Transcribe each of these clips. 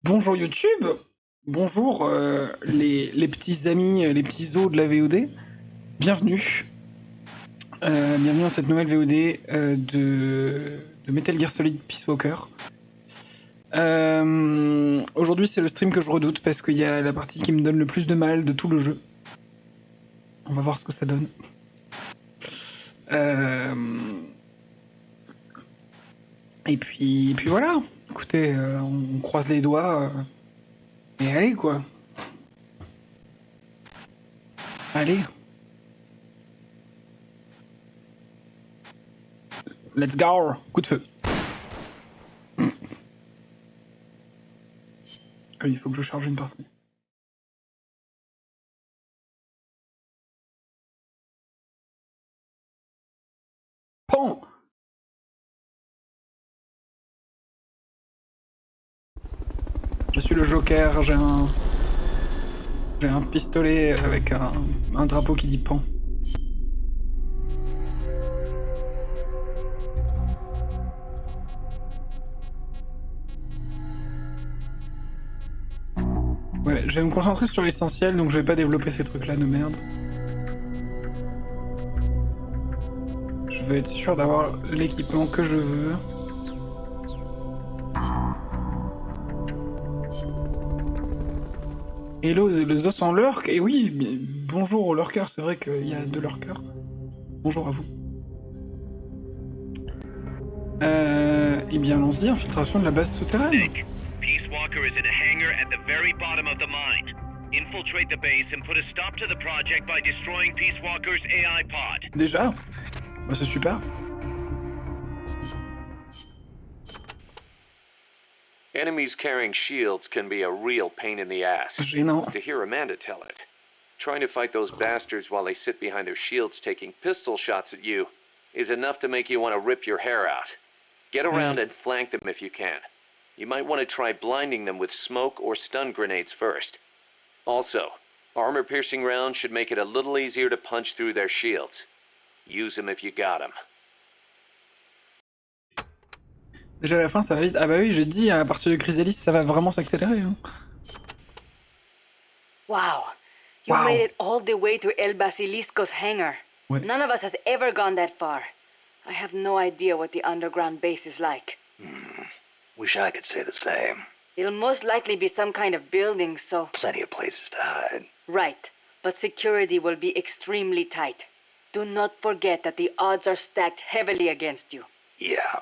Bonjour YouTube, bonjour les petits amis, les petits os de la VOD, bienvenue. Bienvenue dans cette nouvelle VOD de Metal Gear Solid Peace Walker. Aujourd'hui c'est le stream que je redoute parce qu'il y a la partie qui me donne le plus de mal de tout le jeu. On va voir ce que ça donne. Et puis voilà, écoutez, on croise les doigts et allez quoi. Allez. Let's go. Coup de feu. Ah oui, il faut que je charge une partie. Pan. Je suis le Joker, j'ai un pistolet avec un drapeau qui dit pan. Ouais, je vais me concentrer sur l'essentiel, donc je vais pas développer ces trucs-là de merde. Je vais être sûr d'avoir l'équipement que je veux. Hello, les os en lurk. Et oui, bonjour aux lurkers, c'est vrai qu'il y a deux lurkers. Bonjour à vous. Eh bien, allons-y, infiltration de la base souterraine. Peace Walker is in a hangar at the very bottom of the mine. Infiltrate the base and put a stop to the project by destroying Peace Walker's AI pod. Déjà? Bah c'est super. Enemies carrying shields can be a real pain in the ass. Gênant. To hear Amanda tell it. Trying to fight those bastards while they sit behind their shields taking pistol shots at you is enough to make you want to rip your hair out. Get around and flank them if you can. You might want to try blinding them with smoke or stun grenades first. Also, armor-piercing rounds should make it a little easier to punch through their shields. Use them if you got them. Déjà à la fin ça va vite. Ah bah oui, j'ai dit à partir de Chrysalis ça va vraiment s'accélérer. Hein. Wow. You made it all the way to El Basilisco's hangar. Ouais. None of us has ever gone that far. I have no idea what the underground base is like. Wish I could say the same. It'll most likely be some kind of building, so... Plenty of places to hide. Right. But security will be extremely tight. Do not forget that the odds are stacked heavily against you. Yeah.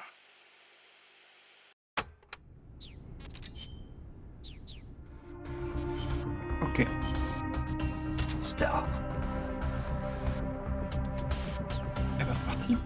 Ok. Stealth. Et bah c'est parti.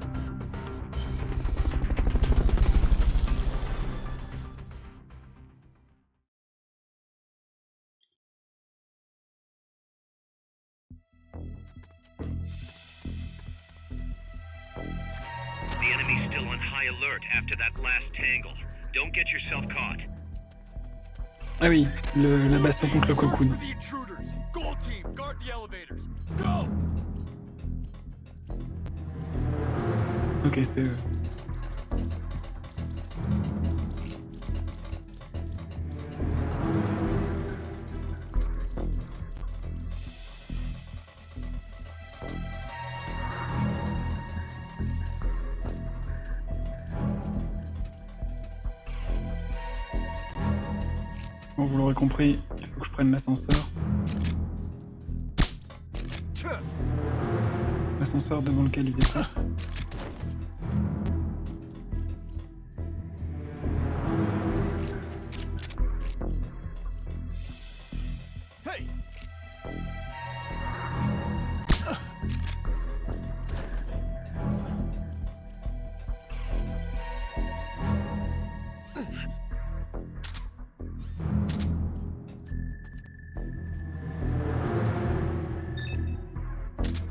The enemy's still on high alert after that last tangle. Don't get yourself caught. Ah oui, la baston contre le cocoon. Ok, c'est eux. Bon, vous l'aurez compris, il faut que je prenne l'ascenseur. L'ascenseur devant lequel ils étaient.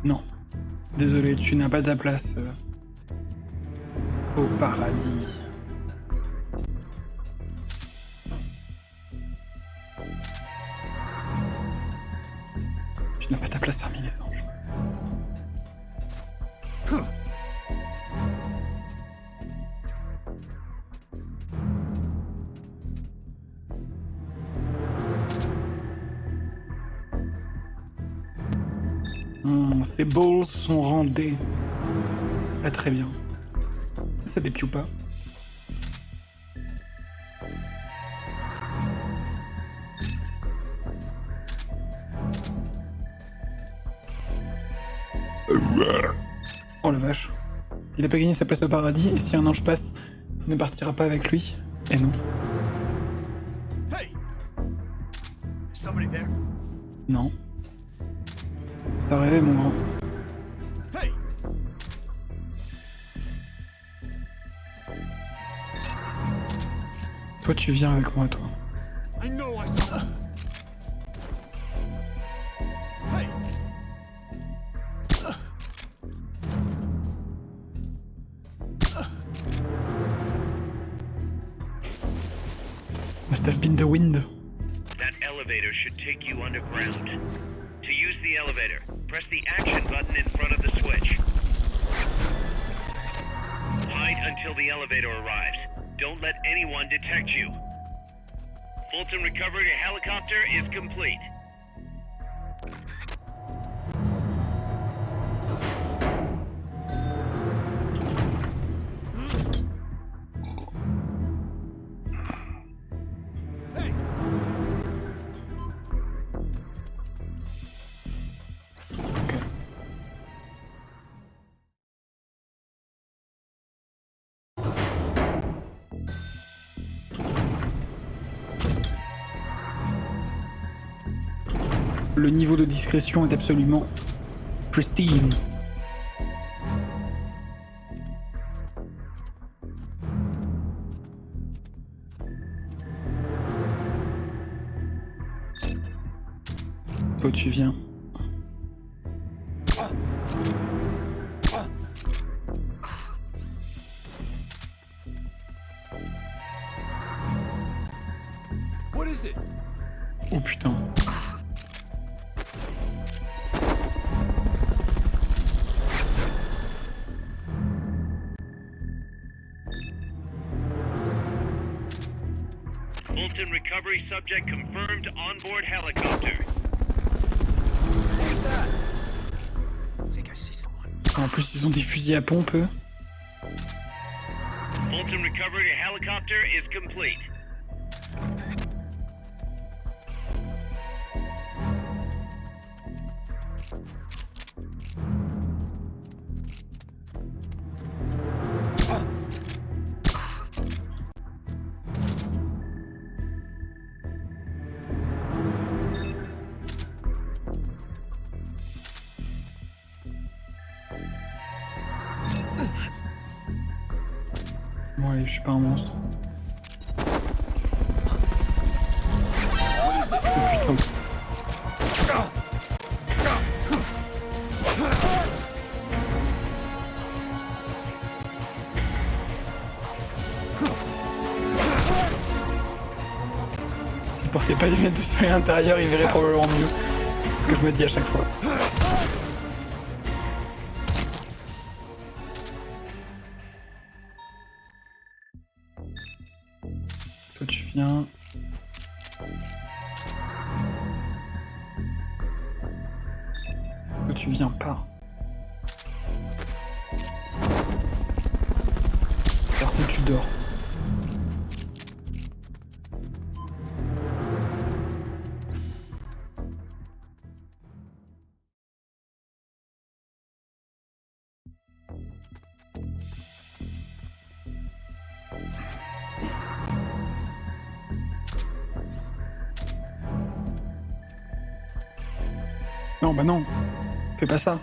Non. Désolé, tu n'as pas ta place au paradis. Tu n'as pas ta place parmi les anges. Ses balls sont rendés. C'est pas très bien. C'est des pioupas. Oh la vache. Il a pas gagné sa place au paradis, et si un ange passe, il ne partira pas avec lui. Et non. Hey! Is somebody there? Non. T'as rêvé, mon grand. Hey! Toi, tu viens avec moi, toi. I know I saw. Hey! Must have been the wind. That elevator should take you underground. To use the elevator, press the action button in front of the switch. Hide until the elevator arrives. Don't let anyone detect you. Fulton recovery helicopter is complete. Hey! Ok. Le niveau de discrétion est absolument pristine. Toi, tu viens. What is it? Oh putain. Fulton recovery subject confirmed onboard helicopter. What's that? I think I see someone. En plus, ils ont des fusils à pompe, eux. Fulton recovery helicopter is complete. Bon, allez, je suis pas un monstre. Oh putain. S'il portait pas les lunettes de soleil intérieur, il verrait probablement mieux. C'est ce que je me dis à chaque fois. Toi, tu viens. Toi, tu viens pas. Par contre, tu dors. Non, bah non. Fais pas ça.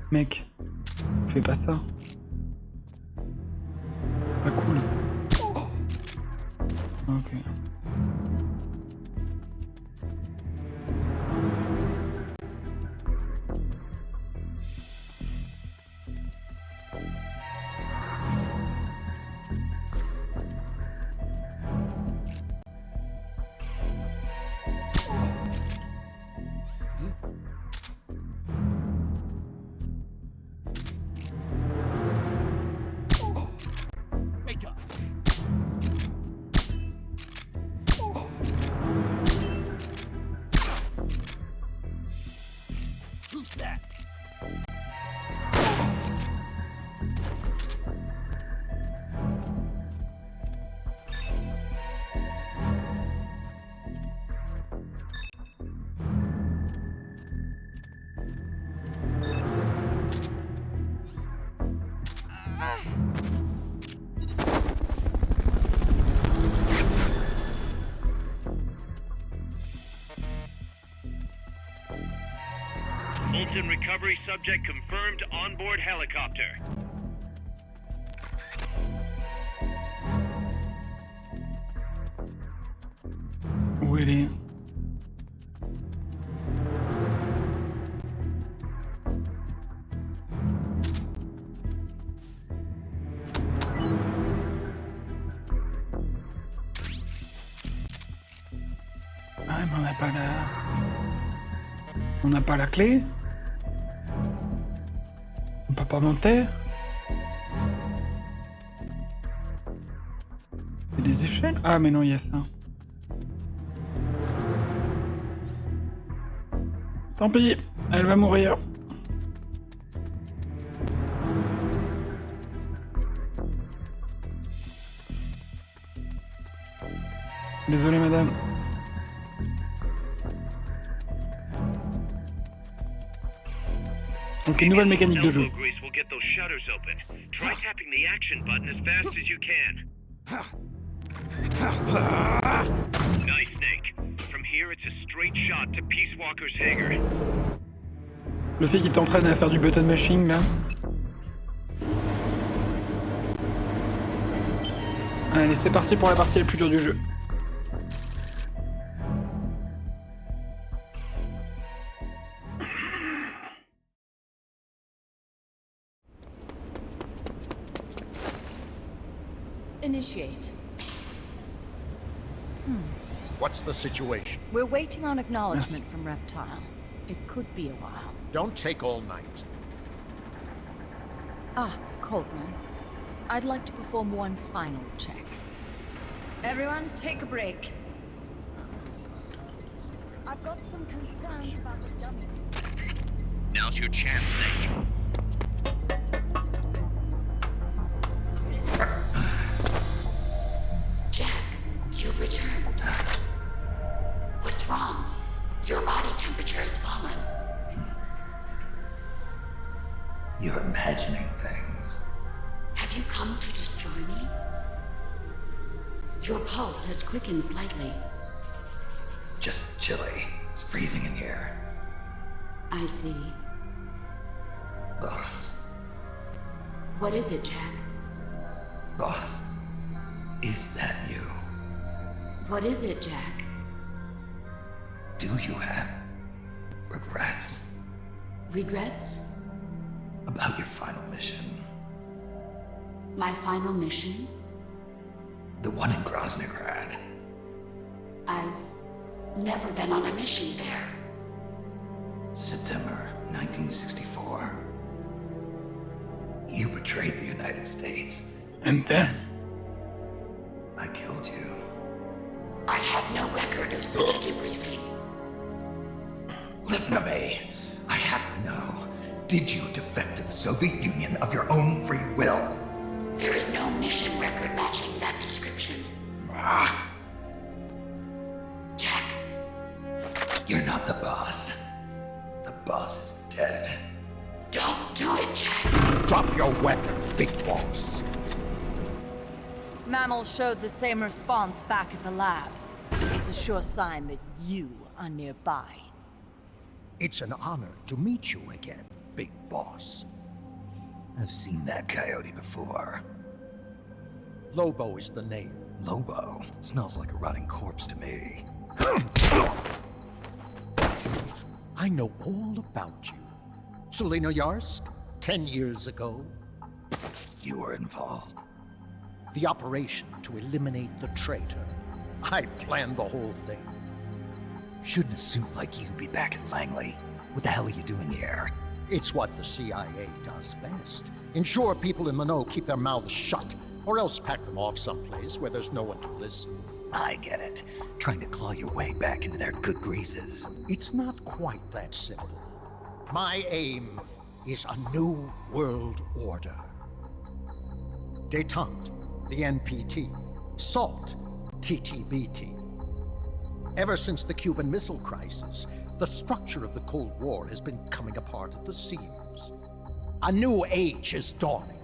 Mec. Fais pas ça. C'est pas cool. Ok. Wake up. Skeleton recovery subject confirmed onboard helicopter. Où elle est? Ah mais on n'a pas la... On n'a pas la clé? On peut pas monter? Il y a des échelles? Ah mais non, il y a ça. Tant pis, elle va mourir. Désolé madame. Donc une nouvelle mécanique de jeu. Elbow grease will get those shutters open. Try tapping the action button as fast as you can. Nice, Snake. From here, it's a straight shot to Peace Walker's hangar. Le fait qu'il t'entraîne à faire du button mashing là. Allez, c'est parti pour la partie la plus dure du jeu. Initiate. What's the situation? We're waiting on acknowledgement from Reptile. It could be a while. Don't take all night. Ah, Coltman. I'd like to perform one final check. Everyone, take a break. I've got some concerns about the dummy. Now's your chance, Snake. Jack, you've returned. What's wrong? Your body temperature has fallen. You're imagining things. Have you come to destroy me? Your pulse has quickened slightly. Just chilly. It's freezing in here. I see. Boss. What is it, Jack? Boss. Is that you? What is it, Jack? Do you have regrets Regrets? about your final mission? My final mission? The one in Groznygrad. I've never been on a mission there. September 1964. You betrayed the United States. And then... I killed you. I have no record of such a debriefing. Listen to me. I have to know. Did you defect to the Soviet Union of your own free will? There is no mission record matching that description. Ah, Jack, you're not the boss. The boss is dead. don't do it, Jack. Drop your weapon, big boss. Mammal showed the same response back at the lab. It's a sure sign that you are nearby. It's an honor to meet you again, big boss. I've seen that coyote before. Lobo is the name. Lobo? Smells like a rotting corpse to me. I know all about you. Selena Yarsk, 10 years ago. You were involved. The operation to eliminate the traitor. I planned the whole thing. Shouldn't a suit like you be back at Langley? What the hell are you doing here? It's what the CIA does best. Ensure people in the know keep their mouths shut, or else pack them off someplace where there's no one to listen. I get it. Trying to claw your way back into their good graces. It's not quite that simple. My aim is a new world order. Détente, the NPT. SALT, TTBT. Ever since the Cuban Missile Crisis, the structure of the Cold War has been coming apart at the seams. A new age is dawning.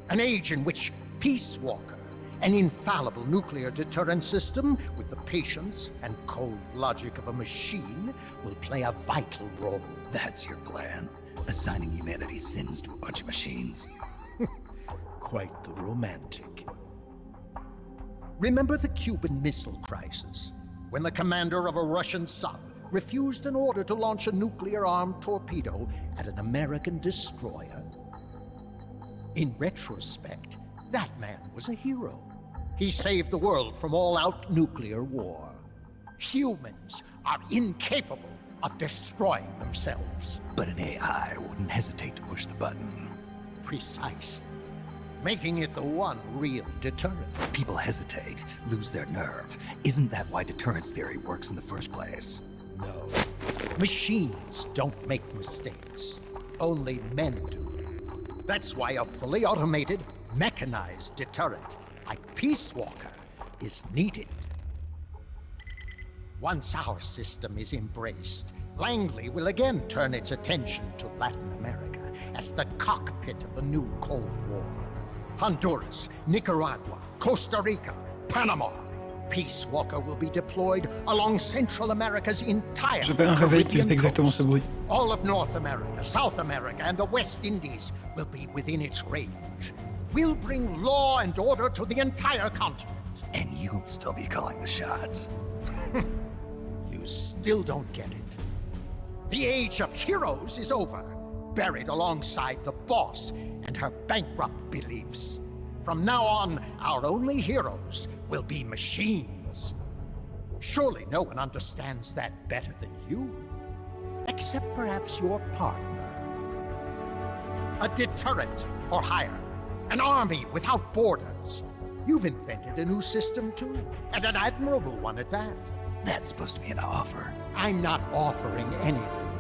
An age in which Peace Walker An infallible nuclear deterrent system with the patience and cold logic of a machine will play a vital role. That's your plan? Assigning humanity's sins to a bunch of machines? Quite the romantic. Remember the Cuban Missile Crisis, when the commander of a Russian sub refused an order to launch a nuclear-armed torpedo at an American destroyer? In retrospect, that man was a hero. He saved the world from all-out nuclear war. Humans are incapable of destroying themselves. But an AI wouldn't hesitate to push the button. Precisely. Making it the one real deterrent. People hesitate, lose their nerve. Isn't that why deterrence theory works in the first place? No. Machines don't make mistakes. Only men do. That's why a fully automated, mechanized deterrent like Peace Walker is needed. Once our system is embraced, Langley will again turn its attention to Latin America as the cockpit of the new Cold War. Honduras, Nicaragua, Costa Rica, Panama. Peace Walker will be deployed along Central America's entire J'appelle un réveil qui fait exactement ce bruit. All of North America, South America, and the West Indies will be within its range. We'll bring law and order to the entire continent. And you'll still be calling the shots. You still don't get it. The age of heroes is over, buried alongside the boss and her bankrupt beliefs. From now on, our only heroes will be machines. Surely no one understands that better than you. Except perhaps your partner. A deterrent for hire. An army without borders. You've invented a new system too, and an admirable one at that. That's supposed to be an offer. I'm not offering anything.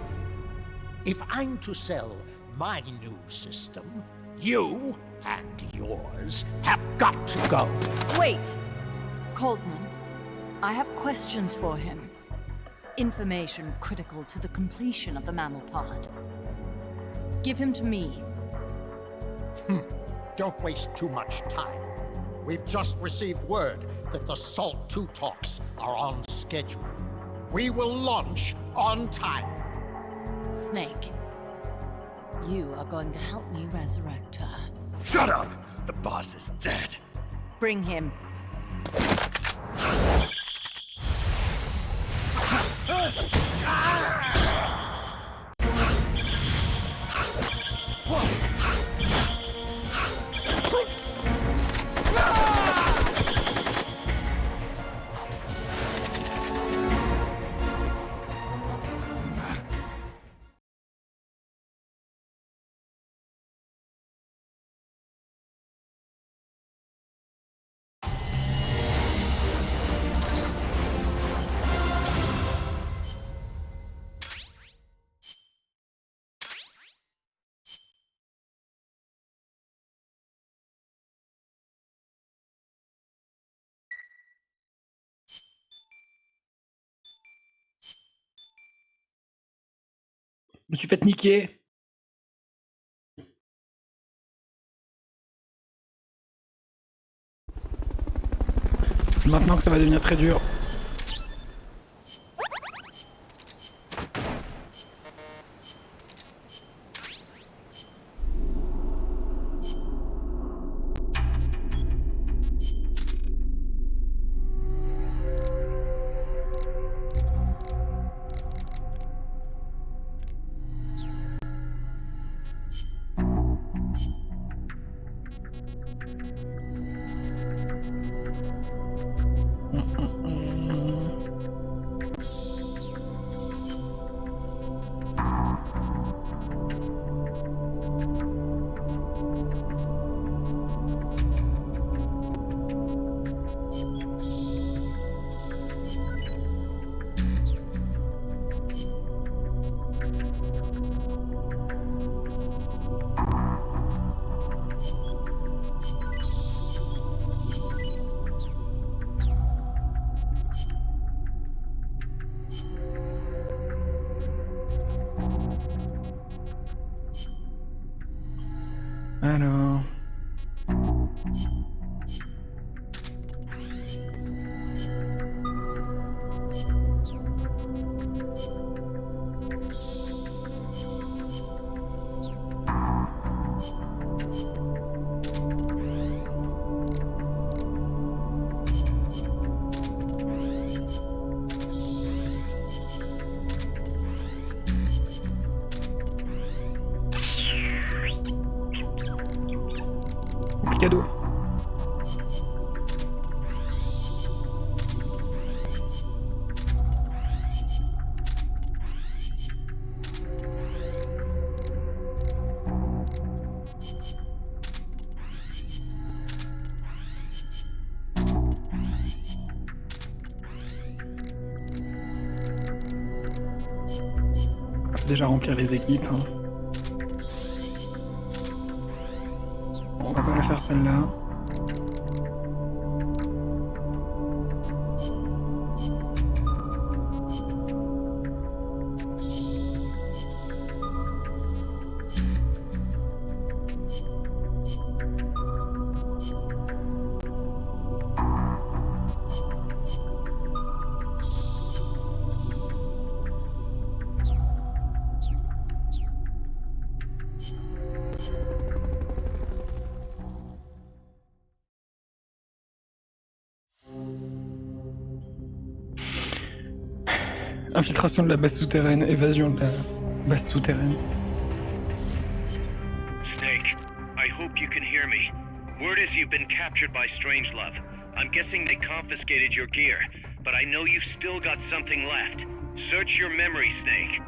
If I'm to sell my new system, you and yours have got to go. Wait! Coltman, I have questions for him. Information critical to the completion of the mammal pod. Give him to me. Don't waste too much time. We've just received word that the SALT 2 talks are on schedule. We will launch on time. Snake, you are going to help me resurrect her. Shut up! The boss is dead. Bring him. Je me suis fait niquer. C'est maintenant que ça va devenir très dur. Alors... Le cadeau. On va déjà remplir les équipes. Hein. Bon, on va pas la faire celle-là. Infiltration de la base souterraine, évasion de la base souterraine. Snake, I hope you can hear me. Word is you've been captured by Strangelove. I'm guessing they confiscated your gear, but I know you've still got something left. Search your memory, Snake.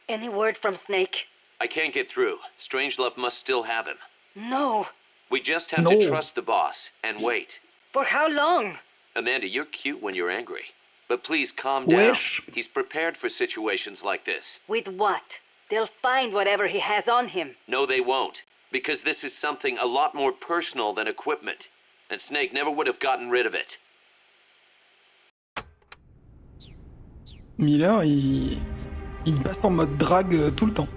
Any word from Snake? I can't get through. Strangelove must still have him. No. We just have to trust the boss and wait. For how long? Amanda, you're cute when you're angry. But please calm down. Wesh. He's prepared for situations like this. With what? They'll find whatever he has on him. No, they won't. Because this is something a lot more personal than equipment. And Snake never would have gotten rid of it. Miller, il passe en mode drague tout le temps.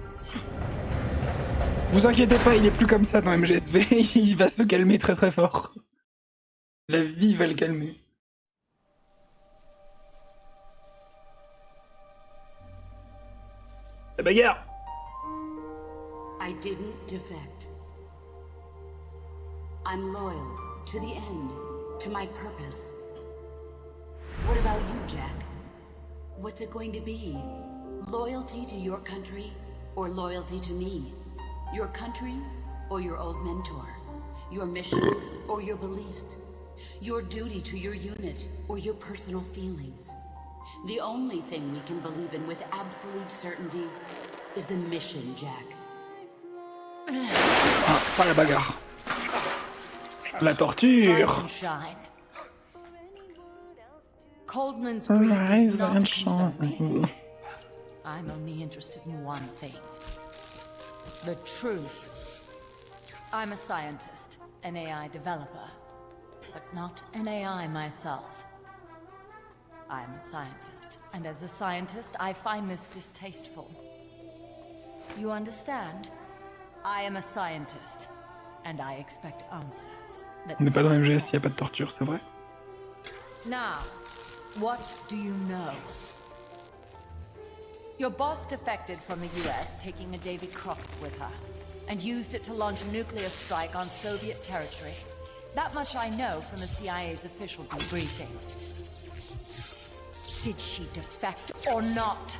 Vous inquiétez pas, il est plus comme ça dans MGSV, il va se calmer très très fort. La vie va le calmer. La bagarre! I didn't defect. I'm loyal to the end, to my purpose. What about you, Jack? What's it going to be? Loyalty to your country or loyalty to me? Your country or your old mentor? Your mission or your beliefs? Your duty to your unit or your personal feelings? The only thing we can believe in with absolute certainty is the mission, Jack. Ah, pas la bagarre. La torture. Coldman's greed does Rise not and concern me. shine. I'm only interested in one thing. The truth. I'm a scientist, an AI developer, but not an AI myself. I'm a scientist, and as a scientist, I find this distasteful. You understand? I am a scientist, and I expect answers. On n'est pas dans MGS s'il n'y a pas de torture, c'est vrai. Now, what do you know? Your boss defected from the US, taking a Davy Crockett with her, and used it to launch a nuclear strike on Soviet territory. That much I know from the CIA's official debriefing. Did she defect or not?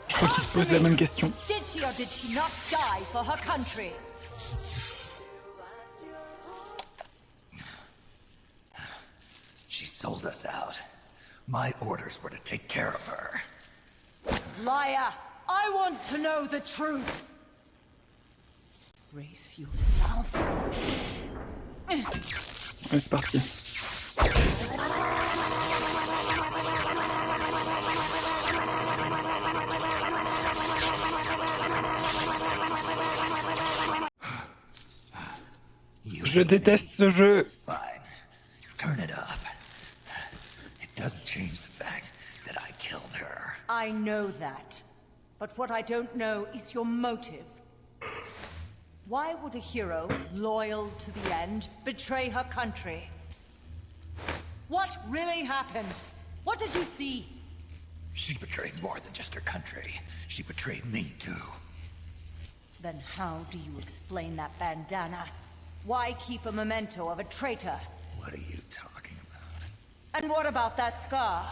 Je crois qu'il se pose la même question. Did she or did she not die for her country? She sold us out. My orders were to take care of her. Liar! I want to know the truth! Brace yourself. Ouais, c'est parti. Je déteste ce jeu. Fine. Turn it up. It doesn't change the fact that I killed her. I know that. But what I don't know is your motive. Why would a hero, loyal to the end, betray her country? What really happened? What did you see? She betrayed more than just her country. She betrayed me, too. Then how do you explain that bandana? Why keep a memento of a traitor? What are you talking about? And what about that scar?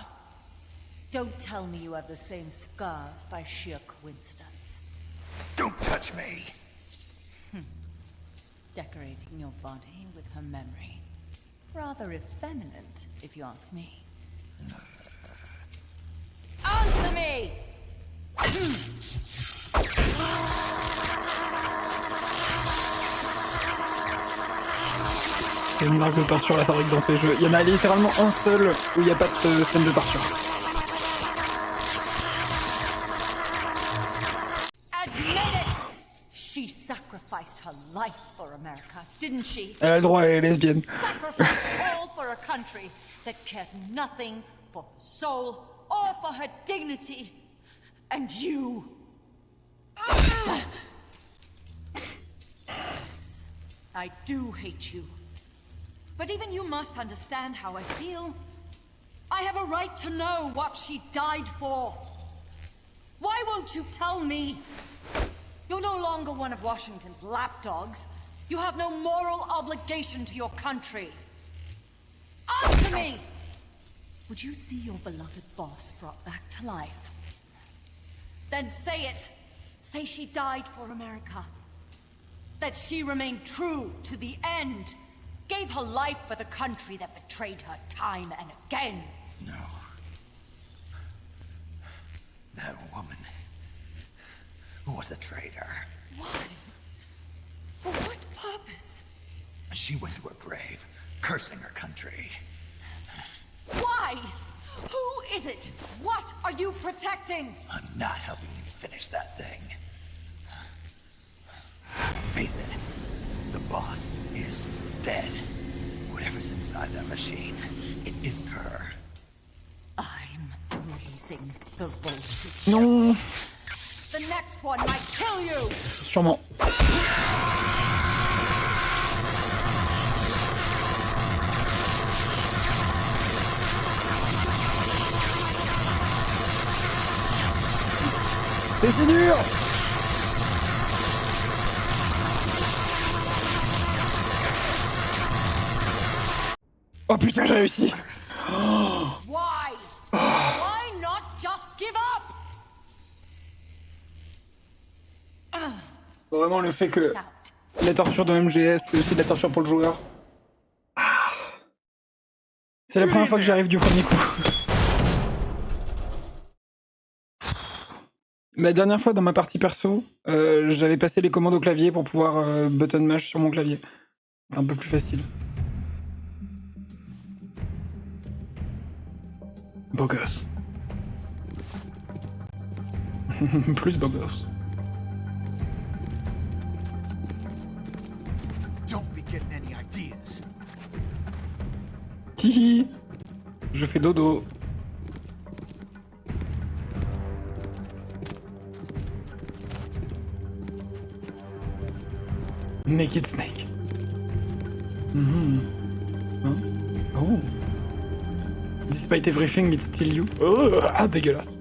Don't tell me you have the same scars by sheer coincidence. Don't touch me! Decorating your body with her memory. Rather effeminate, if you ask me. Answer me! C'est une marque de torture la fabrique dans ces jeux. Il y en a littéralement un seul où il n'y a pas de scène de torture. She sacrificed her life for America, didn't she? Elle a le droit, elle est lesbienne. Sacrificed all for a country that cared nothing for her soul or for her dignity. And you... Yes, I do hate you. But even you must understand how I feel. I have a right to know what she died for. Why won't you tell me? You're no longer one of Washington's lapdogs. You have no moral obligation to your country. Answer me! Would you see your beloved boss brought back to life? Then say it. Say she died for America. That she remained true to the end. Gave her life for the country that betrayed her time and again. No. That woman was a traitor. Why? For what purpose? She went to her grave, cursing her country. Why? Who is it? What are you protecting? I'm not helping you finish that thing. Face it, the boss is dead. Whatever's inside that machine, it isn't her. I'm raising the voltage. Non. The next one might kill you. Sûrement. C'est si dur. Oh putain, j'ai réussi. Why? Why not just give up? Vraiment le fait que la torture de MGS, c'est aussi de la torture pour le joueur. C'est la première fois que j'arrive du premier coup. La dernière fois dans ma partie perso, j'avais passé les commandes au clavier pour pouvoir button mash sur mon clavier. C'est un peu plus facile. Beau gosse. Plus beau gosse. Don't be getting any ideas. Hihi. Je fais dodo. Naked Snake. Hein? Oh. Despite everything, it's still you. Oh, ah, dégueulasse.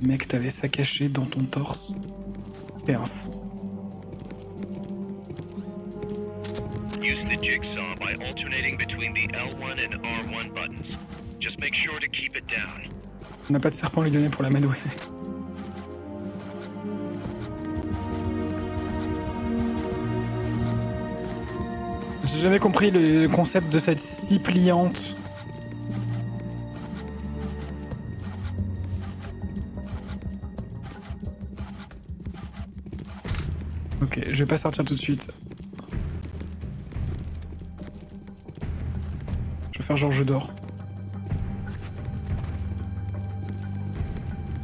Mec, t'avais ça caché dans ton torse. T'es un fou. Use the jigsaw by alternating between the L1 and R1 buttons. Just make sure to keep it down. On n'a pas de serpent à lui donner pour la madouer. J'ai jamais compris le concept de cette scie pliante. Ok, je vais pas sortir tout de suite. Je vais faire genre je dors.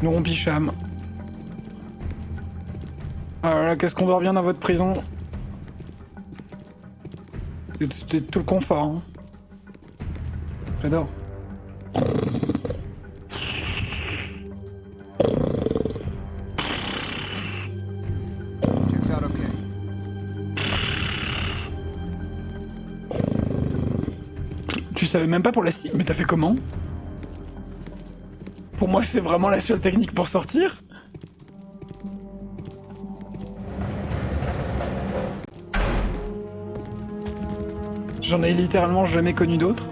Nous rompicham. Ah là, qu'est-ce qu'on dort bien dans votre prison? C'était tout le confort, hein. J'adore. Checks out okay. Tu savais même pas pour la scie, mais t'as fait comment? Pour moi, c'est vraiment la seule technique pour sortir. J'en ai littéralement jamais connu d'autres.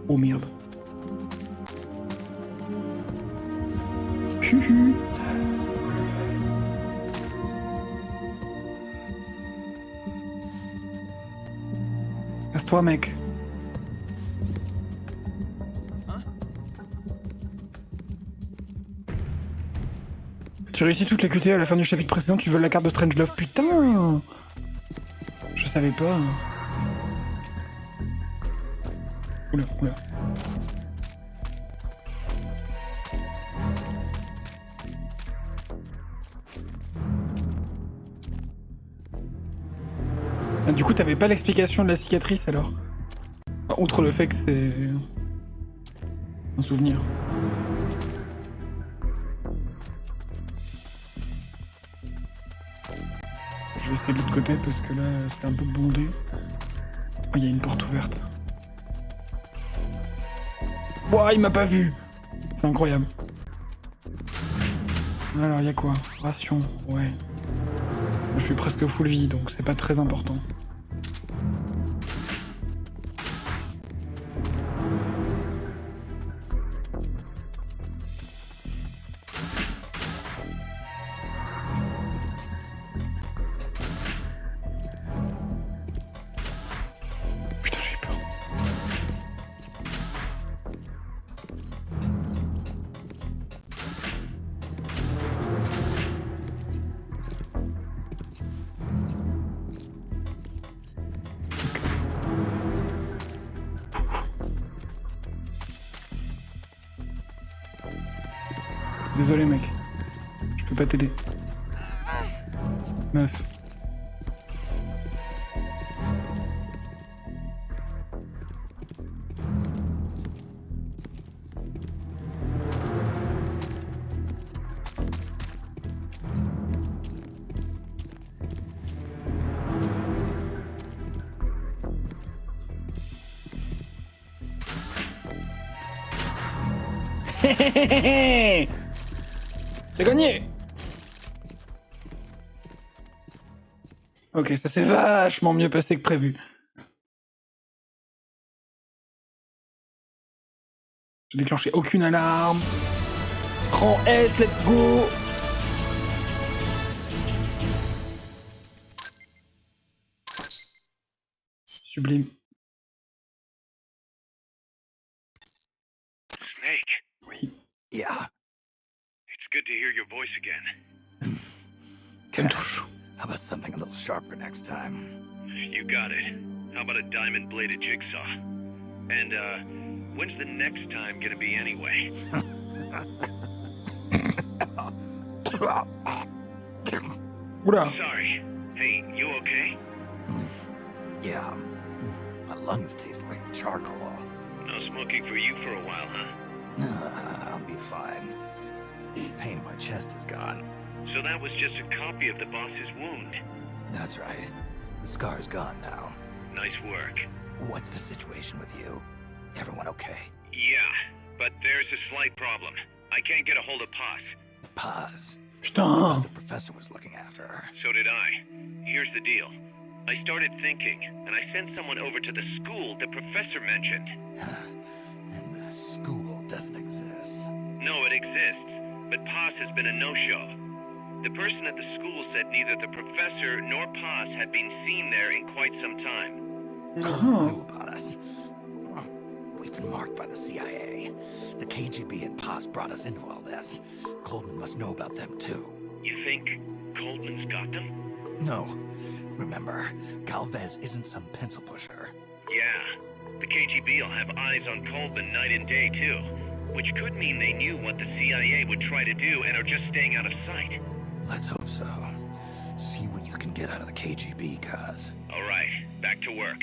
Oh merde. Chuchu. Casse-toi, mec. Tu réussis toutes les QT à la fin du chapitre précédent, tu veux la carte de Strangelove. Putain! Je savais pas. Oula, oula. Ah, du coup, t'avais pas l'explication de la cicatrice alors? Enfin, outre le fait que c'est un souvenir. Je vais essayer de l'autre côté parce que là c'est un peu bondé. Oh, il y a une porte ouverte. Ouah, il m'a pas vu! C'est incroyable. Alors, il y a quoi? Ration, ouais. Je suis presque full vie, donc c'est pas très important. Putain, j'ai eu peur. Désolé mec, je peux pas t'aider. Meuf. C'est gagné! Ok, ça s'est vachement mieux passé que prévu. J'ai déclenché aucune alarme. Rang S, let's go! Sublime. Snake, Oui. Yeah. it's good to hear your voice again. Ça me touche. How about something a little sharper next time? You got it. How about a diamond-bladed jigsaw? And, when's the next time gonna be anyway? Oula. Sorry. Hey, you okay? Yeah. My lungs taste like charcoal. No smoking for you for a while, huh? I'll be fine. The pain in my chest is gone. So that was just a copy of the boss's wound. That's right. The scar's gone now. Nice work. What's the situation with you? Everyone okay? Yeah, but there's a slight problem. I can't get a hold of Paz. Paz. I Putain. thought the professor was looking after her. So did I. Here's the deal. I started thinking, and I sent someone over to the school the professor mentioned. And the school doesn't exist. No, it exists, but Paz has been a no-show. The person at the school said neither the professor nor Paz had been seen there in quite some time. Coleman knew about us. We've been marked by the CIA. The KGB and Paz brought us into all this. Coleman must know about them too. You think Coldman's got them? No. Remember, Galvez isn't some pencil pusher. Yeah. The KGB will have eyes on Coleman night and day, too. Which could mean they knew what the CIA would try to do and are just staying out of sight. Let's hope so. See what you can get out of the KGB, cuz. All right, back to work.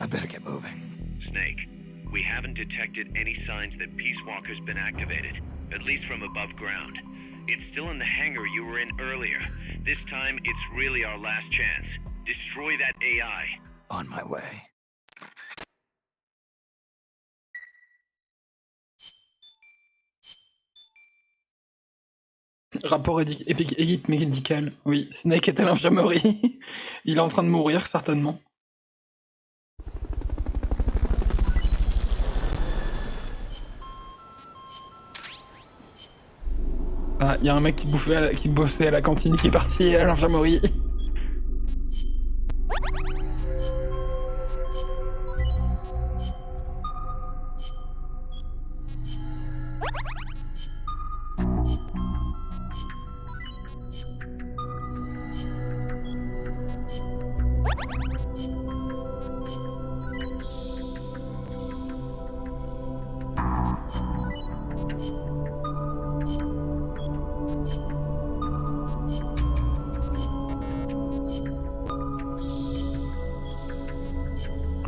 I better get moving. Snake, we haven't detected any signs that Peace Walker's been activated, at least from above ground. It's still in the hangar you were in earlier. This time, it's really our last chance. Destroy that AI. On my way. Rapport équipe médicale. Oui, Snake est à l'infirmerie. Il est en train de mourir, certainement. Ah, il y a un mec qui bossait à la cantine qui est parti à l'infirmerie.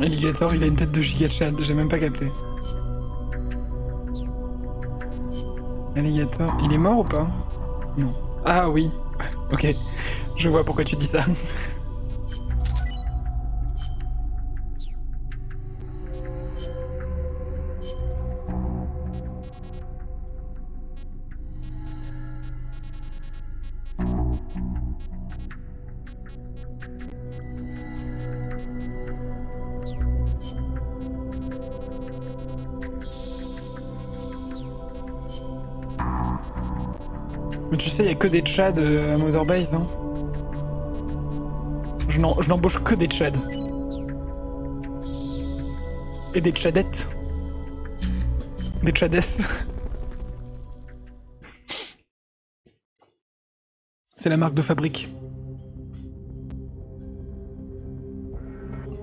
Alligator, il a une tête de giga Chad, j'ai même pas capté. Alligator, il est mort ou pas? Non. Ah oui, ok. Je vois pourquoi tu dis ça. Mais tu sais, il y a que des Tchads à Mother Base, hein. Je n'embauche que des Tchads. Et des Tchadettes. Des Tchadesses. C'est la marque de fabrique.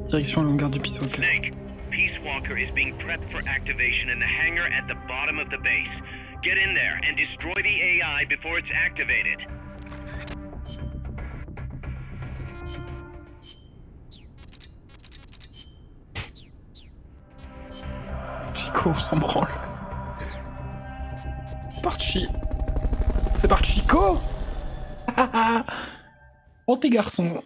Direction la longueur du Peace Walker. Snake, Peace Walker is being prepped for activation in the hangar at the bottom of the base. Get in there and destroy the AI before it's activated. Chico, on s'en branle. Parchi. C'est par Chico. Oh tes garçons.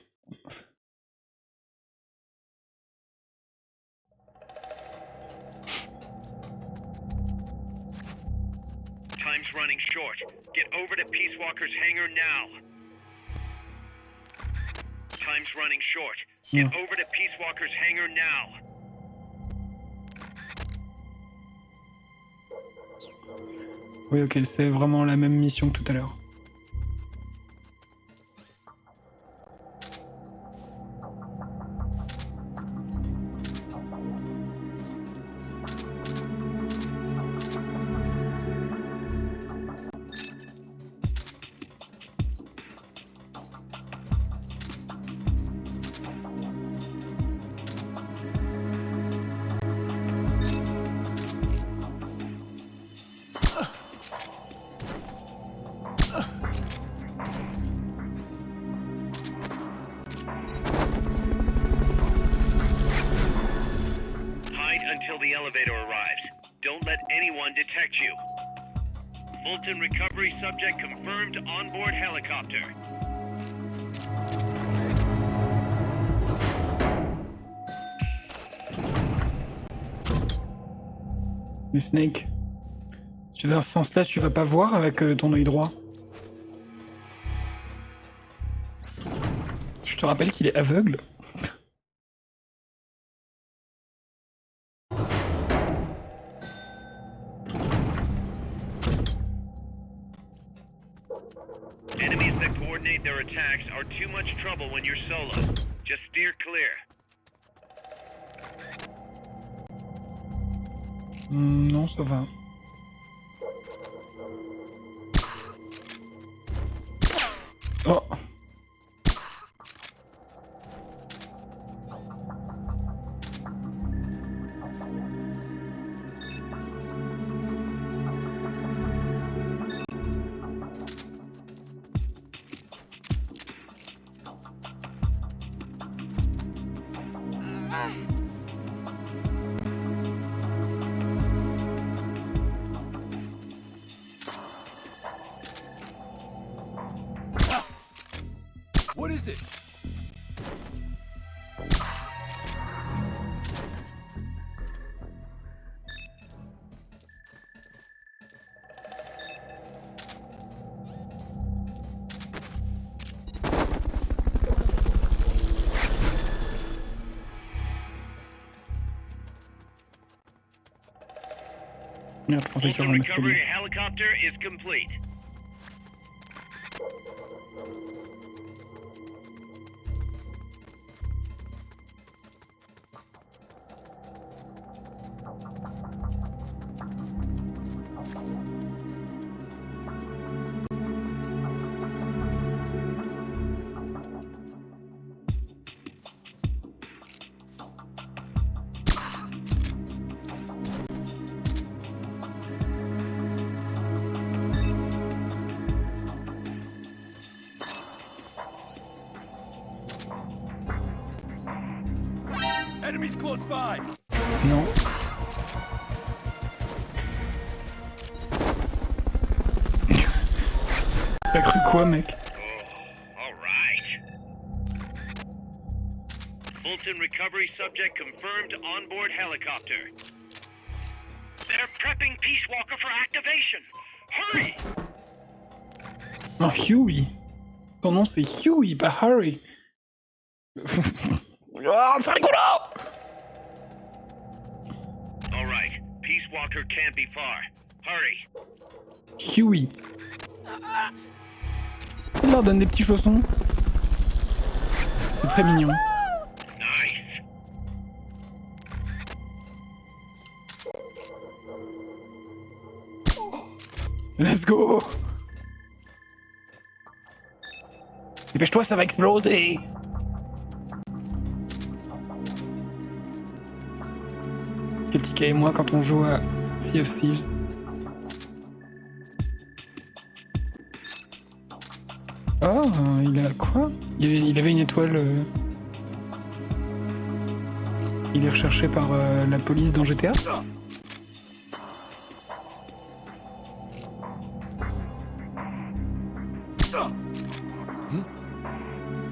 Time's running short. Get over to Peace Walker's hangar now. Time's running short. Get over to Peace Walker's hangar now. Oui, ok, c'est vraiment la même mission que tout à l'heure. Until the elevator arrives. Don't let anyone detect you. Fulton recovery subject confirmed onboard helicopter. Mais Snake, si tu vas dans ce sens-là, tu vas pas voir avec ton œil droit. Je te rappelle qu'il est aveugle. Enemies that coordinate their attacks are too much trouble when you're solo. Just steer clear. Non, ça va. Oh. What is it? Merde, je pensais qu'il y aurait un Fulton recovery escalier. helicopter is complete. Enemies close by! Non. T'as cru quoi, mec? All right. Fulton recovery subject confirmed onboard helicopter. They're prepping Peace Walker for activation. Hurry! Oh, Huey. Ton nom c'est Huey, pas Harry. Ah, c'est rigolo! All right. Peace Walker can't be far. Hurry. Huey. Il leur donne des petits chaussons. C'est très mignon. Nice. Let's go! Dépêche-toi, ça va exploser! Quel ticket et moi quand on joue à Sea of Thieves. Oh, il a quoi? Il avait une étoile. Il est recherché par la police dans GTA?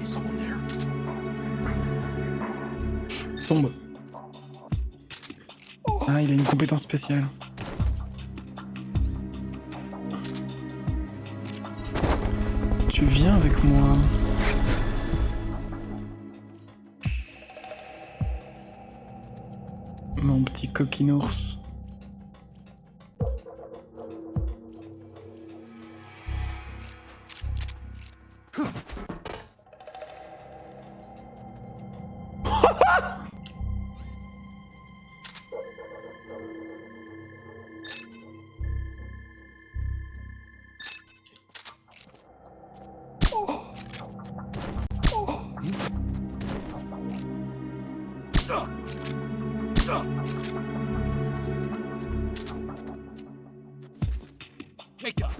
Is someone there? Tombe. Ah, il a une compétence spéciale. Tu viens avec moi. Mon petit coquinours. Wake up!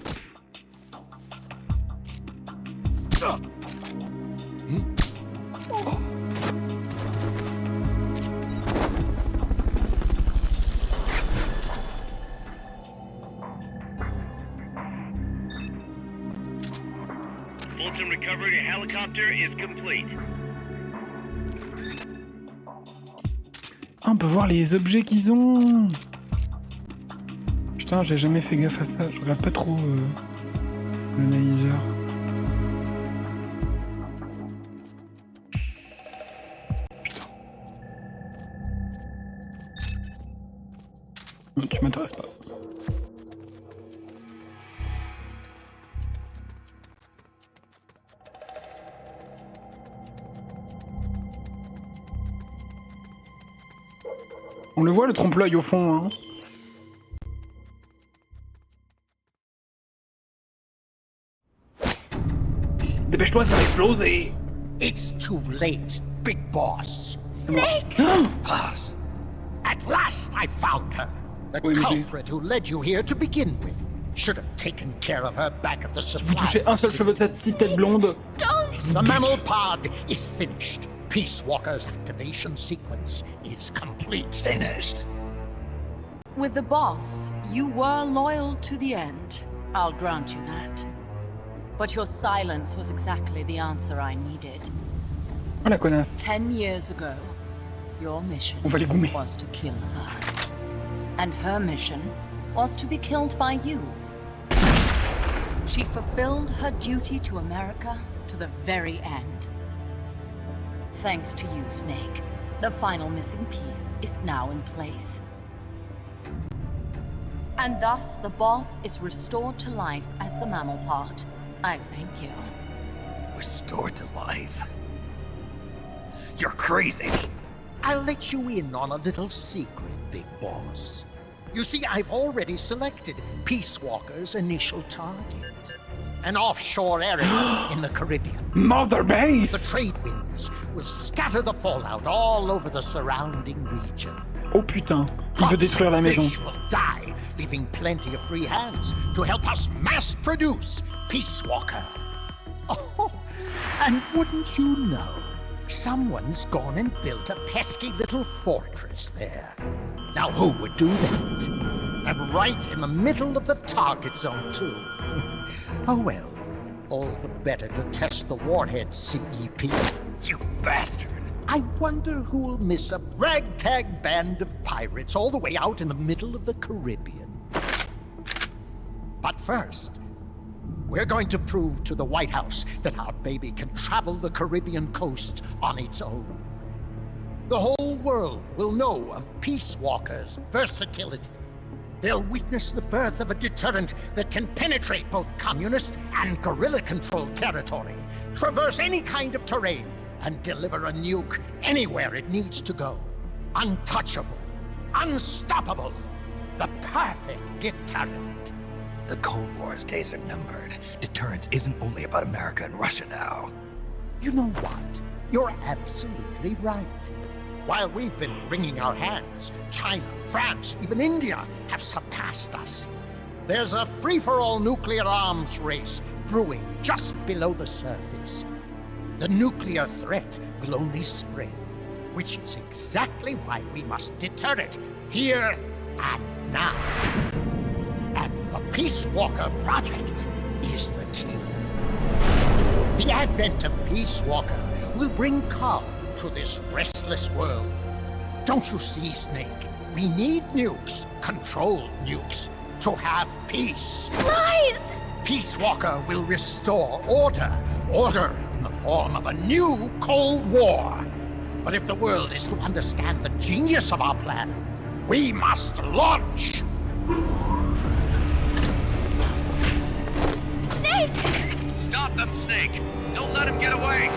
Fulton recovery helicopter is complete. Ah, on peut voir les objets qu'ils ont. Putain, j'ai jamais fait gaffe à ça. Je regarde pas trop l'analyseur. Putain. Non, tu m'intéresses pas. On le voit le trompe-l'œil au fond, hein. Dépêche-toi, ça va exploser! It's too late, Big Boss. Snake! Paz. At last I found her. The Oui, mais culprit who led you here to begin with. Should have taken care of her back at the Si vous supply. touchez un seul cheveu de cette petite tête blonde, The mammal pod is finished. Peace Walker's activation sequence is complete. Finished. With the boss, you were loyal to the end. I'll grant you that. But your silence was exactly the answer I needed. oh la connasse. 10 years ago, your mission On va les goumer. was to kill her. And her mission was to be killed by you. She fulfilled her duty to America to the very end. Thanks to you, Snake, the final missing piece is now in place. And thus, the boss is restored to life as the mammal part. I thank you. Restored to life? You're crazy! I'll let you in on a little secret, Big Boss. You see, I've already selected Peace Walker's initial target. An offshore area in the Caribbean. Mother base! The trade winds will scatter the fallout all over the surrounding region. Oh putain, il veut détruire la maison. Fish will die, leaving plenty of free hands to help us mass produce Peace Walker. Oh, and wouldn't you know, someone's gone and built a pesky little fortress there. Now who would do that? And right in the middle of the target zone too. Oh well, all the better to test the warhead, CEP. You bastard! I wonder who'll miss a ragtag band of pirates all the way out in the middle of the Caribbean. But first, we're going to prove to the White House that our baby can travel the Caribbean coast on its own. The whole world will know of Peace Walker's versatility. They'll witness the birth of a deterrent that can penetrate both communist and guerrilla-controlled territory, traverse any kind of terrain, and deliver a nuke anywhere it needs to go. Untouchable, unstoppable, the perfect deterrent. The Cold War's days are numbered. Deterrence isn't only about America and Russia now. You know what? You're absolutely right. While we've been wringing our hands, China, France, even India have surpassed us. There's a free-for-all nuclear arms race brewing just below the surface. The nuclear threat will only spread, which is exactly why we must deter it, here and now. And the Peace Walker Project is the key. The advent of Peace Walker will bring calm to this restless world. Don't you see, Snake? We need nukes, controlled nukes, to have peace. Lies! Peace Walker will restore order. Order in the form of a new Cold War. But if the world is to understand the genius of our plan, we must launch! Snake! Stop them, Snake! Don't let him get away!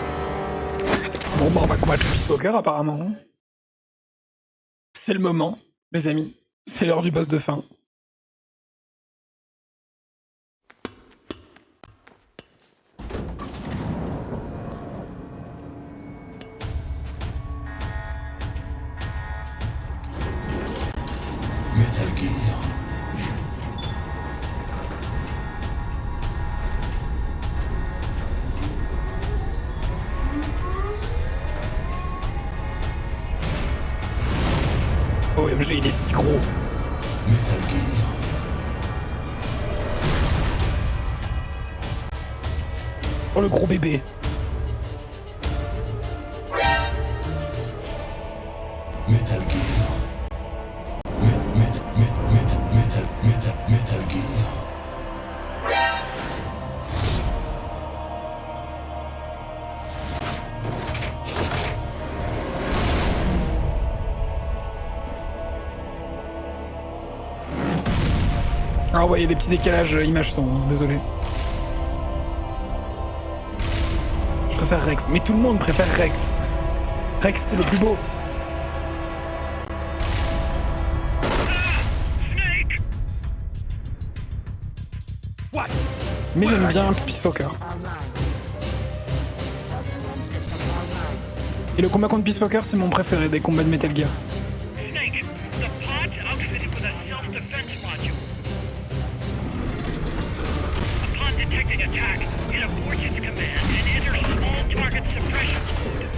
Bon bah on va combattre le Peace Walker apparemment. C'est le moment, les amis. C'est l'heure du boss de fin. Metal Gear. OMG, il est si gros. Metal Gear. Oh le gros bébé. Metal Gear. Metal Gear. Ah ouais, il y a des petits décalages image son, hein, désolé. Je préfère Rex, mais tout le monde préfère Rex. Rex c'est le plus beau. Mais j'aime bien Peace Walker. Et le combat contre Peace Walker c'est mon préféré des combats de Metal Gear. Snake, the pod's outfitted with a self-defense module. Upon detecting attack, it aborts its command and enters small target suppression mode.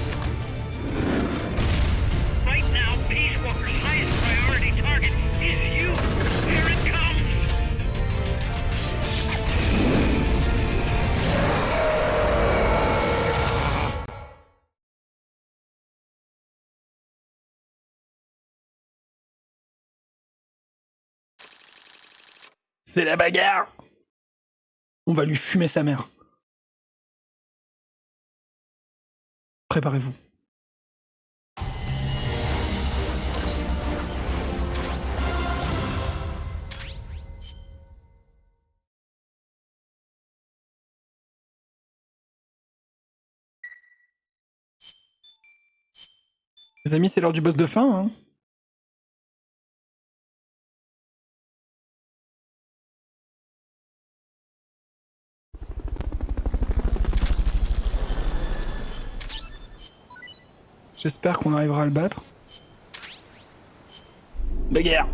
Right now, Peace Walker's highest priority target is you. Here it comes! C'est la bagarre. On va lui fumer sa mère. Préparez-vous. Les amis, c'est l'heure du boss de fin, hein. J'espère qu'on arrivera à le battre. Bagarre!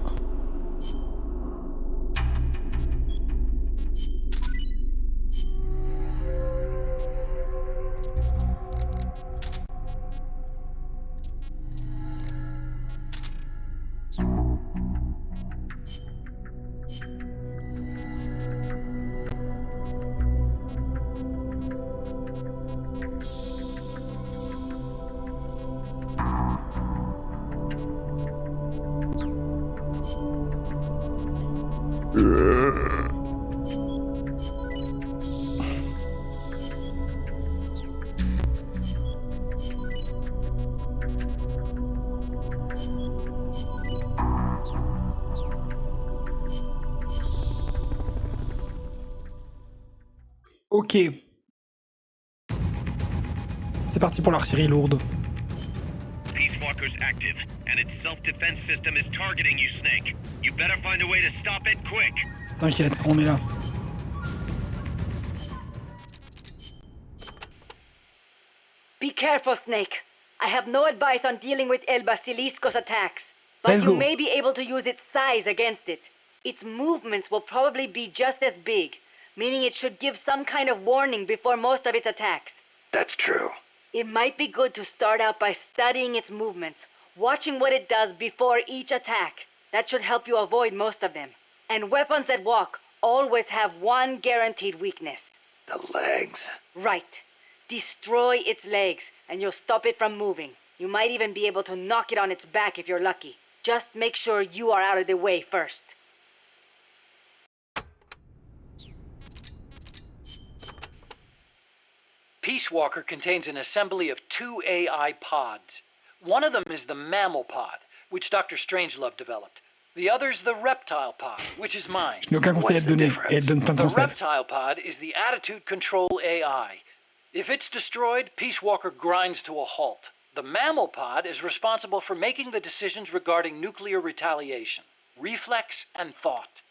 Ok. C'est parti pour l'artillerie lourde. Peace Walker's active, and its self-defense system is targeting you, Snake. You better find a way to stop it quick. T'inquiète, on est là. Be careful, Snake. I have no advice on dealing with El Basilisco's attacks, but Let's you go. may be able to use its size against it. Its movements will probably be just as big, meaning it should give some kind of warning before most of its attacks. That's true. It might be good to start out by studying its movements, watching what it does before each attack. That should help you avoid most of them. And weapons that walk always have one guaranteed weakness. The legs. Right. Destroy its legs, and you'll stop it from moving. You might even be able to knock it on its back if you're lucky. Just make sure you are out of the way first. Peace Walker contains an assembly of 2 AI pods. One of them is the mammal pod, which Dr. Strangelove developed. The other's the reptile pod, which is mine. Je n'ai aucun conseil à te donner, et elle donne plein de The conseils. reptile pod is the attitude control AI. If it's destroyed, Peace Walker grinds to a halt. The mammal pod is responsible for making the decisions regarding nuclear retaliation, reflex, and thought.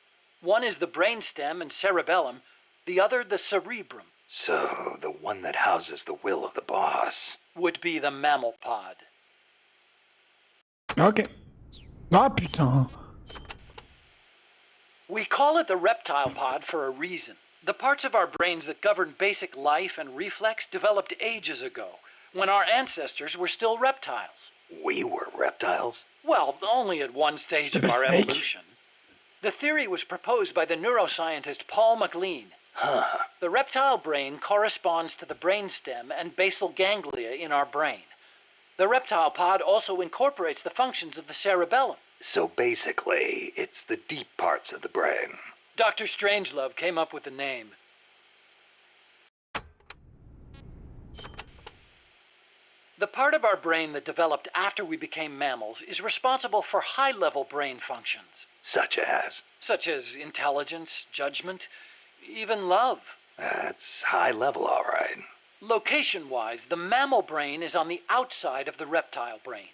One is the brainstem and cerebellum, the other the cerebrum. So, the one that houses the will of the boss. Would be the mammal pod. Ok. Ah putain. We call it the reptile pod for a reason. The parts of our brains that govern basic life and reflex developed ages ago, when our ancestors were still reptiles. We were reptiles? Well, only at one stage of our Snake. evolution. The theory was proposed by the neuroscientist Paul MacLean. Huh. The reptile brain corresponds to the brainstem and basal ganglia in our brain. The reptile pod also incorporates the functions of the cerebellum. So basically, it's the deep parts of the brain. Dr. Strangelove came up with the name. The part of our brain that developed after we became mammals is responsible for high-level brain functions. Such as Intelligence, judgment, even love. That's high level, all right. Location-wise, the mammal brain is on the outside of the reptile brain.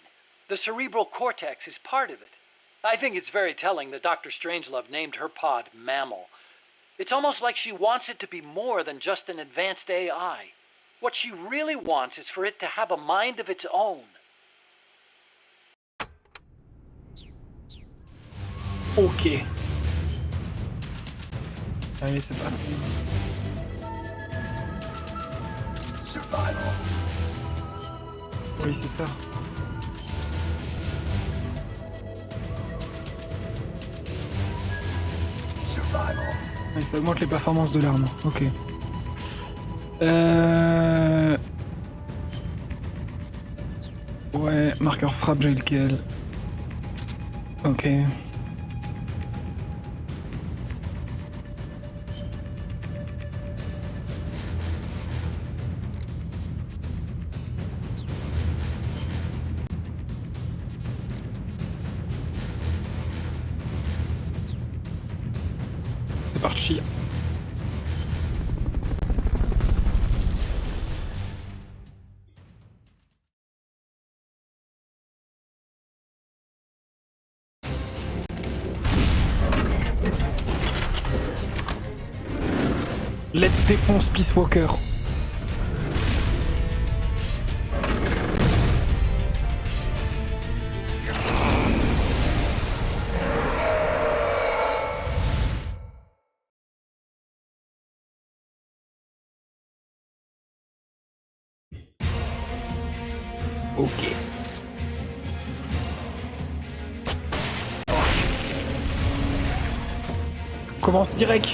The cerebral cortex is part of it. I think it's very telling that Dr. Strangelove named her pod Mammal. It's almost like she wants it to be more than just an advanced AI. What she really wants is for it to have a mind of its own. Ok. Allez, c'est parti. Oui, c'est ça. Ouais, ça augmente les performances de l'arme. Ok. Ouais, marqueur frappe, j'ai lequel. Ok. C'est parti. Let's défonce Peace Walker. Ok. Commence direct.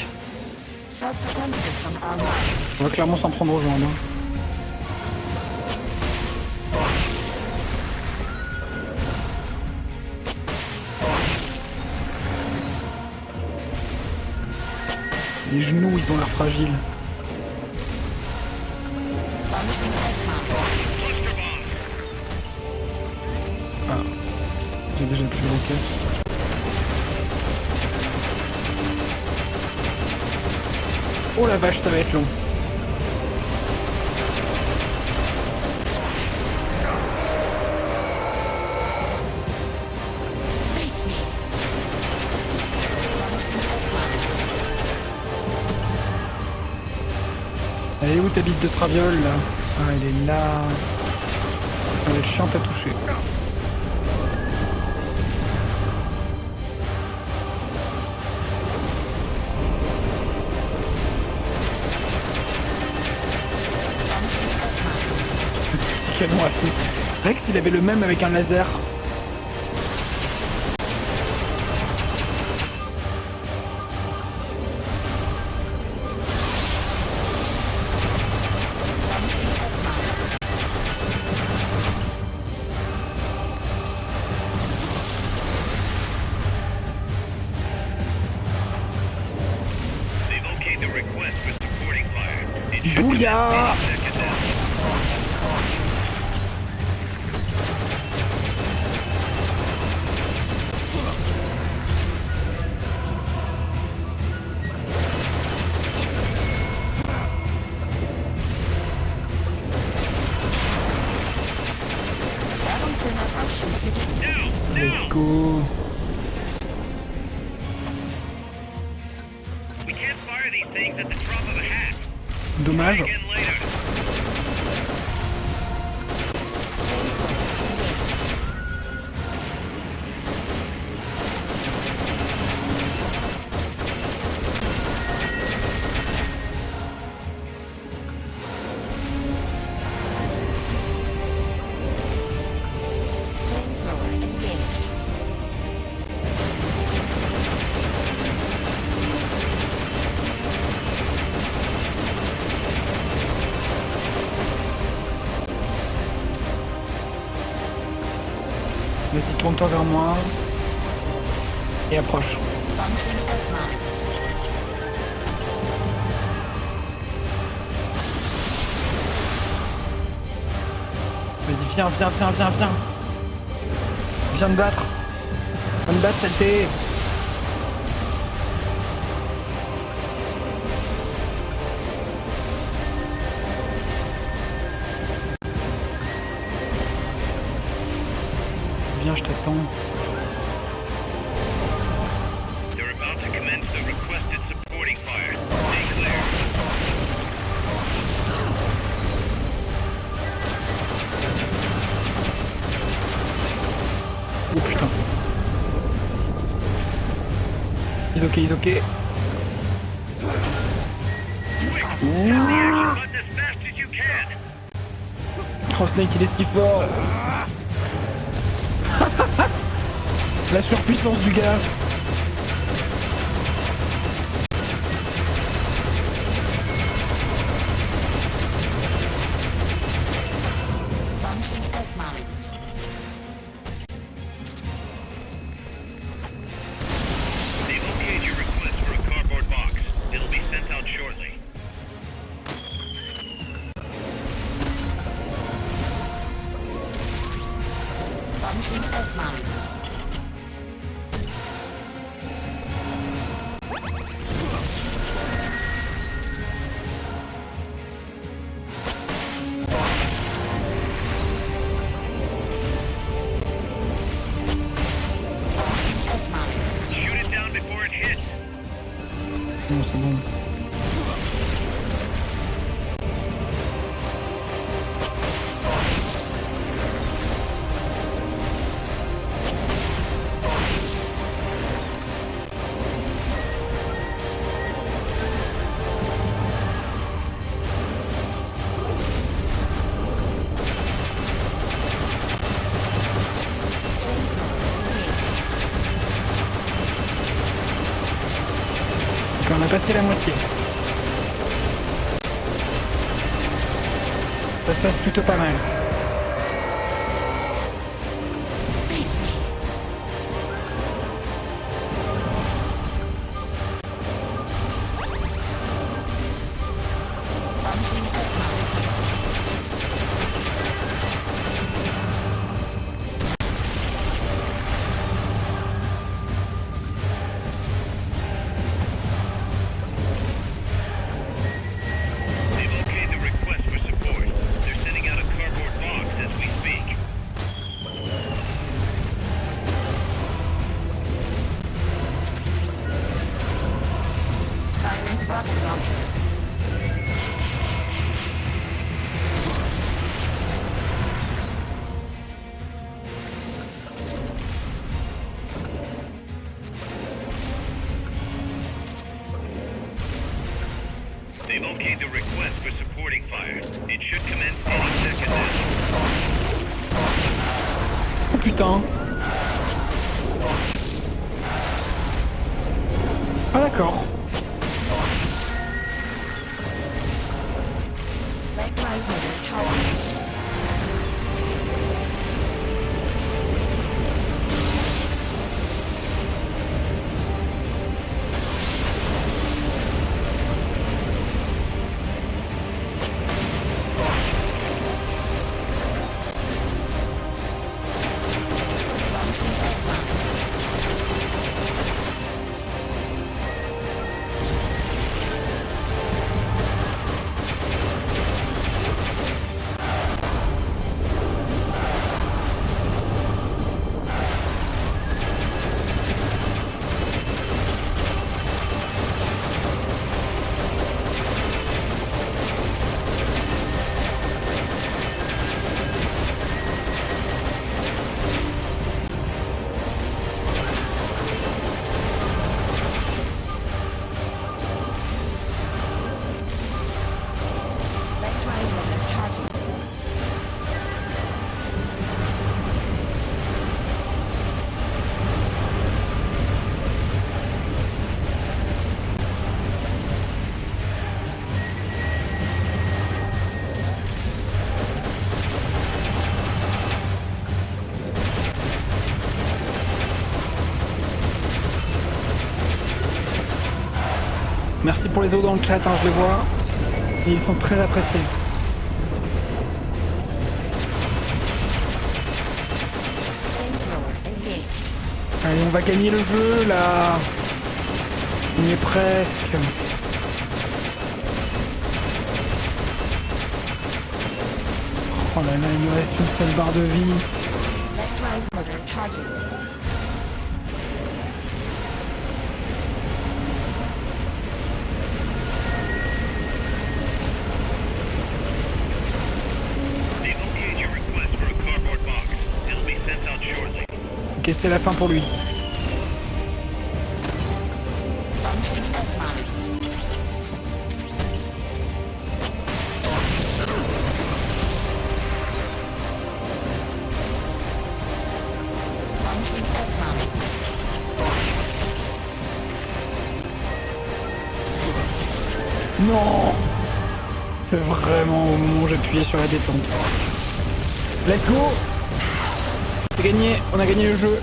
On va clairement s'en prendre aux jambes. Hein. Les genoux, ils ont l'air fragiles. Ah, j'ai déjà plus de roquettes. Oh la vache, ça va être long. Elle est où ta bite de traviole là? Ah, elle est là. Elle va être chiante à toucher. Un petit canon à feu. Rex, il avait le même avec un laser. Bouya! Let's go. Dommage. Vas-y, tourne-toi vers moi. Et approche. Vas-y, viens. Viens me battre. Viens me battre, saleté. Viens, je t'attends. Oh putain. Ils ok. Oh Snake, il est si fort. La surpuissance du gars. Non, c'est bon. a passé la moitié. Ça se passe plutôt pas mal. They've okayed the request for supporting fire. It should commence any second now. Oh putain. Ah d'accord. Merci pour les os dans le chat, hein, je les vois. Et ils sont très appréciés. Allez, on va gagner le jeu là. On y est presque. Oh là là, il nous reste une seule barre de vie. Ok, c'est la fin pour lui. Non! C'est vraiment au moment où j'appuyais sur la détente. Let's go! C'est gagné, on a gagné le jeu.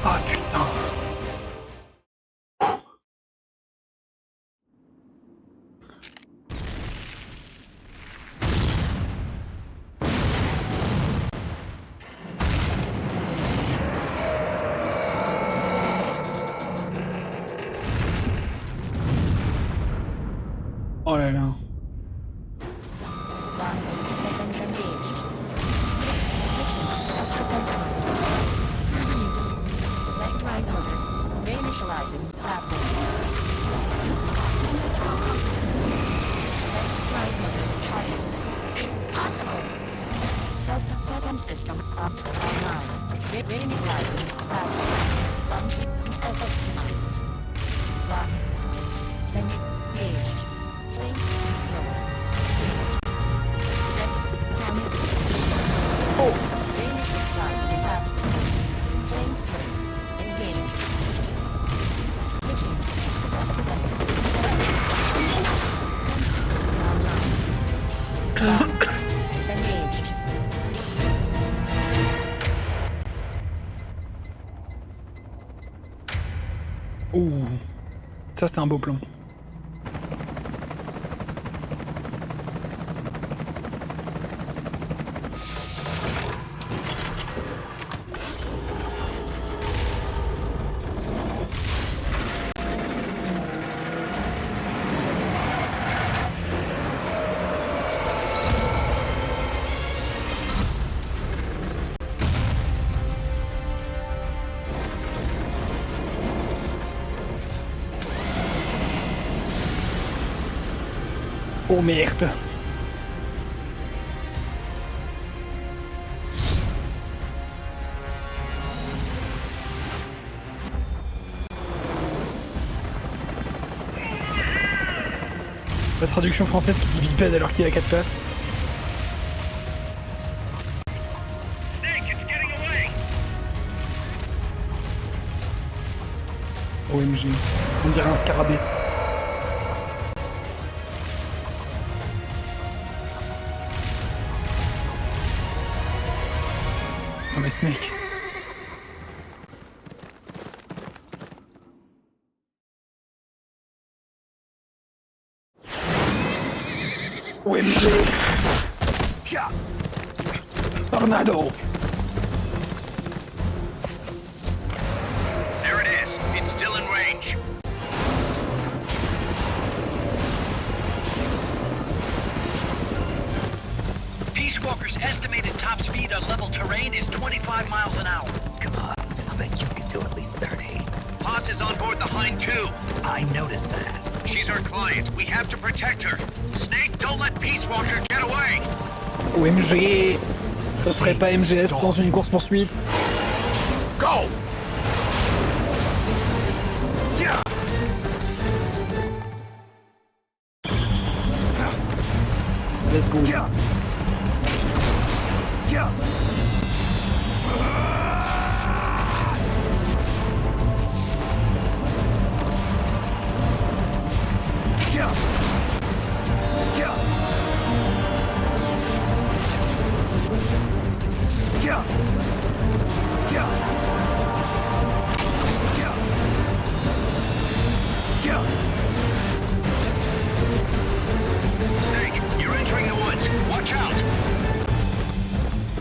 Ah putain. Oh là là. Ouh, ça c'est un beau plan. Oh merde. La traduction française qui dit bipède alors qu'il a 4 pattes. OMG, on dirait un scarabée. Non mais Snake. OMG. Tornado. There it is. It's still in range. Peace Walker's estimated top speed on level terrain is 25 miles an hour. Come on, I bet you can do at least 30. Paz is on board the Hind too. I noticed that. She's our client. We have to protect her. Snake, don't let Peace Walker get away. OMG. Ça serait pas MGS sans une course-poursuite. Go! Let's go. Snake, you're entering the woods. Watch out.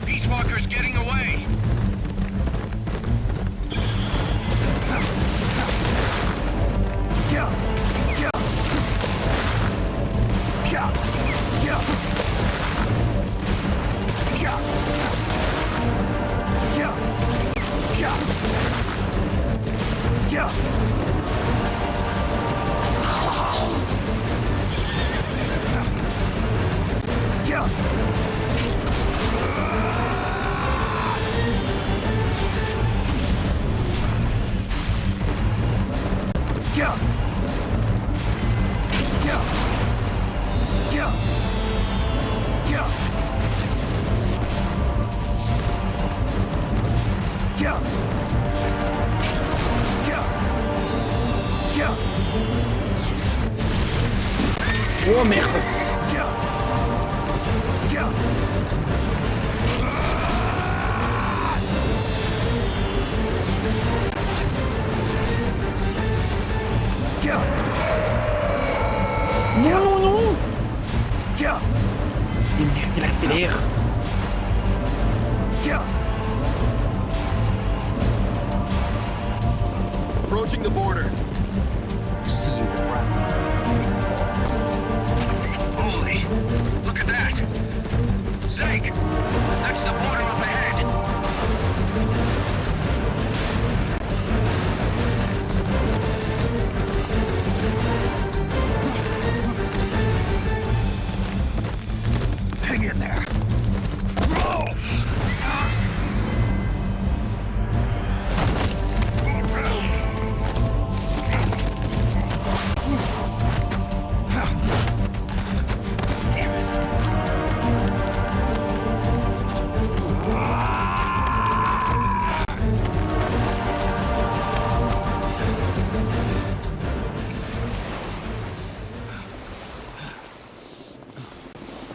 Peace Walker's getting away. Oh merde. Non, non, non. Mais merde, il accélère. Approaching the border. See you around, big boss. Holy, look at that. Snake, that's the border up ahead. Hang in there.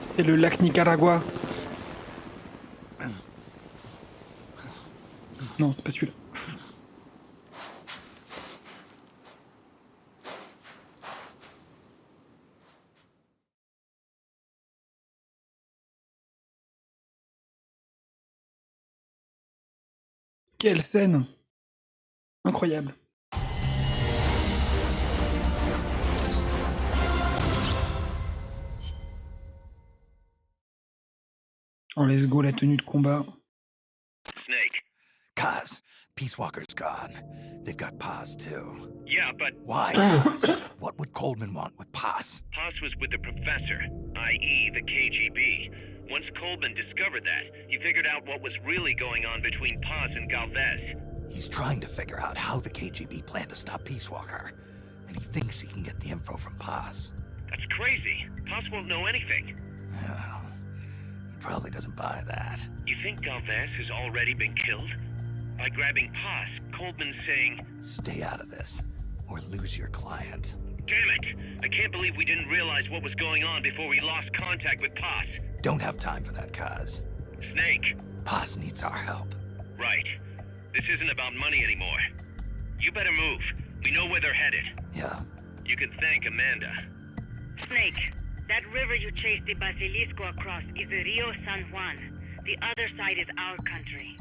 C'est le lac Nicaragua. Non, c'est pas celui-là. Quelle scène! Incroyable. Oh, let's go, la tenue de combat. Snake. Cause, Peace Walker's gone. They've got Paz too. Yeah, but Why? Cause? What would Coleman want with Paz? Paz was with the professor, i.e. the KGB. Once Coleman discovered that, he figured out what was really going on between Paz and Galvez. He's trying to figure out how the KGB plan to stop Peace Walker. And he thinks he can get the info from Paz. That's crazy. Paz won't know anything. Well, he probably doesn't buy that. You think Galvez has already been killed? By grabbing Paz, Coleman's saying, Stay out of this, or lose your client. damn it! I can't believe we didn't realize what was going on before we lost contact with Paz. Don't have time for that, Kaz. Snake. Paz needs our help. Right. This isn't about money anymore. You better move. We know where they're headed. Yeah. You can thank Amanda. Snake, that river you chased the Basilisco across is the Rio San Juan. The other side is our country.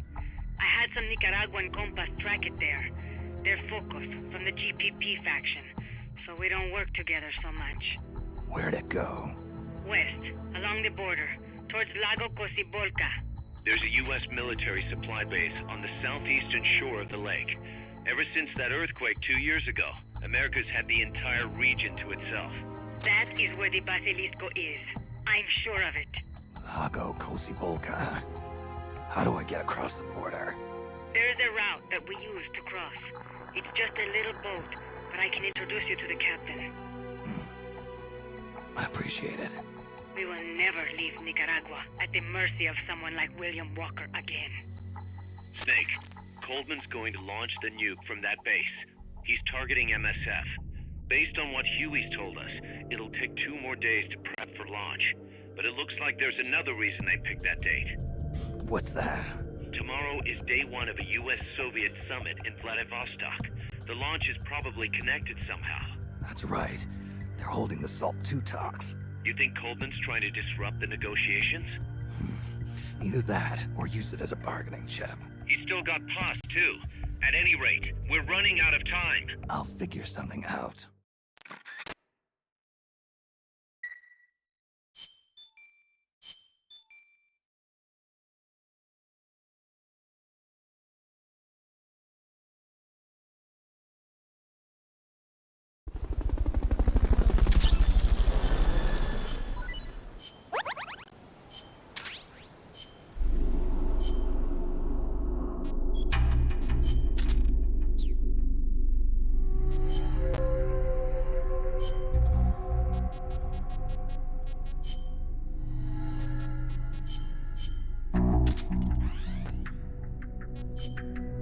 I had some Nicaraguan compas track it there. They're focus from the GPP faction, so we don't work together so much. Where'd it go? West, along the border, towards Lago Cocibolca. There's a U.S. military supply base on the southeastern shore of the lake. Ever since that earthquake 2 years ago, America's had the entire region to itself. That is where the Basilisco is. I'm sure of it. Lago Cocibolca. How do I get across the border? There's a route that we use to cross. It's just a little boat, but I can introduce you to the captain. I appreciate it. We will never leave Nicaragua at the mercy of someone like William Walker again. Snake, Coleman's going to launch the nuke from that base. He's targeting MSF. Based on what Huey's told us, it'll take 2 more days to prep for launch. But it looks like there's another reason they picked that date. What's that? Tomorrow is day 1 of a US-Soviet summit in Vladivostok. The launch is probably connected somehow. That's right. They're holding the SALT II talks. You think Coleman's trying to disrupt the negotiations? Either that, or use it as a bargaining chip. He's still got Paz, too. At any rate, we're running out of time. I'll figure something out.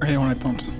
Allez, on l'attente.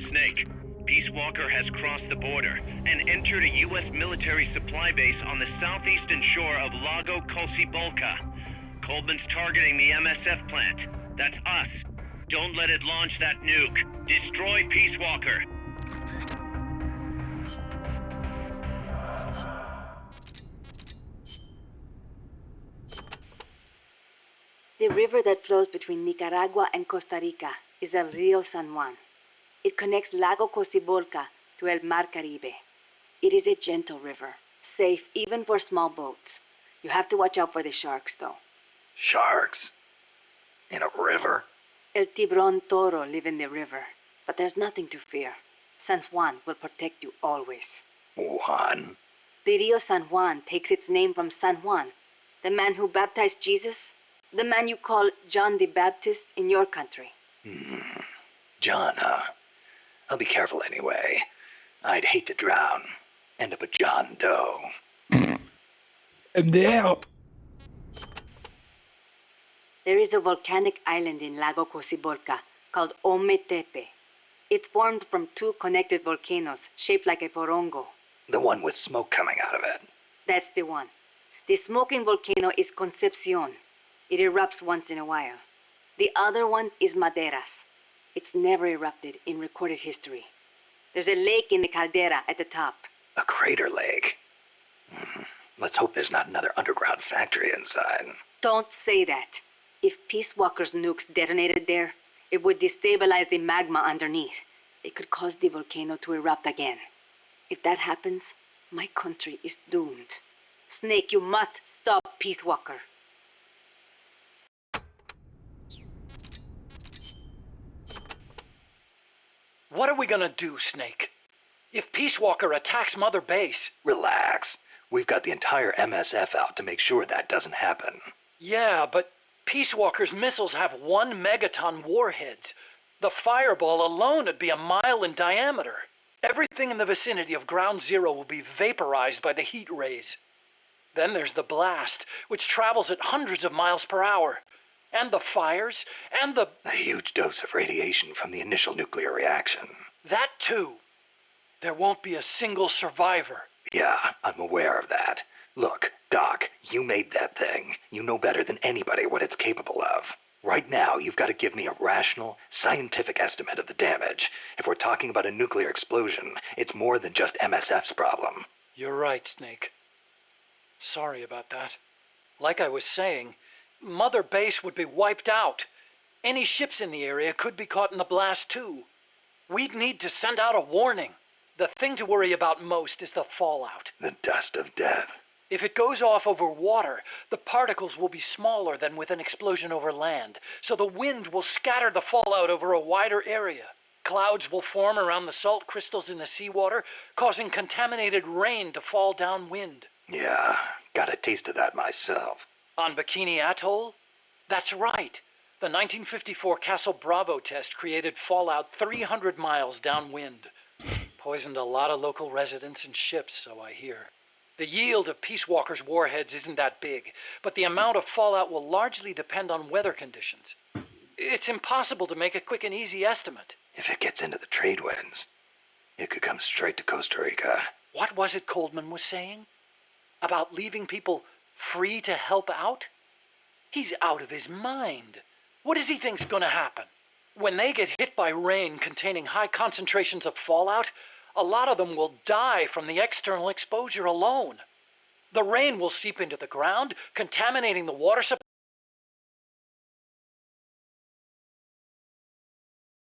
Snake, Peace Walker has crossed the border and entered a U.S. military supply base on the southeastern shore of Lago Cocibolca. Coleman's targeting the MSF plant. That's us. Don't let it launch that nuke. Destroy Peace Walker. The river that flows between Nicaragua and Costa Rica is el Rio San Juan. It connects Lago Cocibolca to el Mar Caribe. It is a gentle river, safe even for small boats. You have to watch out for the sharks, though. Sharks? In a river? El Tiburón Toro live in the river, but there's nothing to fear. San Juan will protect you always. Juan? The Rio San Juan takes its name from San Juan, the man who baptized Jesus, the man you call John the Baptist in your country. John, huh? I'll be careful anyway. I'd hate to drown. End up a John Doe. MDR. There is a volcanic island in Lago Cocibolca called Ometepe. It's formed from two connected volcanoes shaped like a porongo. The one with smoke coming out of it. That's the one. The smoking volcano is Concepcion. It erupts once in a while. The other one is Maderas. It's never erupted in recorded history. There's a lake in the caldera at the top. A crater lake. Let's hope there's not another underground factory inside. Don't say that. If Peace Walker's nukes detonated there, it would destabilize the magma underneath. It could cause the volcano to erupt again. If that happens, my country is doomed. Snake, you must stop Peace Walker. What are we gonna do, Snake? If Peace Walker attacks Mother Base... Relax. We've got the entire MSF out to make sure that doesn't happen. Yeah, but Peace Walker's missiles have 1 megaton warheads. The fireball alone would be a mile in diameter. Everything in the vicinity of Ground Zero will be vaporized by the heat rays. Then there's the blast, which travels at hundreds of miles per hour. And the fires, and the... A huge dose of radiation from the initial nuclear reaction. That too. There won't be a single survivor. Yeah, I'm aware of that. Look, Doc, you made that thing. You know better than anybody what it's capable of. Right now, you've got to give me a rational, scientific estimate of the damage. If we're talking about a nuclear explosion, it's more than just MSF's problem. You're right, Snake. Sorry about that. Like I was saying, Mother Base would be wiped out. Any ships in the area could be caught in the blast too. We'd need to send out a warning. The thing to worry about most is the fallout. The dust of death. If it goes off over water, the particles will be smaller than with an explosion over land, so the wind will scatter the fallout over a wider area. Clouds will form around the salt crystals in the seawater, causing contaminated rain to fall downwind. Yeah, got a taste of that myself. On Bikini Atoll? That's right. The 1954 Castle Bravo test created fallout 300 miles downwind. Poisoned a lot of local residents and ships, so I hear. The yield of Peace Walker's warheads isn't that big, but the amount of fallout will largely depend on weather conditions. It's impossible to make a quick and easy estimate. If it gets into the trade winds, it could come straight to Costa Rica. What was it Coldman was saying? About leaving people free to help out? He's out of his mind. What does he think's gonna happen? When they get hit by rain containing high concentrations of fallout, a lot of them will die from the external exposure alone. The rain will seep into the ground, contaminating the water supply.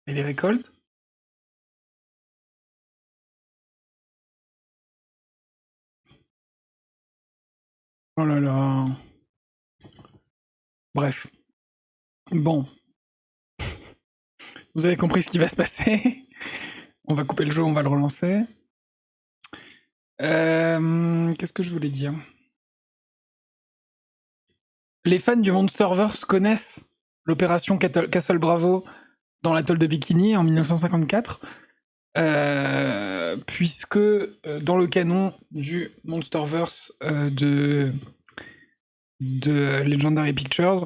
Et les récoltes? Oh là là. Bref. Bon. Vous avez compris ce qui va se passer. On va couper le jeu, on va le relancer. Qu'est-ce que je voulais dire? Les fans du Monsterverse connaissent l'opération Castle Bravo dans l'atoll de Bikini en 1954, puisque dans le canon du Monsterverse de Legendary Pictures,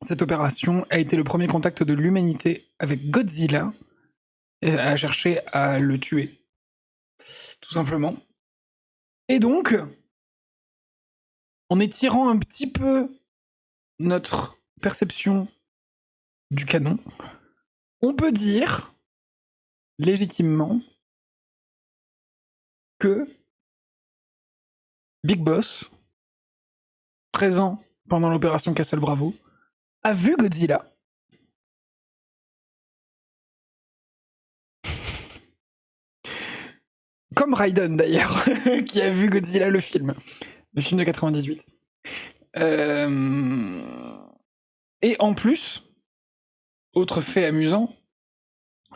cette opération a été le premier contact de l'humanité avec Godzilla et a cherché à le tuer, tout simplement. Et donc, en étirant un petit peu notre perception du canon, on peut dire légitimement que Big Boss, présent pendant l'opération Castle Bravo, a vu Godzilla. Comme Raiden d'ailleurs, qui a vu Godzilla le film de 98. Et en plus, autre fait amusant,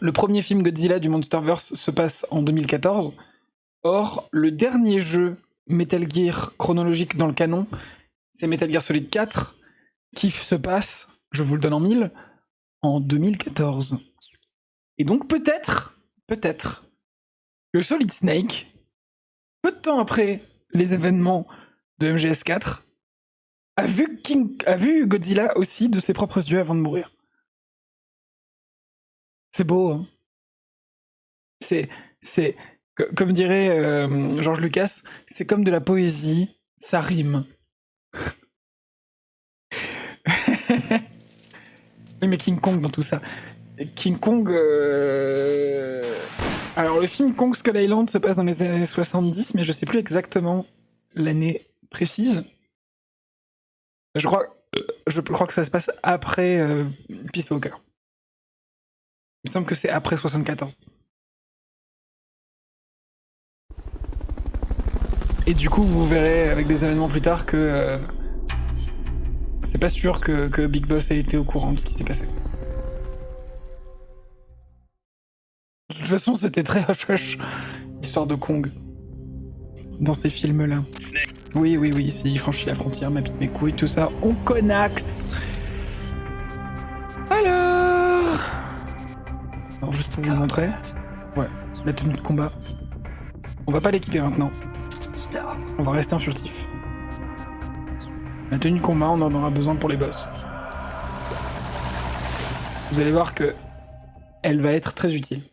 le premier film Godzilla du Monsterverse se passe en 2014. Or, le dernier jeu Metal Gear chronologique dans le canon, c'est Metal Gear Solid 4, qui se passe, je vous le donne en mille, en 2014. Et donc peut-être que Solid Snake, peu de temps après les événements de MGS4, a vu Godzilla aussi de ses propres yeux avant de mourir. C'est beau, hein. C'est comme dirait George Lucas, c'est comme de la poésie, ça rime. Oui, mais King Kong dans tout ça. King Kong... Alors, le film Kong Skull Island se passe dans les années 70, mais je sais plus exactement l'année précise. Je crois que ça se passe après Peace Walker. Il me semble que c'est après 74. Et du coup, vous verrez avec des événements plus tard que c'est pas sûr que Big Boss ait été au courant de ce qui s'est passé. De toute façon, c'était très hush-hush, l'histoire de Kong, dans ces films-là. Oui, s'il franchit la frontière, m'habite mes couilles, tout ça, on connaxe. Alors, juste pour vous montrer, ouais, la tenue de combat. On va pas l'équiper maintenant. On va rester en furtif. La tenue de combat, on en aura besoin pour les boss. Vous allez voir que elle va être très utile.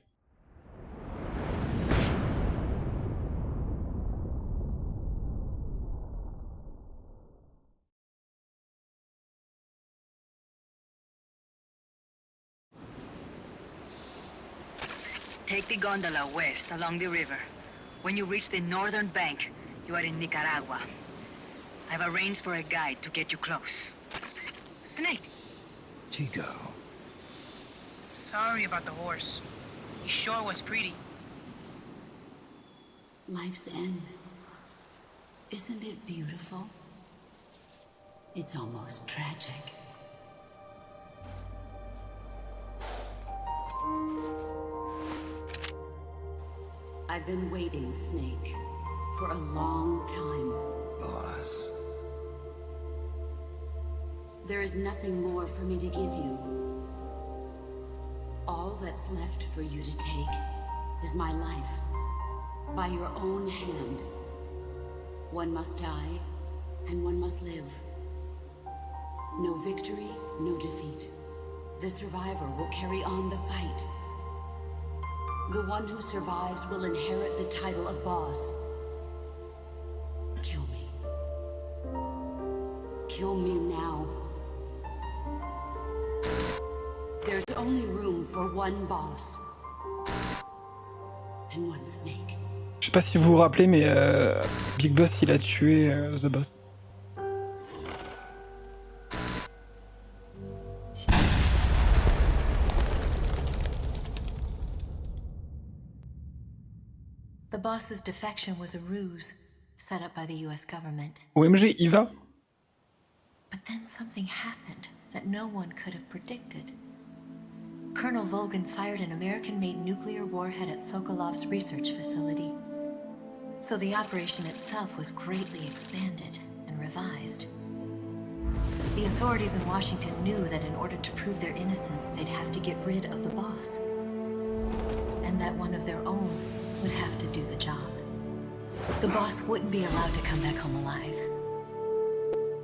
Take the gondola west along the river. When you reach the northern bank, you are in Nicaragua. I've arranged for a guide to get you close. Snake! Chico. Sorry about the horse. He sure was pretty. Life's end. Isn't it beautiful? It's almost tragic. I've been waiting, Snake, for a long time. Boss. There is nothing more for me to give you. All that's left for you to take is my life, by your own hand. One must die, and one must live. No victory, no defeat. The survivor will carry on the fight. The one who survives will inherit the title of boss. Kill me. Kill me now. There's only room for one boss. And one snake. Je sais pas si vous vous rappelez, mais Big Boss, il a tué The Boss. The boss's defection was a ruse set up by the US government. OMG, il va. But then something happened that no one could have predicted. Colonel Volgan fired an American-made nuclear warhead at Sokolov's research facility. So the operation itself was greatly expanded and revised. The authorities in Washington knew that in order to prove their innocence, they'd have to get rid of the boss. And that one of their own would have to do the job. The boss wouldn't be allowed to come back home alive.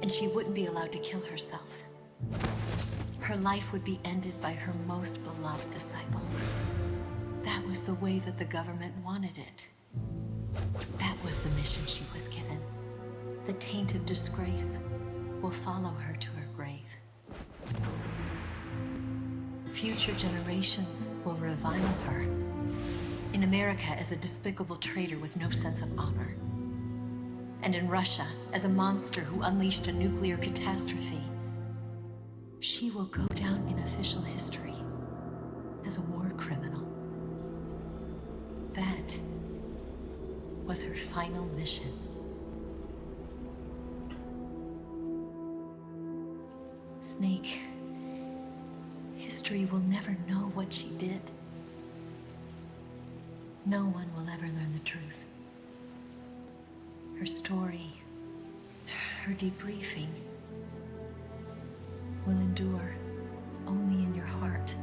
And she wouldn't be allowed to kill herself. Her life would be ended by her most beloved disciple. That was the way that the government wanted it. That was the mission she was given. The taint of disgrace will follow her to her grave. Future generations will revile her. In America as a despicable traitor with no sense of honor. and in Russia as a monster who unleashed a nuclear catastrophe. She will go down in official history as a war criminal. That was her final mission. Snake, history will never know what she did. No one will ever learn the truth. Her story, her debriefing, will endure only in your heart.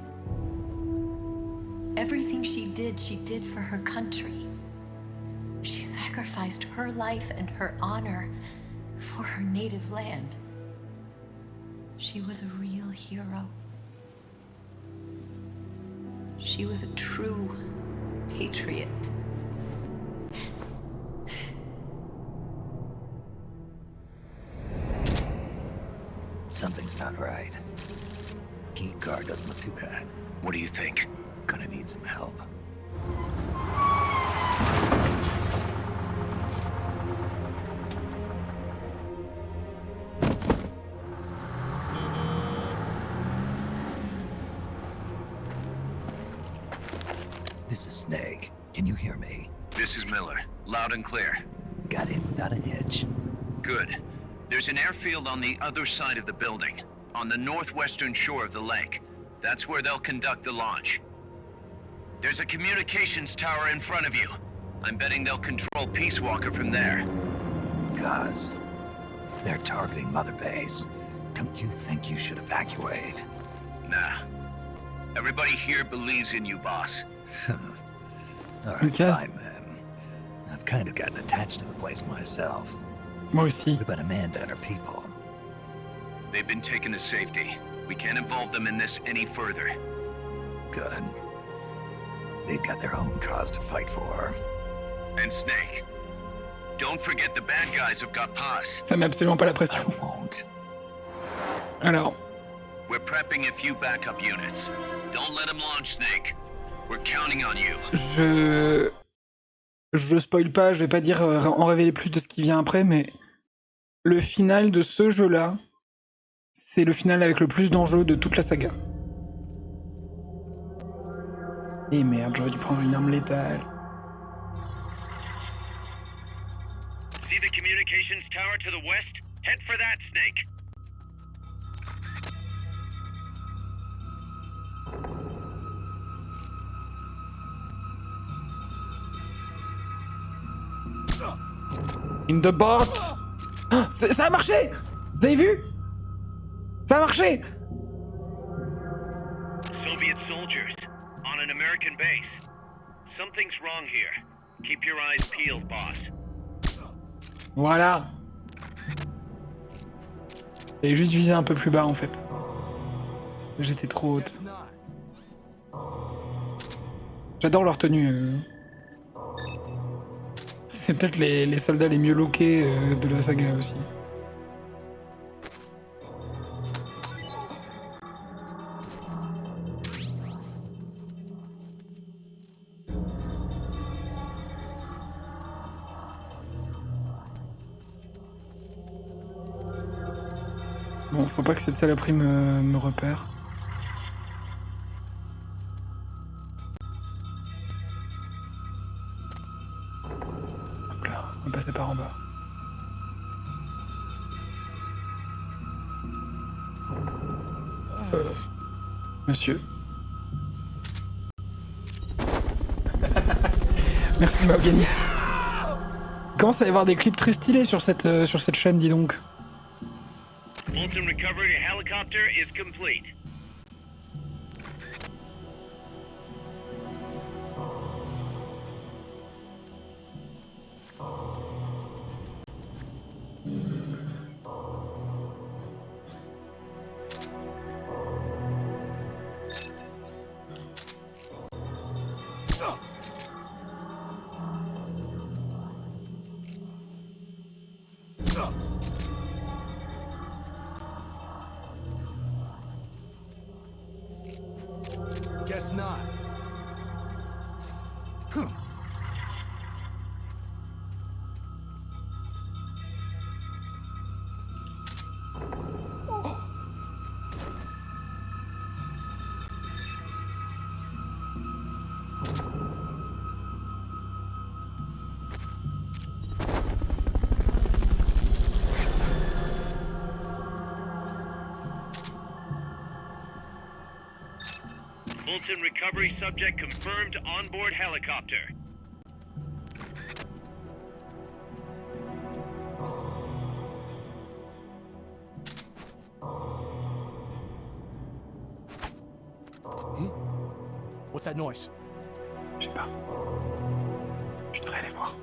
Everything she did for her country. She sacrificed her life and her honor for her native land. She was a real hero. She was a true patriot. Something's not right. Key card doesn't look too bad. What do you think? Gonna need some help. This is Snake. Can you hear me? This is Miller. Loud and clear. Got in without a hitch. Good. There's an airfield on the other side of the building, on the northwestern shore of the lake. That's where they'll conduct the launch. There's a communications tower in front of you. I'm betting they'll control Peace Walker from there. Cause they're targeting Mother Base. Don't you think you should evacuate? Nah. Everybody here believes in you, boss. Alright, fine then. I've kind of gotten attached to the place myself. Moi aussi. What about Amanda and her people? They've been taken to safety. We can't involve them in this any further. Good. They've got their own cause to fight for. And Snake. Don't forget the bad guys have got pass. Ça met absolument pas la pression. I won't. Alors. We're prepping a few backup units. Don't let them launch, Snake. We're counting on you. Je spoil pas, je vais pas dire en révéler plus de ce qui vient après, mais le final de ce jeu-là, c'est le final avec le plus d'enjeux de toute la saga. Et merde, j'aurais dû prendre une arme létale. See the communications tower to the west? Head for that, Snake. In the bot! Ça a marché! Vous avez vu? Ça a marché! Soviet soldiers on an American base. Something's wrong here. Keep your eyes peeled, boss. Voilà. J'avais juste visé un peu plus bas en fait. J'étais trop haute. J'adore leur tenue. C'est peut-être les soldats les mieux lookés de la saga aussi. Bon, faut pas que cette saloperie me repère. On va passer par en bas. Monsieur. Merci Mahogany. Il commence à y avoir des clips très stylés sur cette chaîne, dis donc. Fulton recovery helicopter is complete. Guess not. Fulton recovery subject confirmed onboard helicopter. What's that noise? Je sais pas. Je devrais aller voir.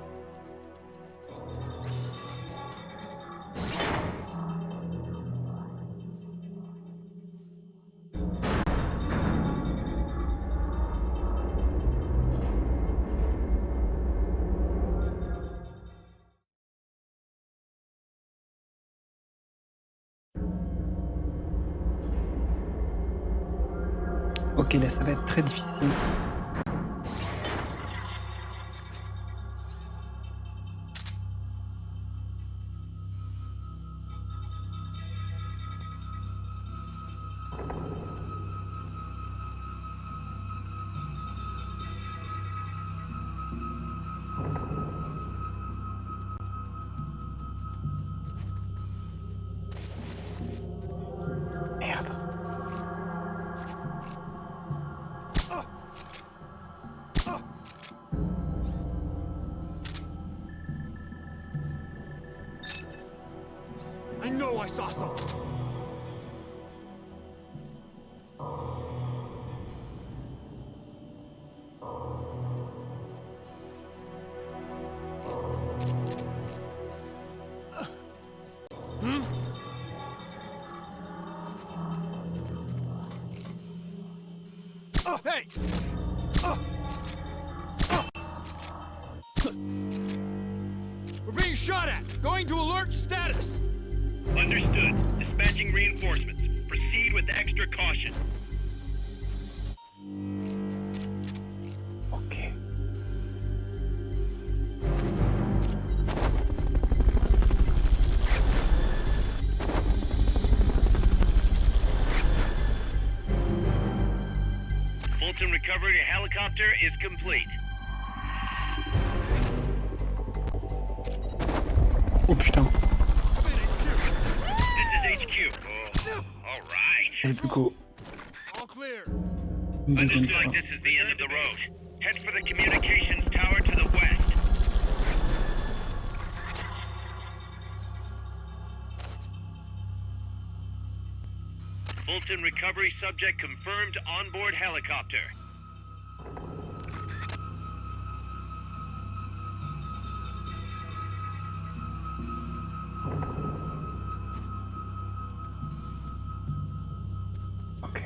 Ok, là, ça va être très difficile. Merde. I know I saw something. Hey! We're being shot at! Going to alert status! Understood. Dispatching reinforcements. Proceed with extra caution. Ok. Fulton recovery helicopter is complete. Oh putain. This is HQ. Oh, all right. Let's go. All clear. Une deuxième Understood. fois. This is the end of the road. Head for the communications tower to the west. Fulton recovery subject confirmed onboard helicopter. Ok.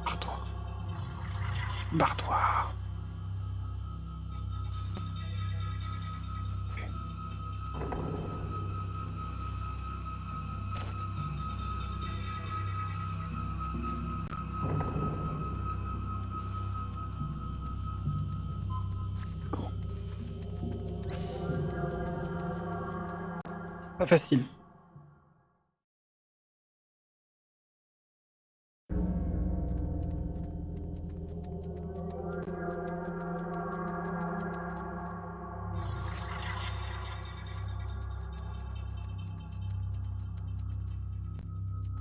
Barre-toi. Barre-toi. Ok. Let's go. Pas facile.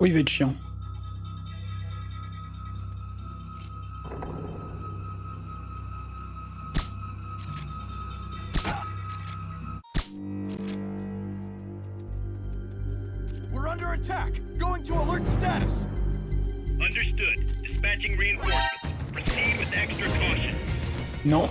Oh, il va être chiant. We're under attack! Going to alert status! Understood. Dispatching reinforcements. Proceed with extra caution. Non.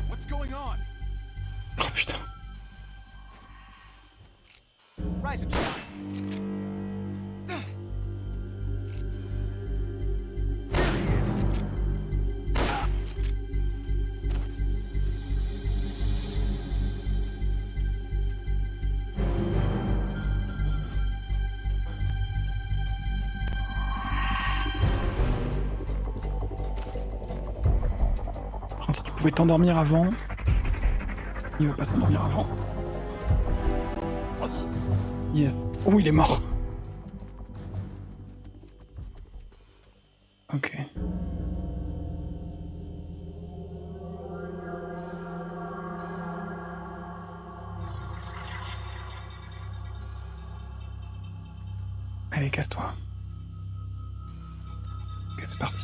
What's going on? Oh putain. Rise and shine. Si tu pouvais t'endormir avant. Il va pas s'endormir avant. Yes. Oh, il est mort. Ok. Allez, casse-toi. Ok, c'est parti.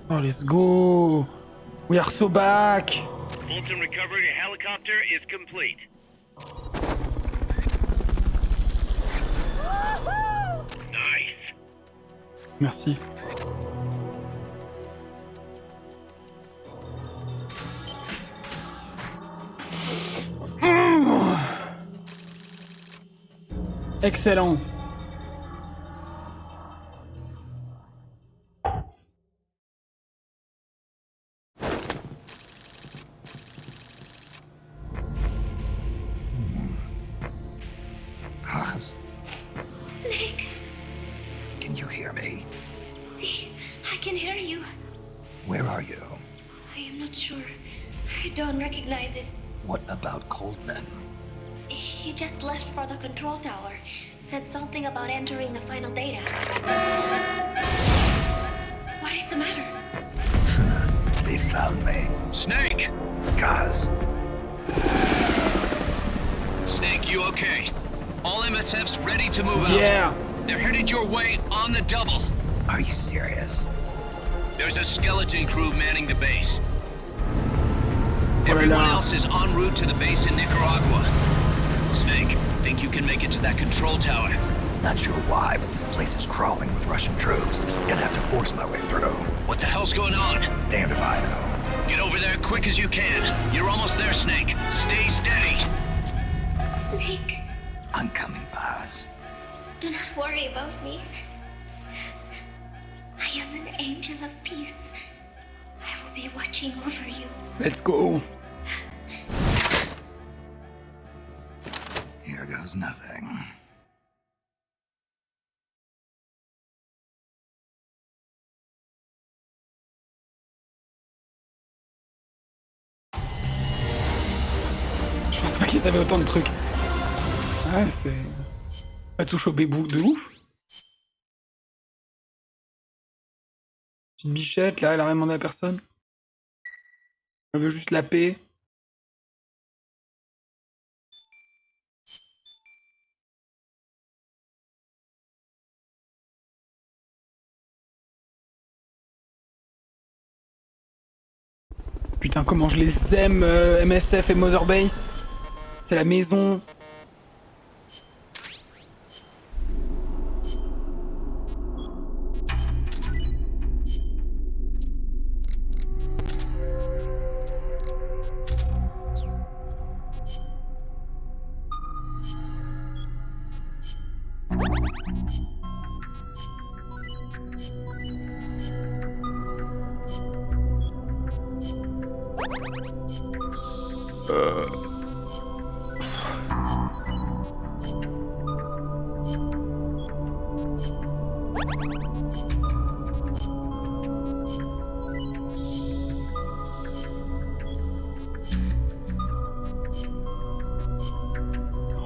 Oh, let's go! We are so back! Fulton recovery helicopter is complete. Nice. Merci. Excellent. Casse, Snake, can you hear me? see, I can hear you. Where are you? I am not sure. I don't recognize it. What about Coldman? He just left for the control tower. Said something about entering the final data. What is the matter? They found me. Snake! Casse. Snake, you okay? All MSF's ready to move out. Yeah! They're headed your way on the double. Are you serious? There's a skeleton crew manning the base. Oh là Everyone là. else is en route to the base in Nicaragua. Snake, think you can make it to that control tower? Not sure why, but this place is crawling with Russian troops. Gonna have to force my way through. What the hell's going on? Damned if I know. Get over there quick as you can. You're almost there, Snake. Stay steady. Snake, I'm coming, Paz. do not worry about me. I am an angel of peace. I will be watching over you. Let's go! Here goes nothing. Je pensais pas qu'ils avaient autant de trucs. Ouais, c'est... Pas touche au bébou de ouf. Petite bichette, là, elle a rien demandé à personne. Elle veut juste la paix. Putain, comment je les aime, MSF et Mother Base. C'est la maison.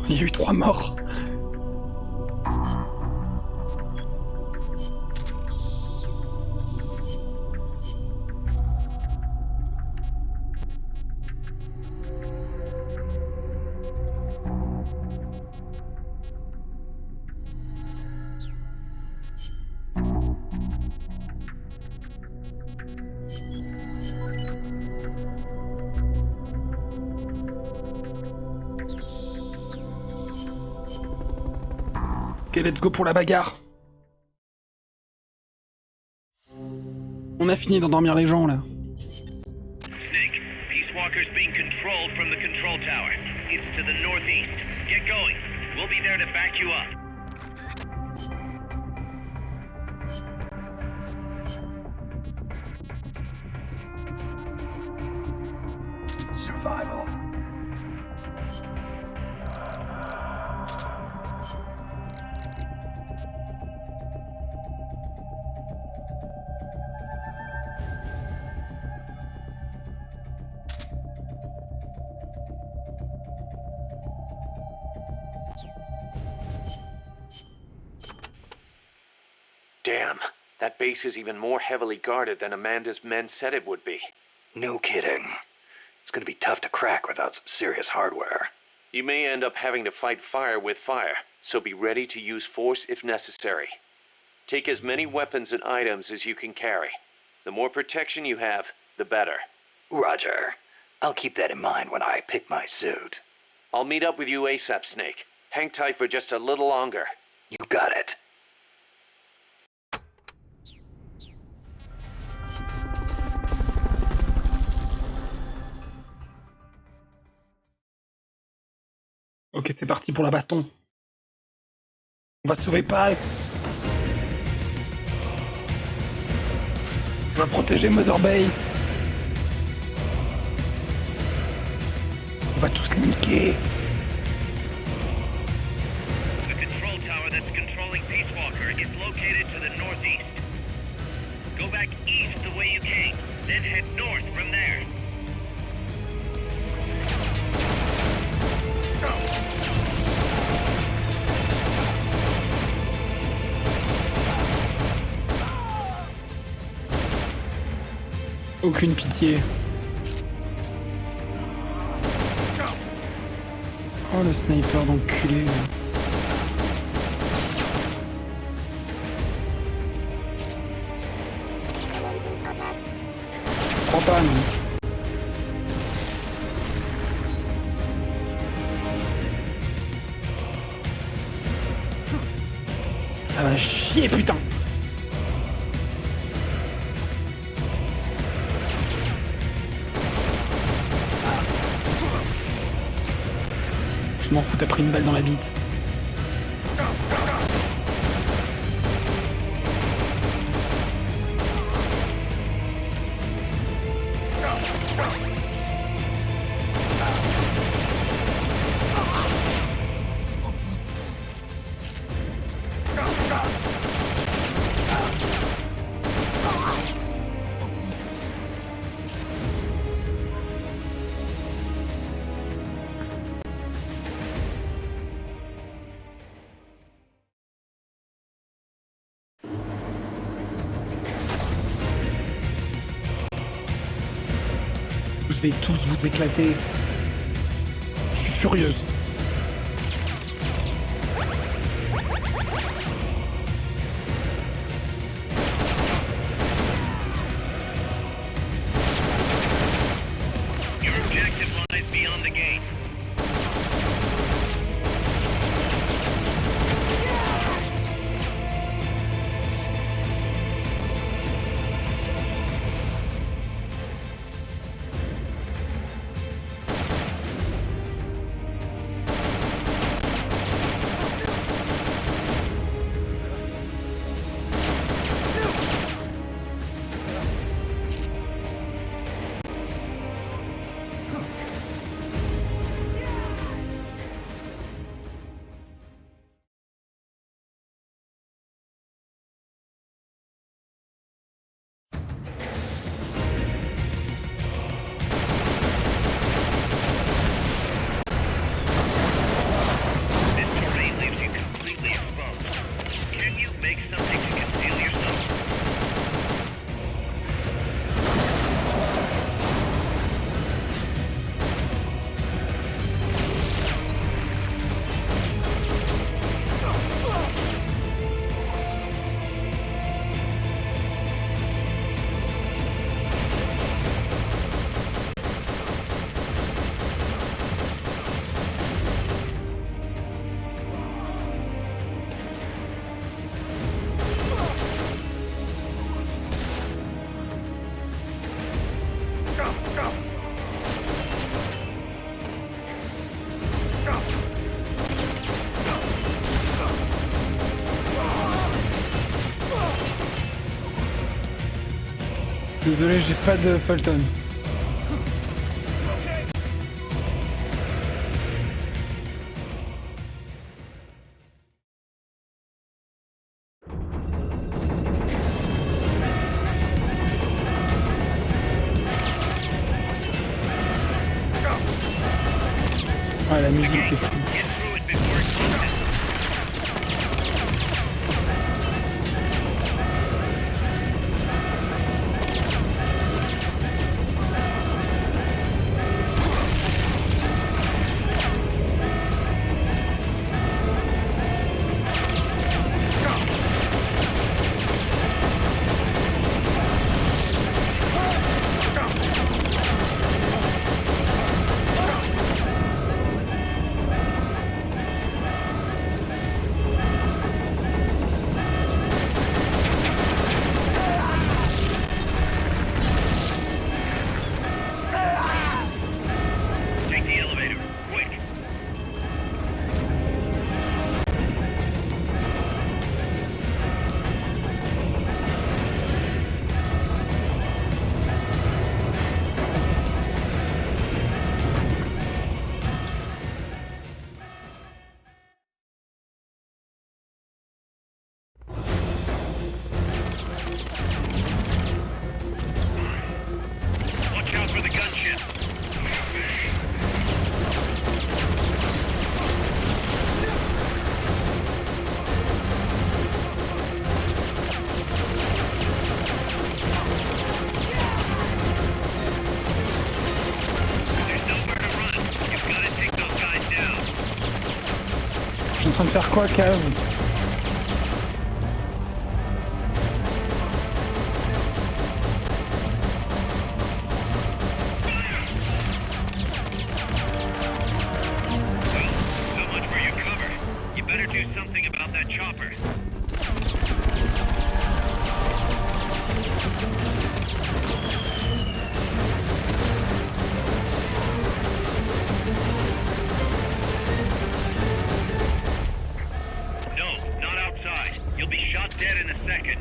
Il y a eu 3 morts. Ok, let's go pour la bagarre. On a fini d'endormir les gens, là. Snake, Peace Walker's being controlled from the control tower. It's to the northeast. Get going. We'll be there to back you up. Survival. Damn, that base is even more heavily guarded than Amanda's men said it would be. No kidding. It's gonna be tough to crack without some serious hardware. You may end up having to fight fire with fire, so be ready to use force if necessary. Take as many weapons and items as you can carry. The more protection you have, the better. Roger. I'll keep that in mind when I pick my suit. I'll meet up with you ASAP, Snake. Hang tight for just a little longer. You got it. Ok, c'est parti pour la baston. On va sauver Paz. On va protéger Mother Base. On va tous les niquer. The control tower that's controlling Peace Walker is located to the northeast. Go back east the way you came, then head north from there. Aucune pitié. Oh, le sniper d'enculé. Là. Je crois pas, non. Ça va chier, putain. Je m'en fous, t'as pris une balle dans la bite. Je vais tous vous éclater. Je suis furieuse. Your objective lies beyond the gate. Désolé, j'ai pas de Fulton. Ah, la musique c'est fou. Je suis en train de faire quoi, Case? So much for your cover. You better do something about that chopper. No, not outside. You'll be shot dead in a second.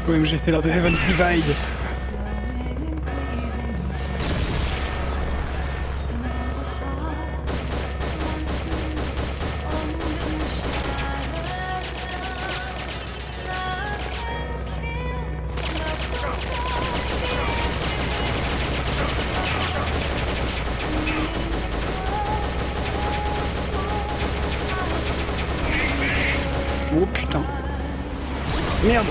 OMG, c'est l'heure de Heaven's Divide. Oh putain. Merde.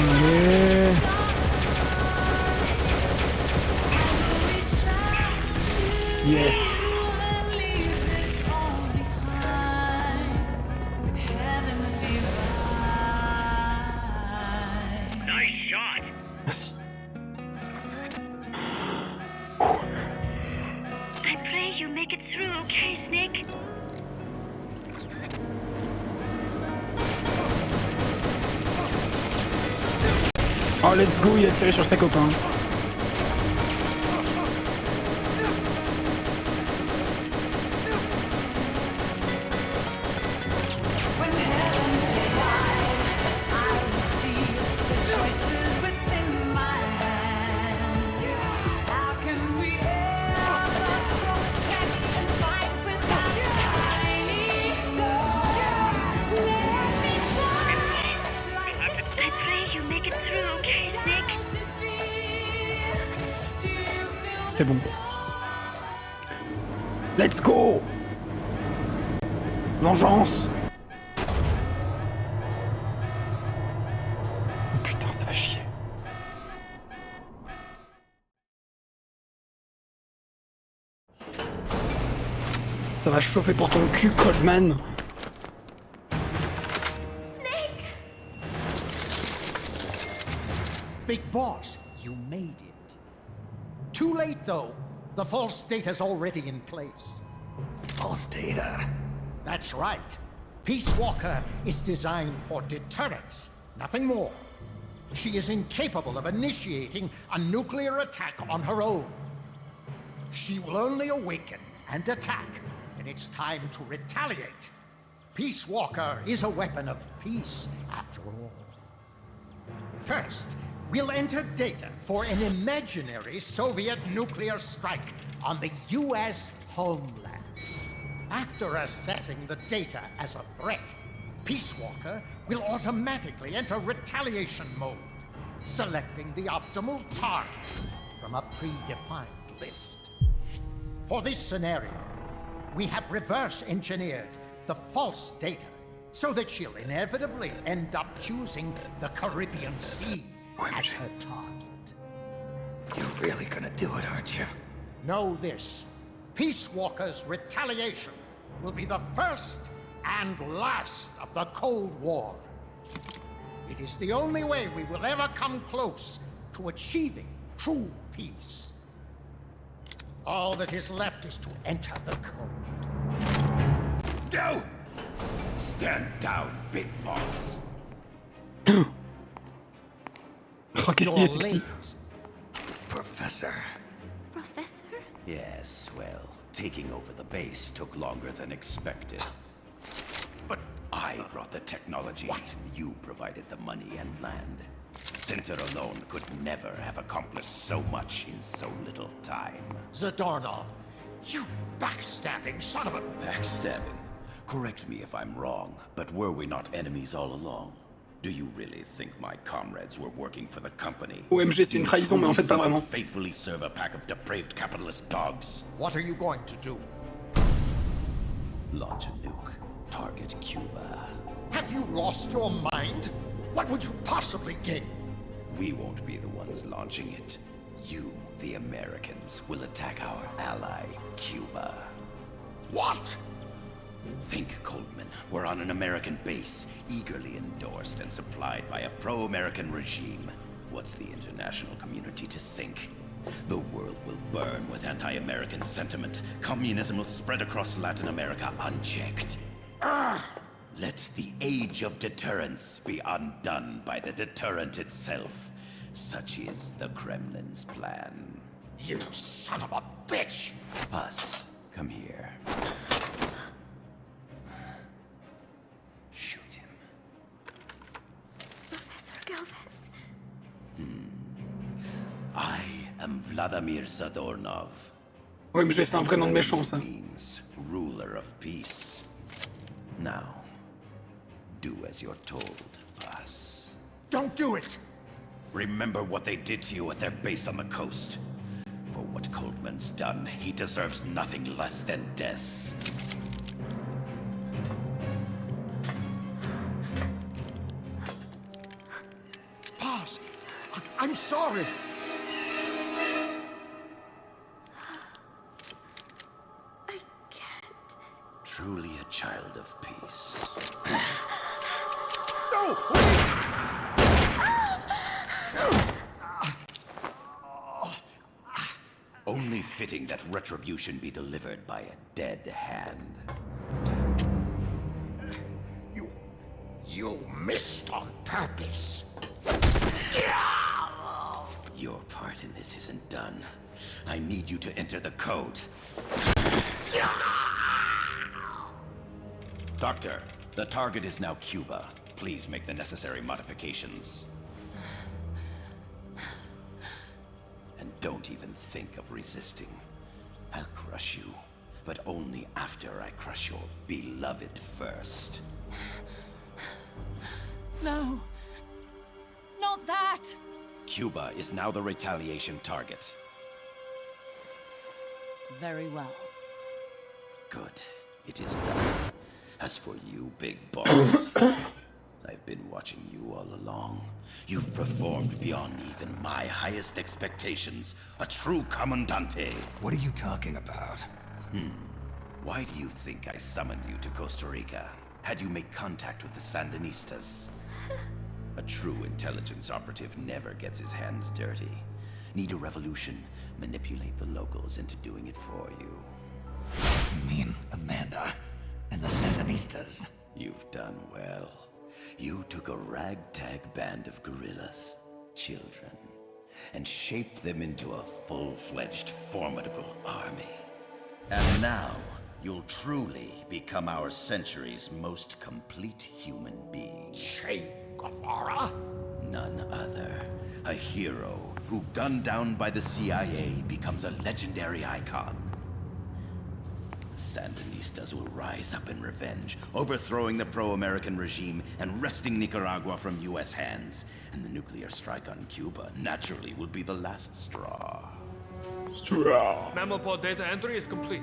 Allez. Yes. Nice shot. Merci. I pray you make it through, okay, Snake? Oh, let's go, il a tiré sur ses copains. C'est bon. Let's go! Vengeance! Oh, putain, ça va chier. Ça va chauffer pour ton cul, Coldman. Snake! Big boss, you made it. Too late, though. The false data's already in place. False data? That's right. Peace Walker is designed for deterrence, nothing more. She is incapable of initiating a nuclear attack on her own. She will only awaken and attack when it's time to retaliate. Peace Walker is a weapon of peace, after all. First, we'll enter data for an imaginary Soviet nuclear strike on the US homeland. After assessing the data as a threat, Peace Walker will automatically enter retaliation mode, selecting the optimal target from a predefined list. For this scenario, we have reverse engineered the false data so that she'll inevitably end up choosing the Caribbean Sea as her target. You're really gonna do it, aren't you? Know this. Peace Walker's retaliation will be the first and last of the Cold War. It is the only way we will ever come close to achieving true peace. All that is left is to enter the code. Go! Stand down, big boss. Oh, qu'est-ce qu'il est sexy. Professor. Professor? Yes, well, taking over the base took longer than expected. But I brought the technology. What? You provided the money and land. Center alone could never have accomplished so much in so little time. Zadornov, you backstabbing son of a... Backstabbing? Correct me if I'm wrong, but were we not enemies all along? Do you really think my comrades were working for the company? OMG, c'est une trahison, mais en fait pas vraiment. Faithfully serve a pack of depraved capitalist dogs. What are you going to do? Launch a nuke. Target Cuba. Have you lost your mind? What would you possibly gain? We won't be the ones launching it. You, the Americans, will attack our ally, Cuba. What? Think, Coldman. We're on an American base, eagerly endorsed and supplied by a pro-American regime. What's the international community to think? The world will burn with anti-American sentiment. Communism will spread across Latin America unchecked. Let the age of deterrence be undone by the deterrent itself. Such is the Kremlin's plan. You son of a bitch! Us, come here. Shoot him. Professor Galvez. I am Vladimir Zadornov. Ouais, mais c'est un prénom de méchant, ça. Means ruler of peace. Now, do as you're told, boss. Don't do it! Remember what they did to you at their base on the coast. For what Coldman's done, he deserves nothing less than death. Boss, I'm sorry. I can't. Truly a child of peace. No, wait! Only fitting that retribution be delivered by a dead hand. You missed on purpose. Your part in this isn't done. I need you to enter the code. Doctor, the target is now Cuba. Please make the necessary modifications. And don't even think of resisting. I'll crush you, but only after I crush your beloved first. No. Not that! Cuba is now the retaliation target. Very well. Good. It is done. As for you, big boss, I've been watching you all along. You've performed beyond even my highest expectations. A true commandante. What are you talking about? Why do you think I summoned you to Costa Rica? Had you make contact with the Sandinistas? A true intelligence operative never gets his hands dirty. Need a revolution? Manipulate the locals into doing it for you. You mean Amanda and the Sandinistas? You've done well. You took a ragtag band of guerrillas, children, and shaped them into a full-fledged, formidable army. And now, you'll truly become our century's most complete human being. Che Guevara? None other. A hero who, gunned down by the CIA, becomes a legendary icon. The Sandinistas will rise up in revenge, overthrowing the pro-American regime and wresting Nicaragua from U.S. hands. And the nuclear strike on Cuba, naturally, will be the last straw. Mammal pod data entry is complete.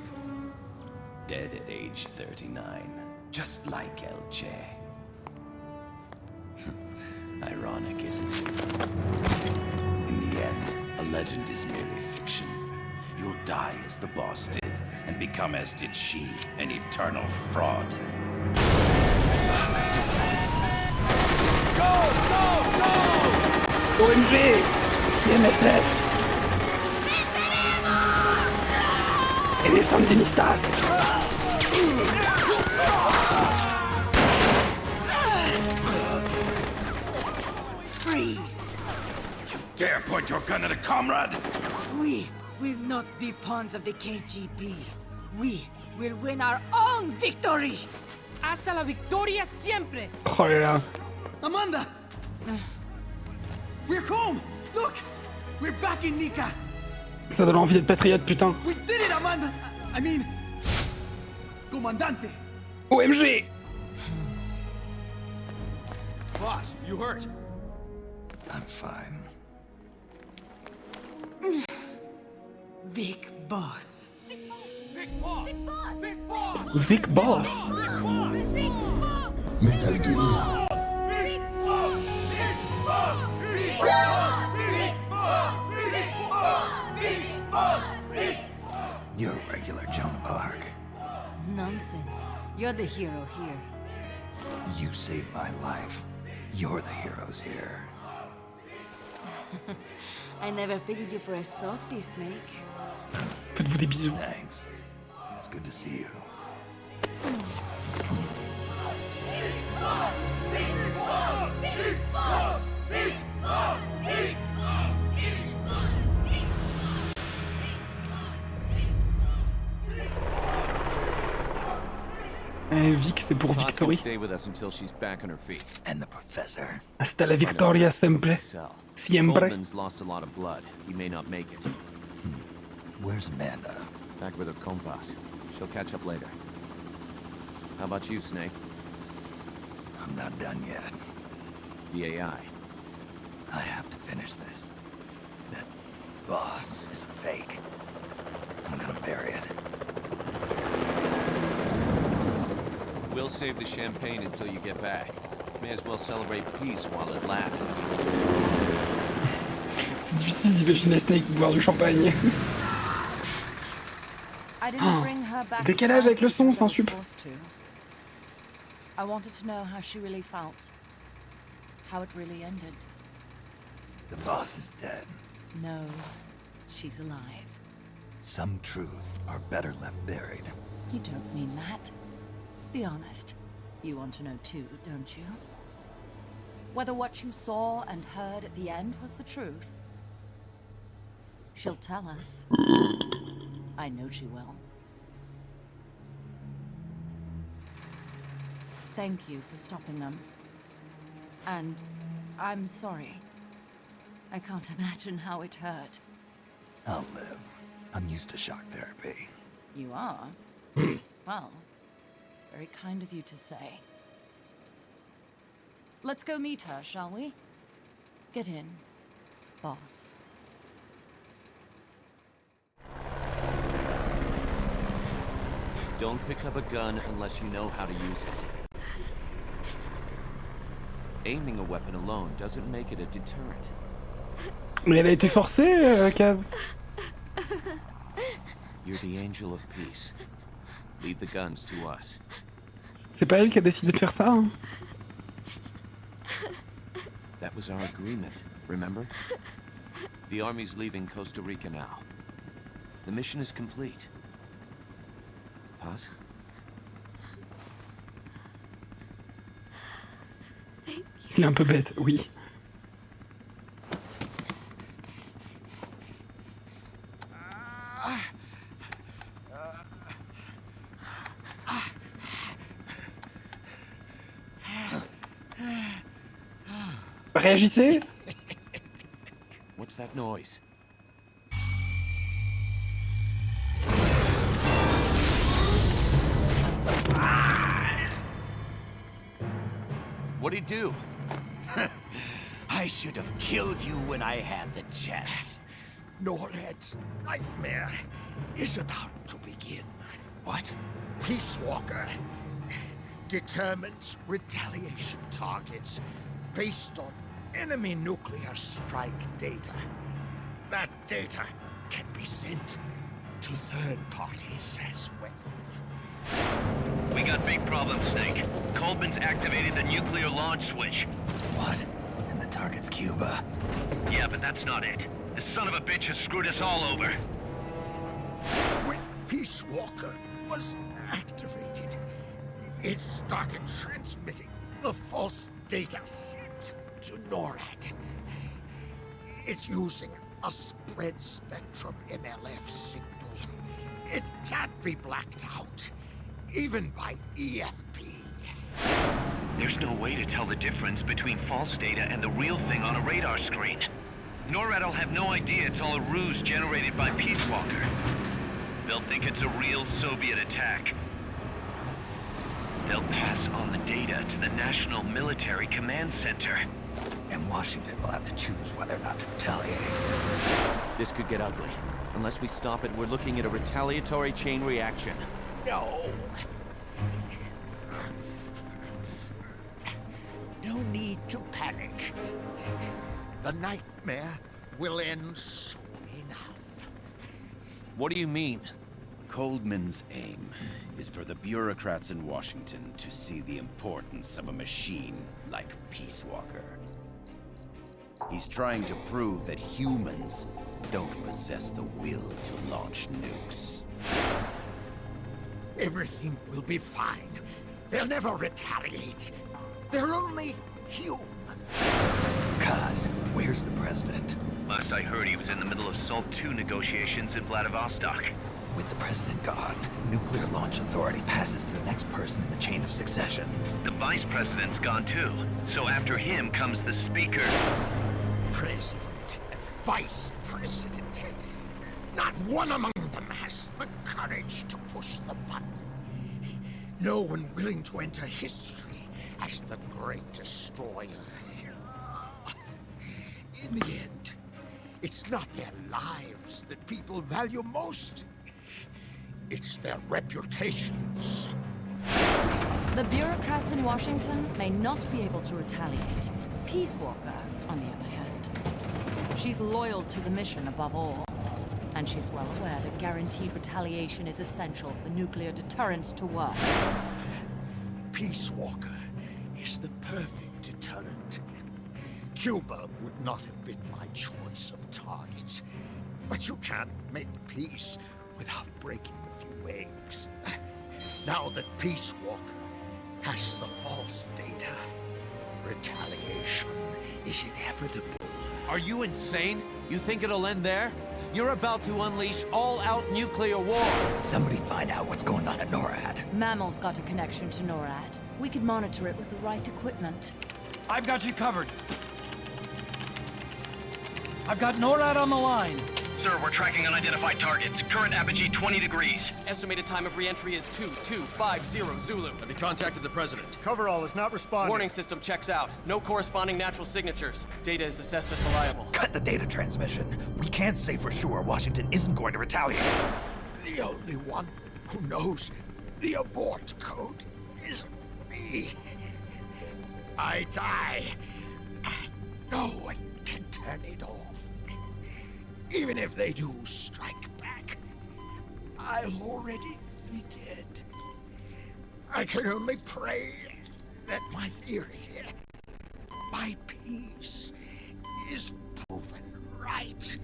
Dead at age 39, just like El Che. Ironic, isn't it? In the end, a legend is merely fiction. You'll die as the boss did, and become as did she, an eternal fraud. Go! OMG! C'est MSF! Et les Sandinistas! Freeze! You dare point your gun at a comrade? We will not be pawns of the KGB. We will win our own victory! Hasta la victoria siempre! Oh là là. Amanda! We're home! Look! We're back in Nika! Ça donne envie d'être patriote, putain. We did it, Amanda! I mean... Comandante! OMG! Boss, you hurt? I'm fine. Big boss. Big boss! Big boss! Vic Boss! Metal Gear. You're a regular Joan of Arc. Nonsense. You're the hero here. You saved my life. You're the heroes here. I never figured you for a softie, Snake. Faites-vous des bisous. Thanks. It's good to see you. Vic, c'est pour Victory. Stay with us until she's back on her feet. And the professor. Hasta la victoria sempre. Siempre. Coleman's lost a lot of blood. He may not make it. Where's Amanda? Back with her compas. She'll catch up later. How about you, Snake? I'm not done yet. The AI. I have to finish this. That boss is a fake. I'm gonna bury it. We'll save the champagne until you get back. May as well celebrate peace while it lasts. C'est difficile d'imaginer Snake boire du champagne. I didn't bring her back. Décalage avec le son, c'est un sup. I wanted to know how she really felt. How it really ended. The boss is dead. No, she's alive. Some truths are better left buried. You don't mean that. Be honest. You want to know too, don't you? Whether what you saw and heard at the end was the truth. She'll tell us. I know she will. Thank you for stopping them. And I'm sorry. I can't imagine how it hurt. I'll live. I'm used to shock therapy. You are? Well, it's very kind of you to say. Let's go meet her, shall we? Get in, boss. Don't pick up a gun unless you know how to use it. Aiming a weapon alone doesn't make it a deterrent. Mais elle a été forcée, Kaz. You're the angel of peace. Leave the guns to us. C'est pas elle qui a décidé de faire ça, hein. That was our agreement, remember? The army's leaving Costa Rica now. The mission is complete. Paz? Il est un peu bête, oui. Réagissez. What's that noise? What'd he do? I should have killed you when I had the chance. NORAD's nightmare is about to begin. What? Peace Walker determines retaliation targets based on enemy nuclear strike data. That data can be sent to third parties as well. We got big problems, Snake. Coleman's activated the nuclear launch switch. What? And the target's Cuba. Yeah, but that's not it. The son of a bitch has screwed us all over. When Peace Walker was activated, it started transmitting the false data set to NORAD. It's using a spread spectrum MLF signal. It can't be blacked out, even by EMP. There's no way to tell the difference between false data and the real thing on a radar screen. NORAD'll have no idea it's all a ruse generated by Peace Walker. They'll think it's a real Soviet attack. They'll pass on the data to the National Military Command Center. And Washington will have to choose whether or not to retaliate. This could get ugly. Unless we stop it, we're looking at a retaliatory chain reaction. No. No need to panic. The nightmare will end soon enough. What do you mean? Coldman's aim is for the bureaucrats in Washington to see the importance of a machine like Peace Walker. He's trying to prove that humans don't possess the will to launch nukes. Everything will be fine. They'll never retaliate. They're only human. Kaz, where's the president? Last I heard, he was in the middle of SALT II negotiations in Vladivostok. With the president gone, Nuclear Launch Authority passes to the next person in the chain of succession. The vice president's gone too. So after him comes the speaker. President, vice president. Not one among them has the courage to push the button. No one willing to enter history as the great destroyer. In the end, it's not their lives that people value most. It's their reputations. The bureaucrats in Washington may not be able to retaliate. Peace Walker, on the other hand. She's loyal to the mission above all. And she's well aware that guaranteed retaliation is essential for nuclear deterrence to work. Peace Walker is the perfect deterrent. Cuba would not have been my choice of targets. But you can't make peace without breaking a few eggs. Now that Peace Walker has the false data, retaliation is inevitable. Are you insane? You think it'll end there? You're about to unleash all-out nuclear war! Somebody find out what's going on at NORAD. Mammal's got a connection to NORAD. We could monitor it with the right equipment. I've got you covered. I've got NORAD on the line. Sir, we're tracking unidentified targets. Current apogee 20 degrees. Estimated time of re-entry is 2250 Zulu. Have you contacted the president? Coverall is not responding. Warning system checks out. No corresponding natural signatures. Data is assessed as reliable. Cut the data transmission. We can't say for sure Washington isn't going to retaliate. The only one who knows The abort code is me. I die, and no one can turn it off. Even if they do strike back, I'll already be dead. I can only pray that my theory, my peace, is proven right.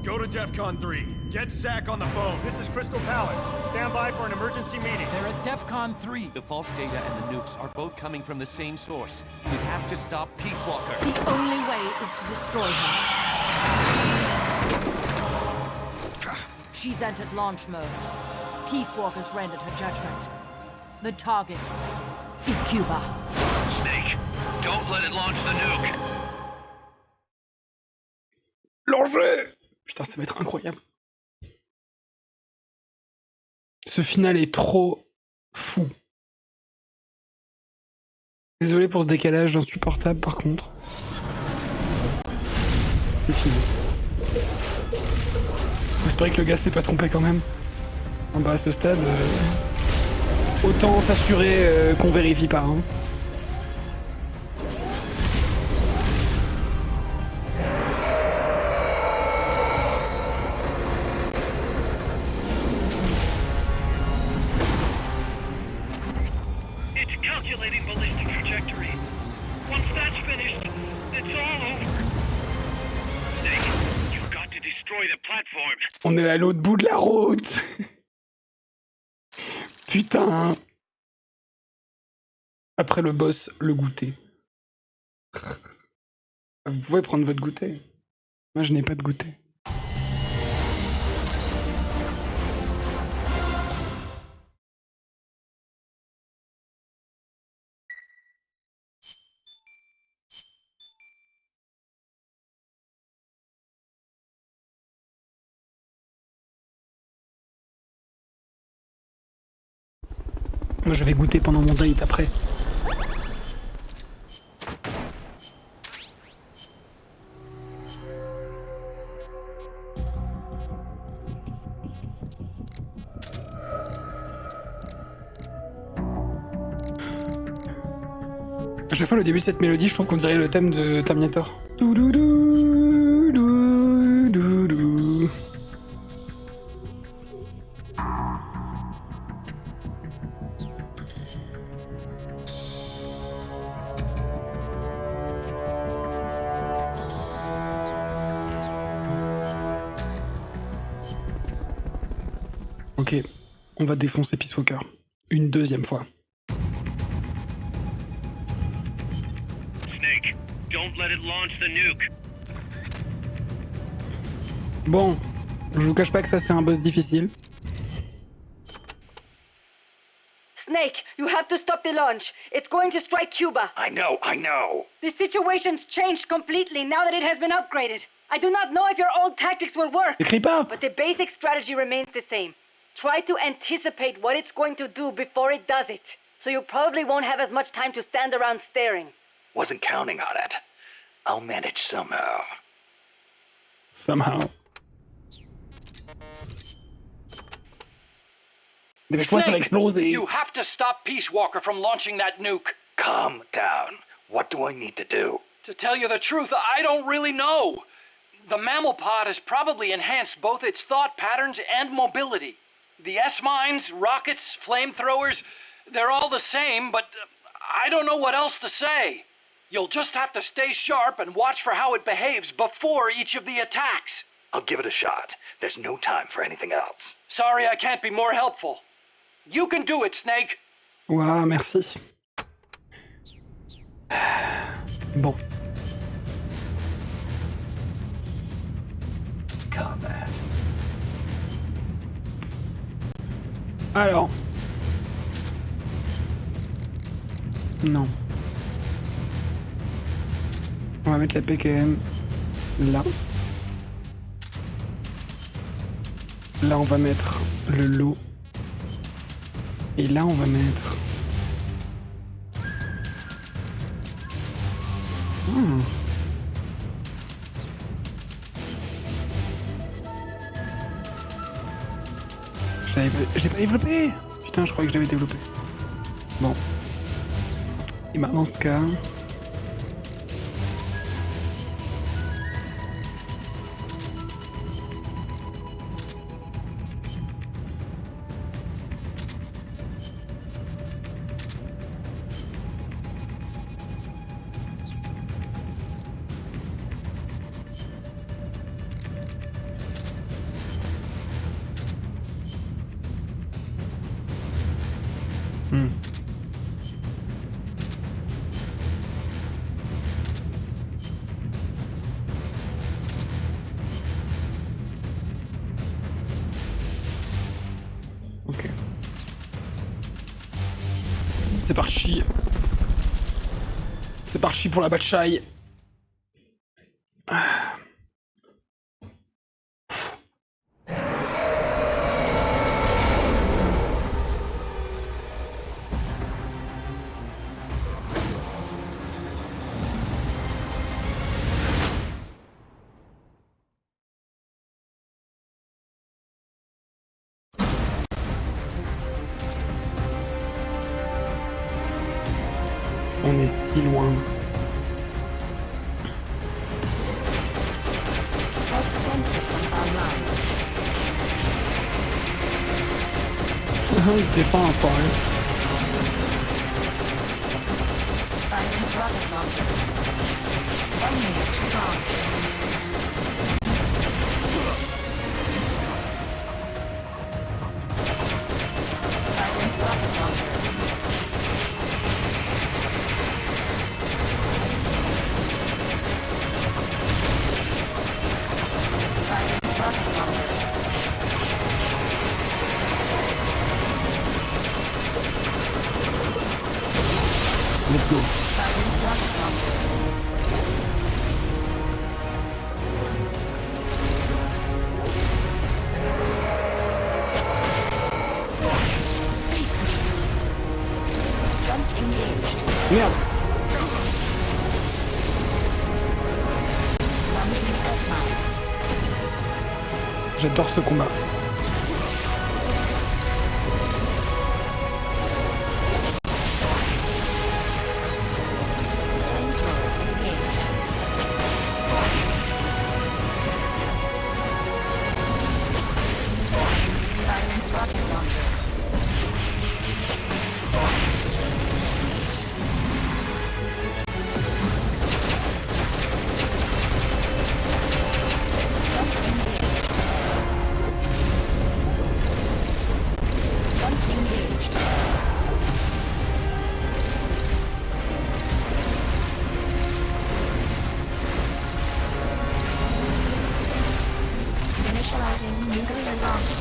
Go to DEFCON 3. Get Zach on the phone. This is Crystal Palace. Stand by for an emergency meeting. They're at DEFCON 3. The false data and the nukes are both coming from the same source. We have to stop Peace Walker. The only way is to destroy her. She's entered launch mode. Peace Walker's rendered her judgment. The target is Cuba. Snake, don't let it launch the nuke. L'enjeu! Putain, ça va être incroyable. Ce final est trop fou. Désolé pour ce décalage insupportable par contre. C'est fini. J'espère que le gars s'est pas trompé quand même. Ah bah à ce stade, autant s'assurer qu'on vérifie pas. Hein. Calculating ballistic trajectory. Once that's finished, it's all over. Snake, you've got to destroy the platform. On est à l'autre bout de la route. Putain. Après le boss, le goûter. Vous pouvez prendre votre goûter. Moi, je n'ai pas de goûter. Moi je vais goûter pendant mon date après. À chaque fois le début de cette mélodie je trouve qu'on dirait le thème de Terminator. Doudoudou, doudoudou. Ok, on va défoncer Peace Walker. Une deuxième fois. Snake, don't let it launch the nuke. Bon, je vous cache pas que ça c'est un boss difficile. Snake, you have to stop the launch. It's going to strike Cuba. I know. The situation's changed completely now that it has been upgraded. I do not know if your old tactics will work. Écris pas. But the basic strategy remains the same. Try to anticipate what it's going to do before it does it. So you probably won't have as much time to stand around staring. Wasn't counting on it. I'll manage somehow. Somehow. Dépêche-toi, ça va exploser. You have to stop Peace Walker from launching that nuke. Calm down. What do I need to do? To tell you the truth, I don't really know. The mammal pod has probably enhanced both its thought patterns and mobility. The S-mines, rockets, flamethrowers, they're all the same, but I don't know what else to say. You'll just have to stay sharp and watch for how it behaves before each of the attacks. I'll give it a shot. There's no time for anything else. Sorry I can't be more helpful. You can do it, Snake. Ouah, merci. Bon. Combat. Alors. Non. On va mettre la PKM là. Là, on va mettre le lot. Et là, on va mettre... Hmm. Je l'ai pas développé. Putain, je croyais que je l'avais développé. Bon. Et ben dans ce cas... Hmm. Ok. C'est parti. C'est parti pour la bataille. On est si loin. Il se défend un peu. Let's go. Merde. J'adore ce combat.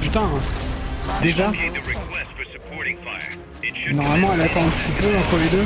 Putain, déjà. Normalement elle attend un petit peu entre les deux.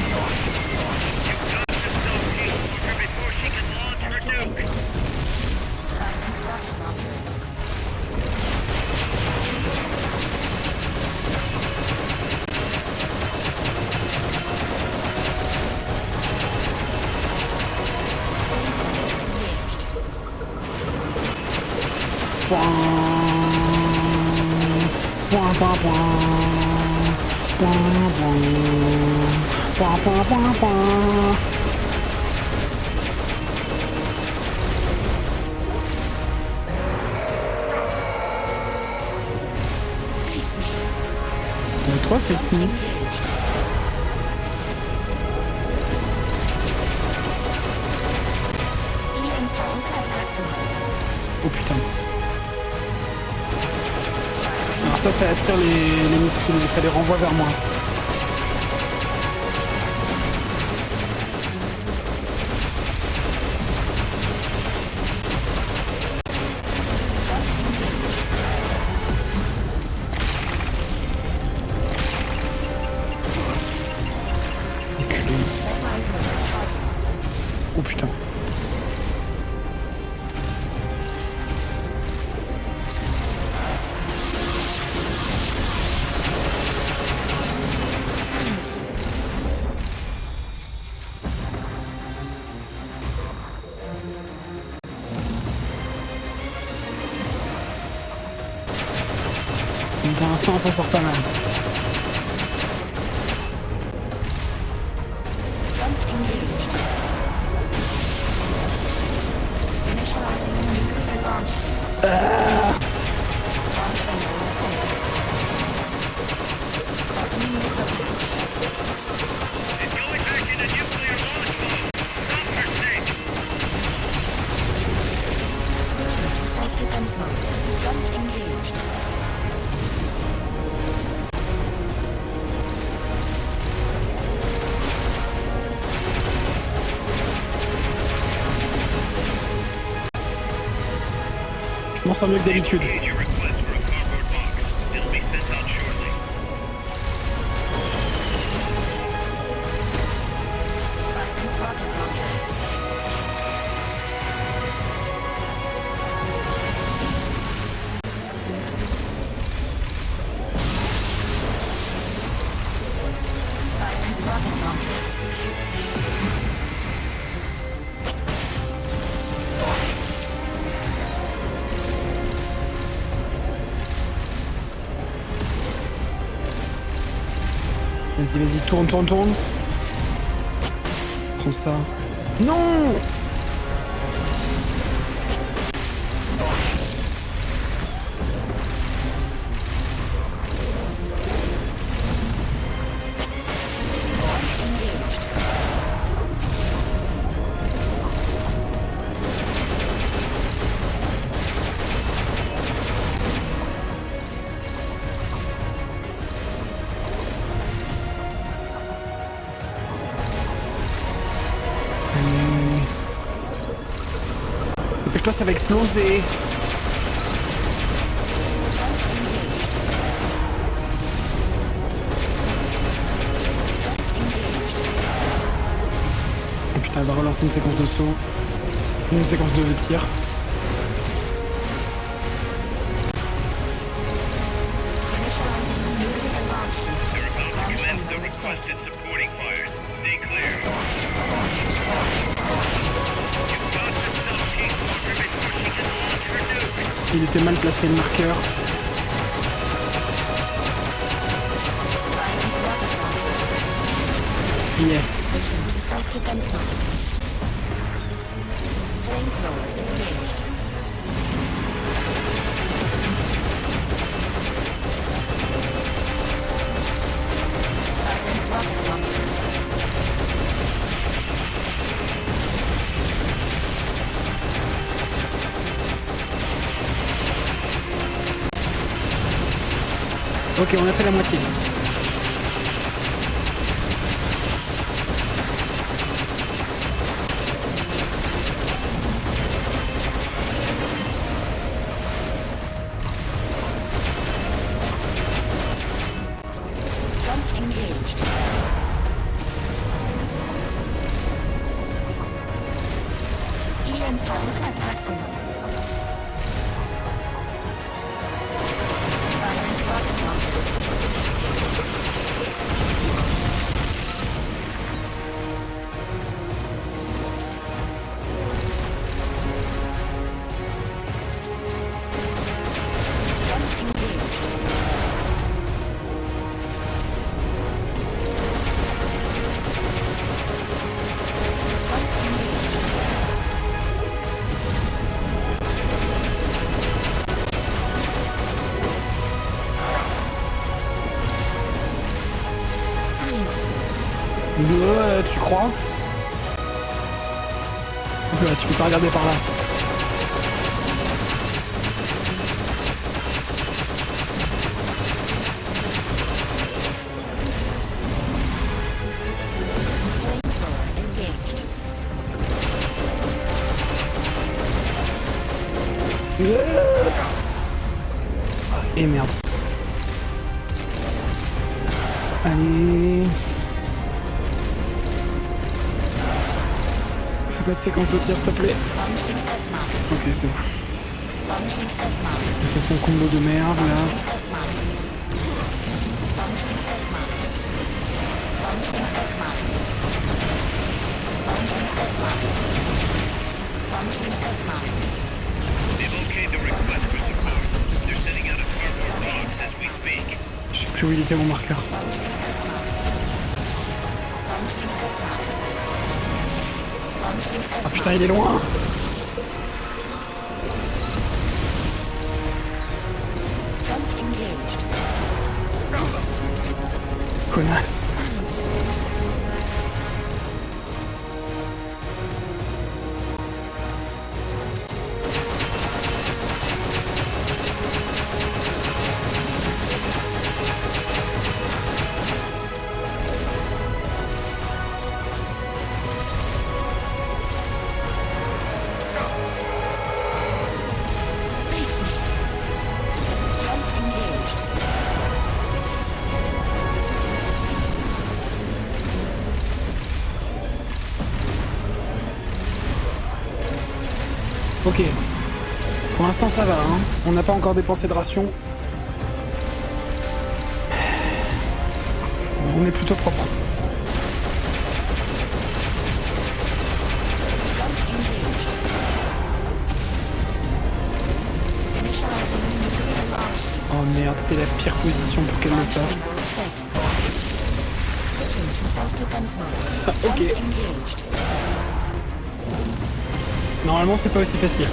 Toi, face me. Oh putain. Alors ça attire les missiles, ça les renvoie vers moi. Oh putain. Pour l'instant, on s'en sort pas mal. Je m'en sors mieux que d'habitude. Vas-y, vas-y, tourne. Prends ça. Non! Dépêche-toi, ça va exploser. Oh putain, elle va relancer une séquence de saut. Une séquence de tir. Il était mal placé le marqueur. Yes. Ok, on a fait la moitié. Tu crois? Là, tu peux pas regarder par là. Et merde. Allez. Fais pas de séquence de tir, s'il te plaît. Ok, c'est bon. Il fait son combo de merde là. They've okayed the request for support. They're sending out a cardboard box as we speak. plus où il était mon marqueur. Ah putain, il est loin. Connasse. Ok. Pour l'instant ça va, hein. On n'a pas encore dépensé de ration. On est plutôt propre. Oh merde, c'est la pire position pour qu'elle le fasse. Ah, ok. Normalement c'est pas aussi facile.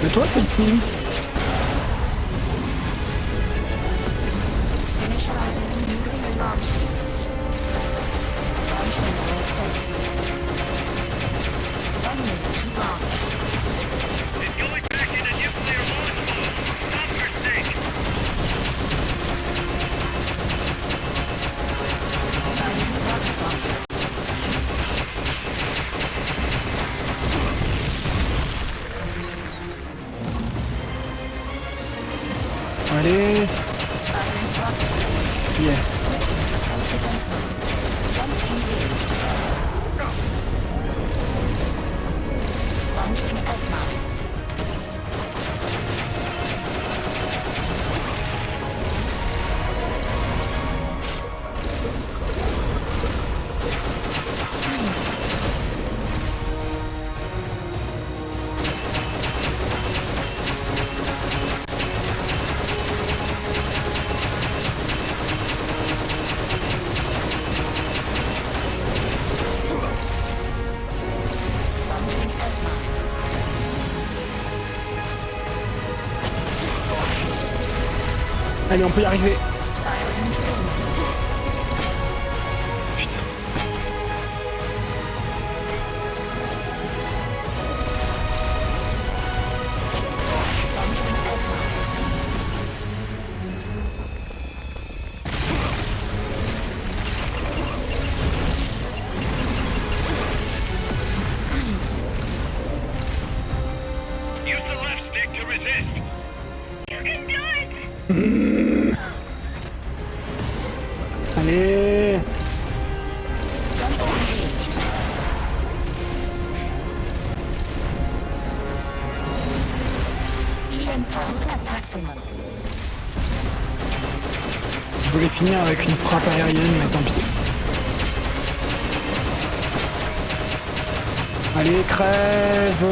Mais toi, Face Me. Allez. Yes. Allez, on peut y arriver. Putain. Use the left stick to resist. You can do it! Allez. Je voulais finir avec une frappe aérienne, mais tant pis. Allez, crève.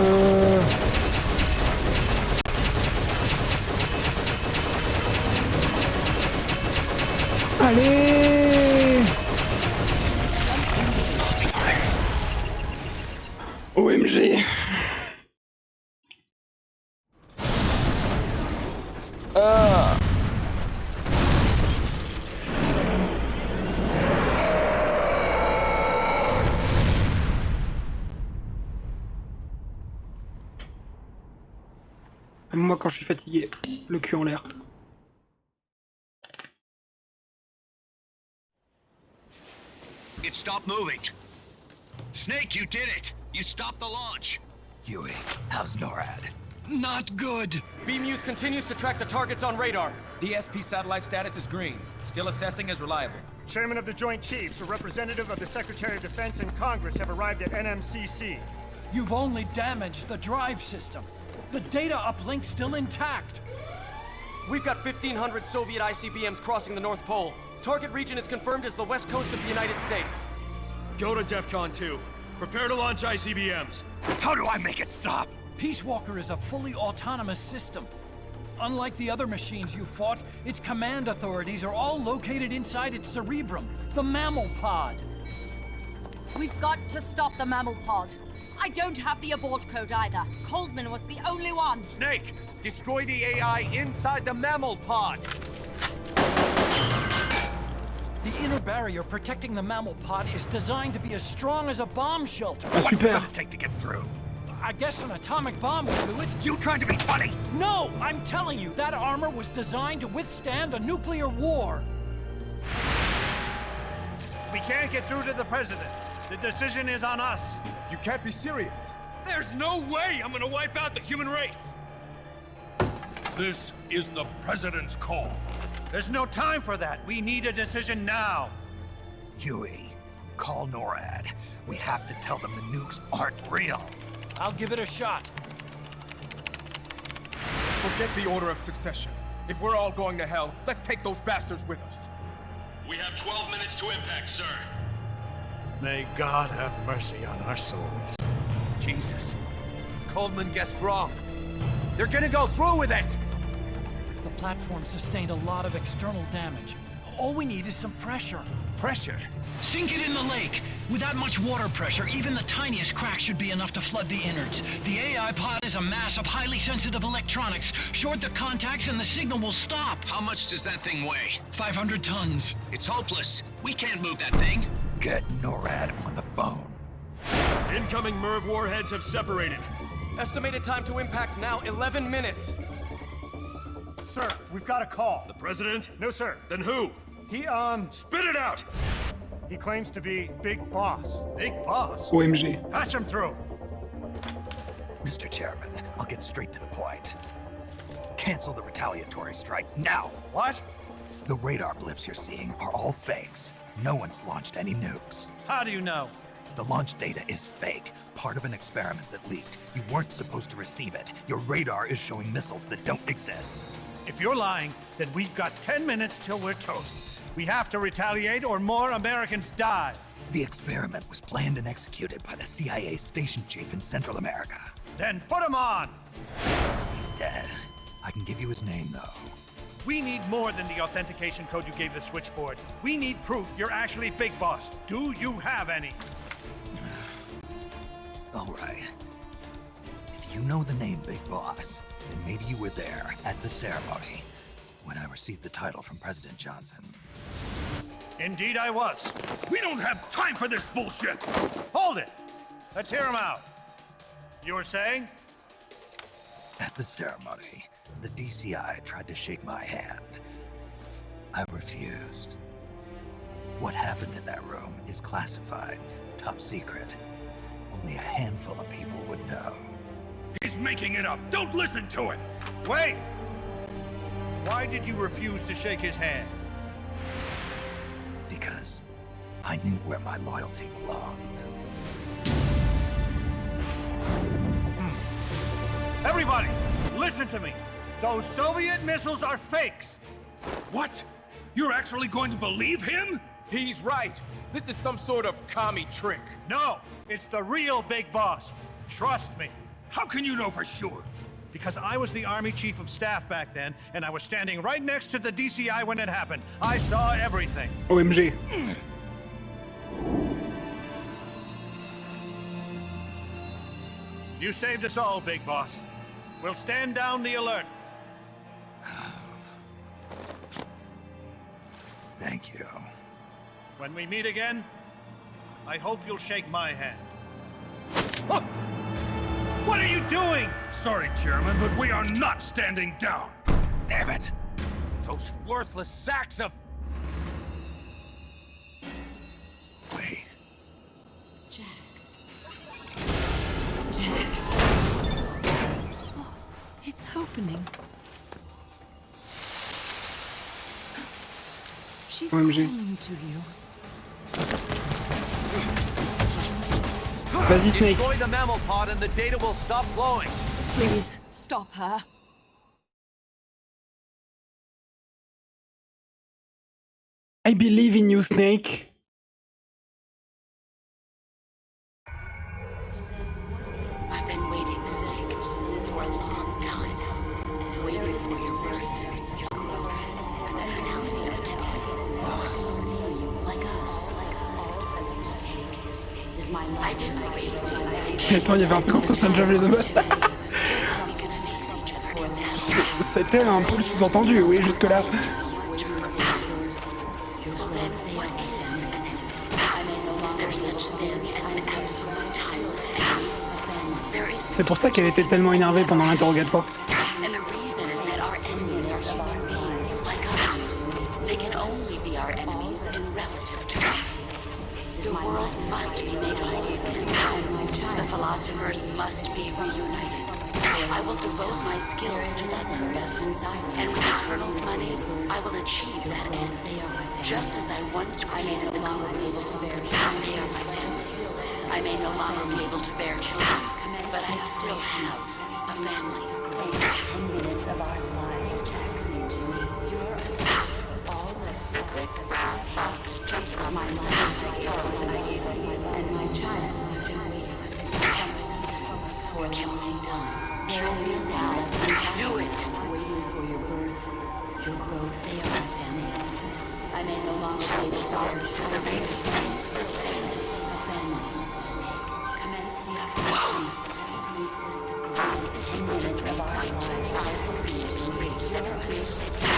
Allez. Oh putain. OMG. Même moi, quand je suis fatigué, le cul en l'air. It stopped moving. Snake, you did it. You stopped the launch. Huey, how's NORAD? Not good. BMUS continues to track the targets on radar. The SP satellite status is green. Still assessing as reliable. Chairman of the Joint Chiefs, a representative of the Secretary of Defense and Congress have arrived at NMCC. You've only damaged the drive system. The data uplink's still intact. We've got 1,500 Soviet ICBMs crossing the North Pole. Target region is confirmed as the west coast of the United States. Go to DEFCON 2. Prepare to launch ICBMs. How do I make it stop? Peace Walker is a fully autonomous system. Unlike the other machines you fought, its command authorities are all located inside its cerebrum, the mammal pod. We've got to stop the mammal pod. I don't have the abort code either. Coldman was the only one. Snake, destroy the AI inside the mammal pod. The inner barrier protecting the mammal pod is designed to be as strong as a bomb shelter. Ah, What's it super. gonna take to get through? I guess an atomic bomb would do it. You trying to be funny? No, I'm telling you, that armor was designed to withstand a nuclear war. We can't get through to the President. The decision is on us. You can't be serious. There's no way I'm gonna wipe out the human race. This is the President's call. There's no time for that. We need a decision now. Huey, call NORAD. We have to tell them the nukes aren't real. I'll give it a shot. Forget the order of succession. If we're all going to hell, let's take those bastards with us. We have 12 minutes to impact, sir. May God have mercy on our souls. Jesus. Coldman guessed wrong. They're gonna go through with it! The platform sustained a lot of external damage. All we need is some pressure. Pressure? Sink it in the lake. With that much water pressure, even the tiniest crack should be enough to flood the innards. The AI pod is a mass of highly sensitive electronics. Short the contacts and the signal will stop. How much does that thing weigh? 500 tons. It's hopeless. We can't move that thing. Get NORAD on the phone. Incoming MIRV warheads have separated. Estimated time to impact now, 11 minutes. Sir, we've got a call. The President? No, sir. Then who? He, Spit it out! he claims to be Big Boss. Big Boss? OMG. Patch him through. Mr. Chairman, I'll get straight to the point. Cancel the retaliatory strike now. What? The radar blips you're seeing are all fakes. No one's launched any nukes. How do you know? The launch data is fake, part of an experiment that leaked. You weren't supposed to receive it. Your radar is showing missiles that don't exist. If you're lying, then we've got 10 minutes till we're toast. We have to retaliate or more Americans die. The experiment was planned and executed by the CIA station chief in Central America. Then put him on! He's dead. I can give you his name, though. We need more than the authentication code you gave the switchboard. We need proof you're actually Big Boss. Do you have any? All right. If you know the name Big Boss, then maybe you were there at the ceremony when I received the title from President Johnson. Indeed I was. We don't have time for this bullshit! Hold it! Let's hear him out. You were saying? At the ceremony, the DCI tried to shake my hand. I refused. What happened in that room is classified, top secret. Only a handful of people would know. He's making it up! Don't listen to him! Wait! Why did you refuse to shake his hand? Because I knew where my loyalty belonged. Everybody, listen to me. Those Soviet missiles are fakes. What? You're actually going to believe him? He's right. This is some sort of commie trick. No, it's the real Big Boss. Trust me. How can you know for sure? Because I was the Army Chief of Staff back then, and I was standing right next to the DCI when it happened. I saw everything. OMG. You saved us all, Big Boss. We'll stand down the alert. Thank you. When we meet again, I hope you'll shake my hand. Oh! What are you doing? Sorry, Chairman, but we are not standing down. Damn it! Those worthless sacks of... Wait. Jack. Jack. Oh, it's opening. She's OMG. calling to you. Vas-y, Snake. Destroy the mammal pod and the data will stop flowing. Please, stop her. I believe in you, Snake. I've been waiting, Snake, for a long time. Waiting for your birth, your growth, and the finality of today. Like us, to take is my life. I didn't raise you. Attends, il y avait un truc entre Stranger et The Boss. Just so we could face each other in battle. C'était un peu le sous-entendu, oui, jusque-là. So then, what is an enemy? Is there such thing as an absolute timeless enemy? There is. C'est pour ça qu'elle était tellement énervée pendant l'interrogatoire. And the reason is that our enemies are human beings like us. They can only be our enemies in relative terms. The world must be made whole again. The philosophers must be reunited. I will devote my skills to that purpose. And with the Colonel's money, I will achieve that end. Just as I once created the Cobras. They are my family. I may no longer be able to bear children, but I still have a family. 10 minutes of our lives listening to me. You're a threat. All that's the quick brown fox jumps on my life and my child have been waiting for a long time. There is no now. Do it. Waiting for your birth, your growth. They are my family. I may no longer be able to bear children. A family. Commence the operation. Make this the greatest 10 minutes of our lives. 5, 4, 6, 3, 7, 3, 6, 5,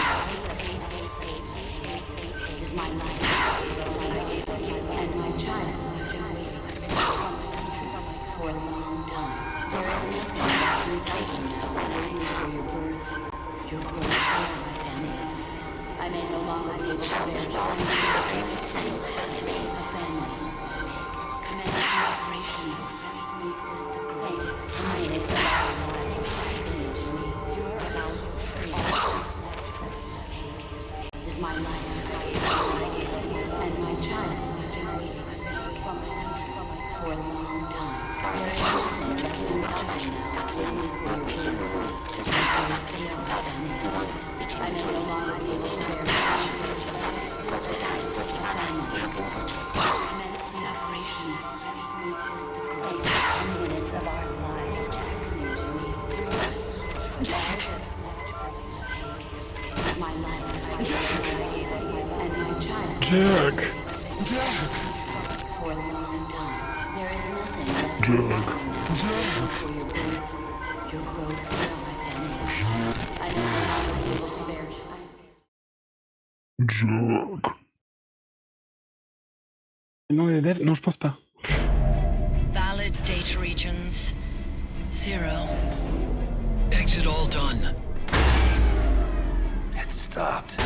8, 8, 8, 8, 8, 8 is my life. And my child have been waiting for a long time. There is nothing that's recycling the waiting for your birth, your growth, my family. I may no longer be able to bear children. Everything has been a family. Commence the operation. Let's make this the greatest 10 minutes of our lives. You're about free. All that's left for me to take is my life. And my child have been waiting from my country for a long time. There is nothing that can stop me now. Waiting for your birth. They are my family. I may no longer be able to bear children. Commence the operation. Let's make this the greatest 10 minutes of our lives. Listening to me. All that's left for me to take is my life. And my child. Jack. For a long time. There is nothing that can stop me now. For your birth, your growth, they are my family. I may no longer be able to bear children. Jack. Non, les devs, non, je pense pas. Valid data regions. 0. Exit all done. It stopped.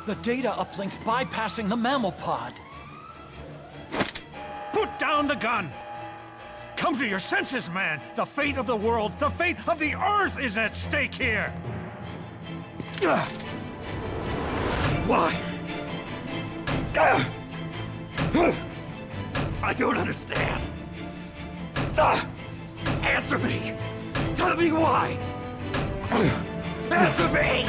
The data uplink's bypassing the mammal pod. Put down the gun! Come to your senses, man! The fate of the world, the fate of the Earth is at stake here! Why? I don't understand. Answer me! Tell me why! Answer me!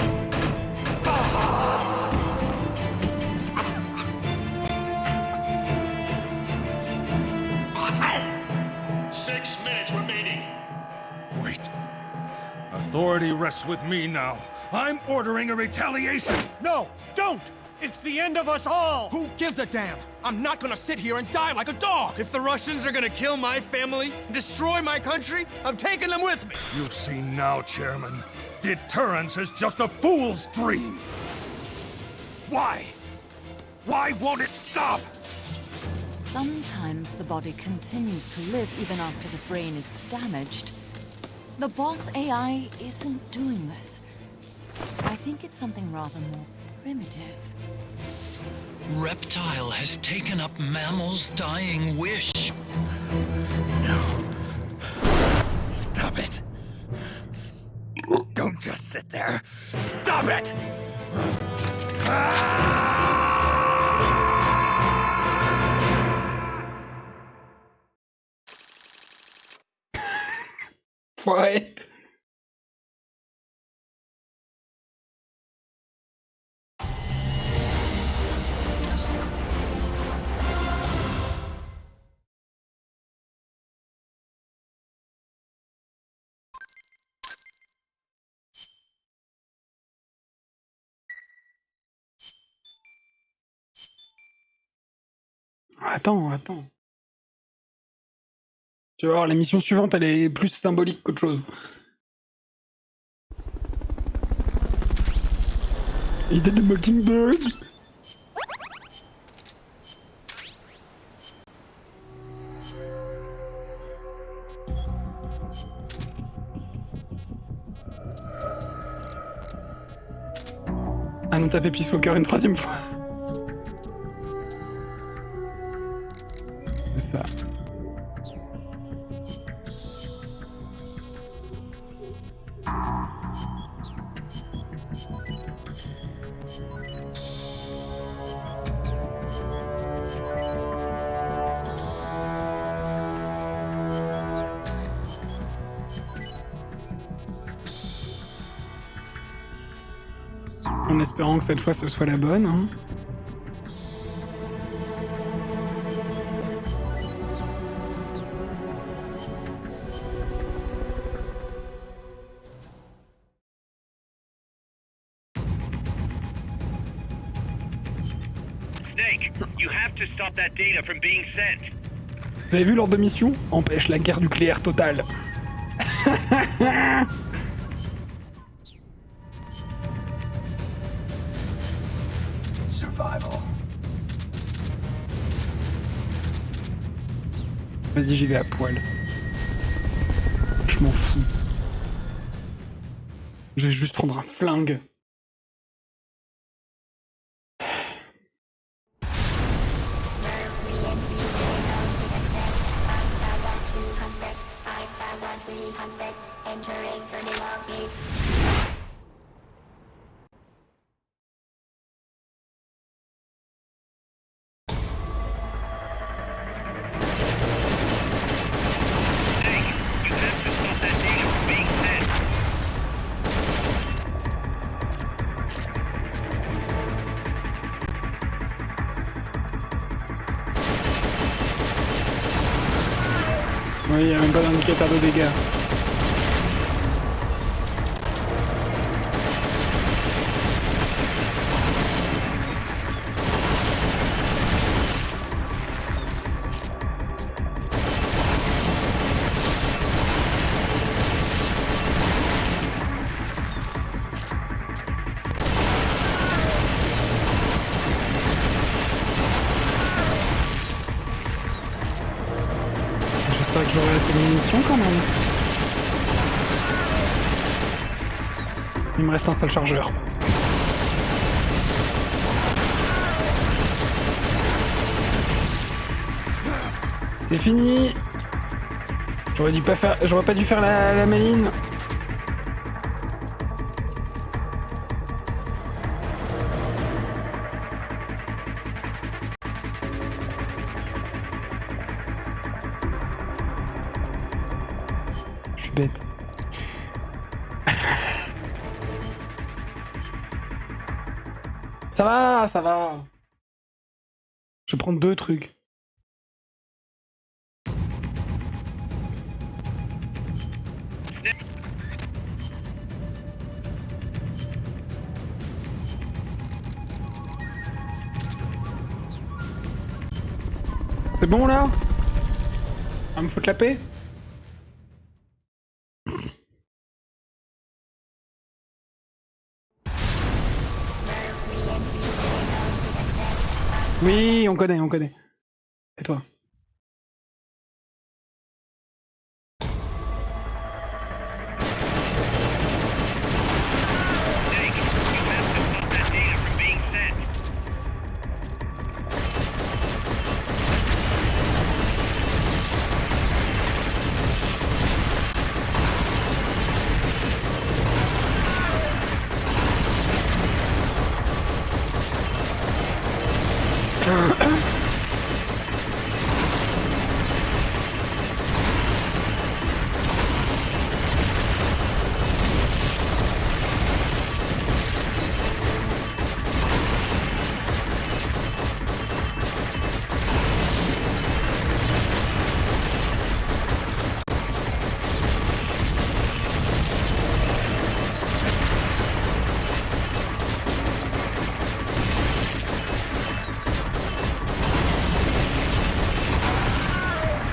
6 minutes remaining. Wait. Authority rests with me now. I'm ordering a retaliation. No, don't! It's the end of us all! Who gives a damn? I'm not gonna sit here and die like a dog! If the Russians are gonna kill my family, destroy my country, I'm taking them with me! You've seen now, Chairman. Deterrence is just a fool's dream! Why? Why won't it stop? Sometimes the body continues to live even after the brain is damaged. The boss AI isn't doing this. I think it's something rather more primitive. Reptile has taken up Mammal's dying wish. No. Stop it. Don't just sit there. Stop it! Ouais. Attends. Tu vas voir, la mission suivante, elle est plus symbolique qu'autre chose. Idée de Mockingbird. Ah non, taper Peace Walker une troisième fois. C'est ça. En espérant que cette fois ce soit la bonne. Hein. Snake, you have to stop that data from being sent. Vous avez vu l'ordre de mission? Empêche la guerre nucléaire totale. Vas-y, j'y vais à poil. Je m'en fous. Je vais juste prendre un flingue. Oui, il n'y a même pas d'indicateur de dégâts. J'espère que j'aurai assez de munitions quand même. Il me reste un seul chargeur. C'est fini. J'aurais pas dû faire la maline. Je suis bête. Ça va. Je vais prendre 2 trucs. C'est bon là? On me foutre la paix? Oui, on connaît, on connaît. Et toi?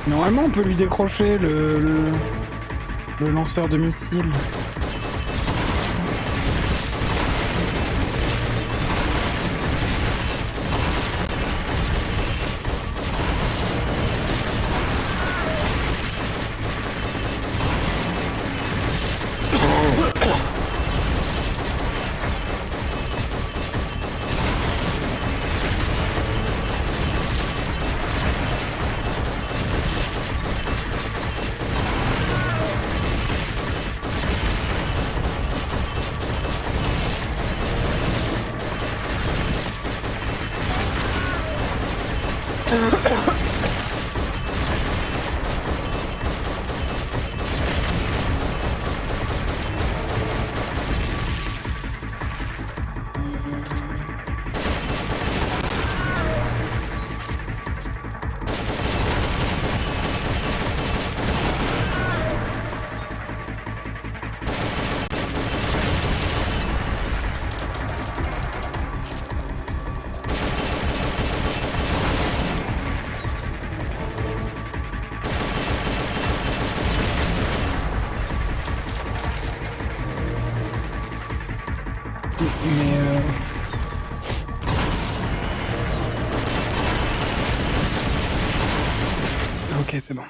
Normalement, on peut lui décrocher le lanceur de missiles. Mais Ok, c'est bon.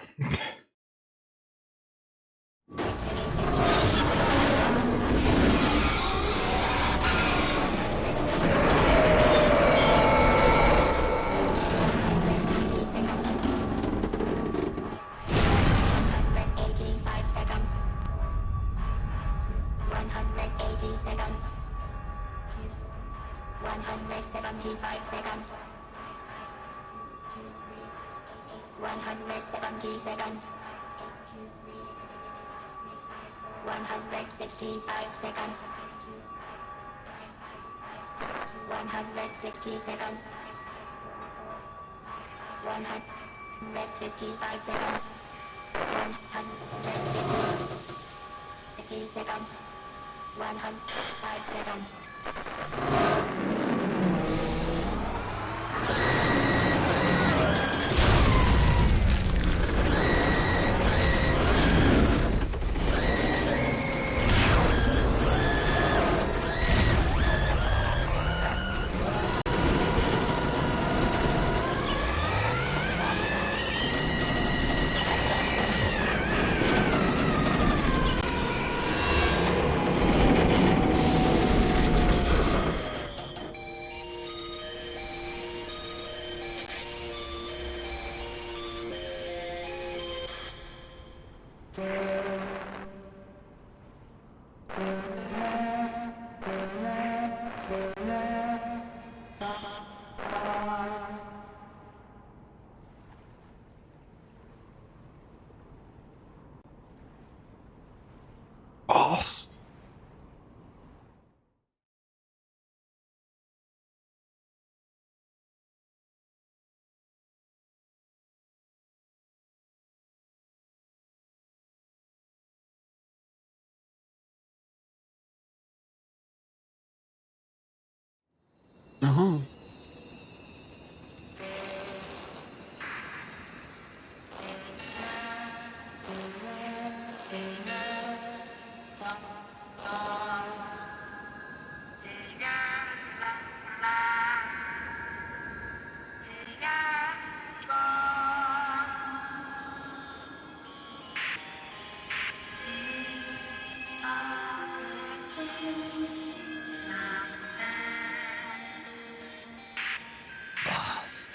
Boss.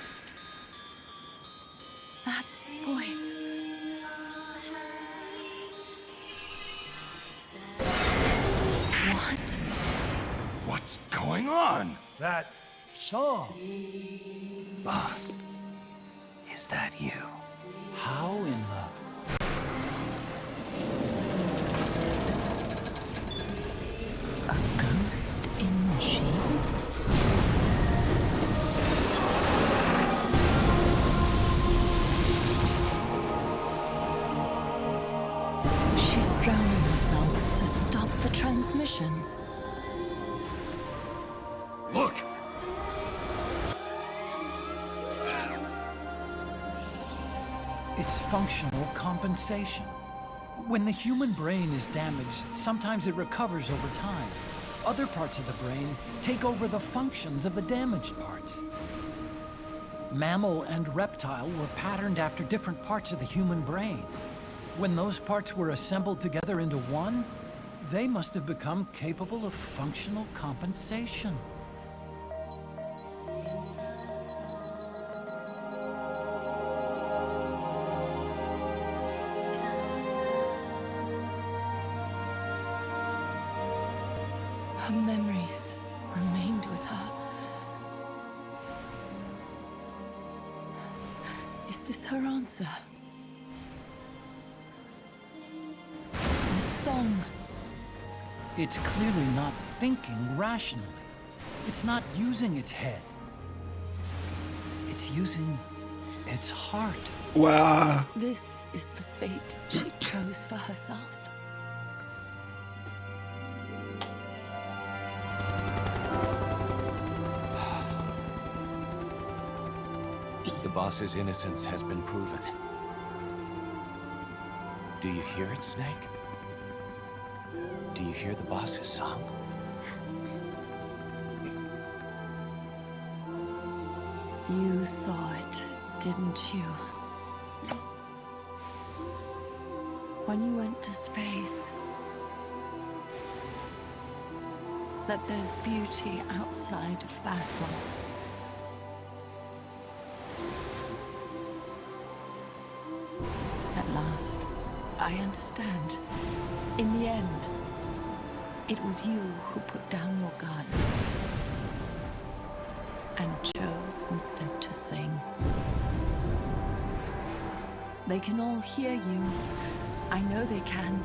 That voice. What? What's going on? That song. Boss. Is that you? How in the... A ghost in machine? She's drowning herself to stop the transmission. Look! It's functional compensation. When the human brain is damaged, sometimes it recovers over time. Other parts of the brain take over the functions of the damaged parts. Mammal and reptile were patterned after different parts of the human brain. When those parts were assembled together into one, they must have become capable of functional compensation. Her memories remained with her. Is this her answer? This song. It's clearly not thinking rationally. It's not using its head. It's using its heart. Wow. This is the fate she chose for herself. The boss's innocence has been proven. Do you hear it, Snake? Do you hear the boss's song? You saw it, didn't you? When you went to space, that there's beauty outside of battle. At last, I understand. In the end, it was you who put down your gun and chose instead to sing. They can all hear you. I know they can.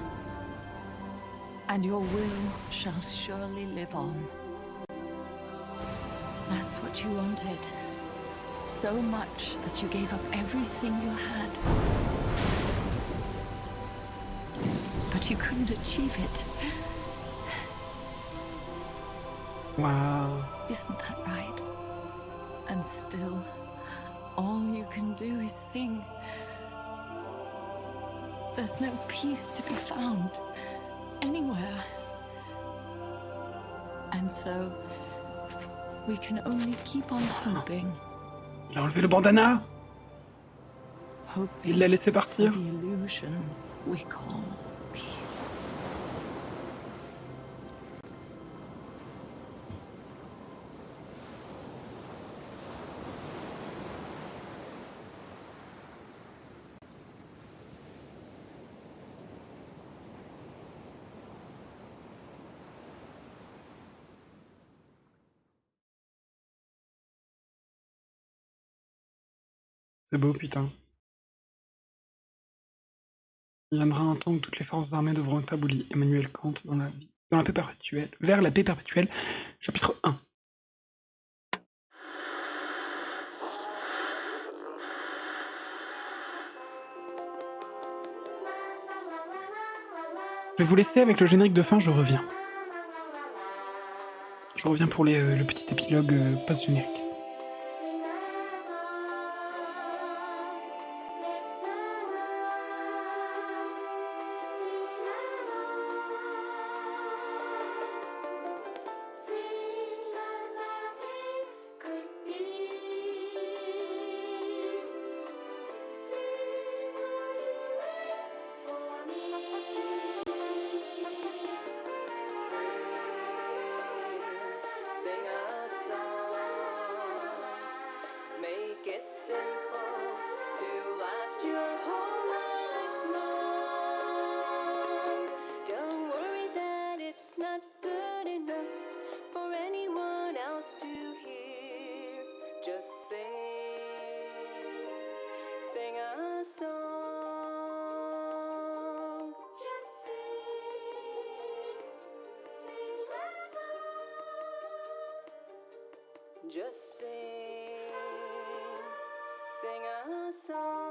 And your will shall surely live on. That's what you wanted. So much that you gave up everything you had. But you couldn't achieve it. Wow. Isn't that right? And still, all you can do is sing. There's no peace to be found anywhere. And so, we can only keep on hoping. Il a enlevé le bandana. Il l'a laissé partir. For the illusion we call peace. C'est beau, putain. Il viendra un temps où toutes les forces armées devront être abolies. Emmanuel Kant dans la paix perpétuelle. Vers la paix perpétuelle, chapitre 1. Je vais vous laisser avec le générique de fin, je reviens. Je reviens pour le petit épilogue post-générique. Just sing a song.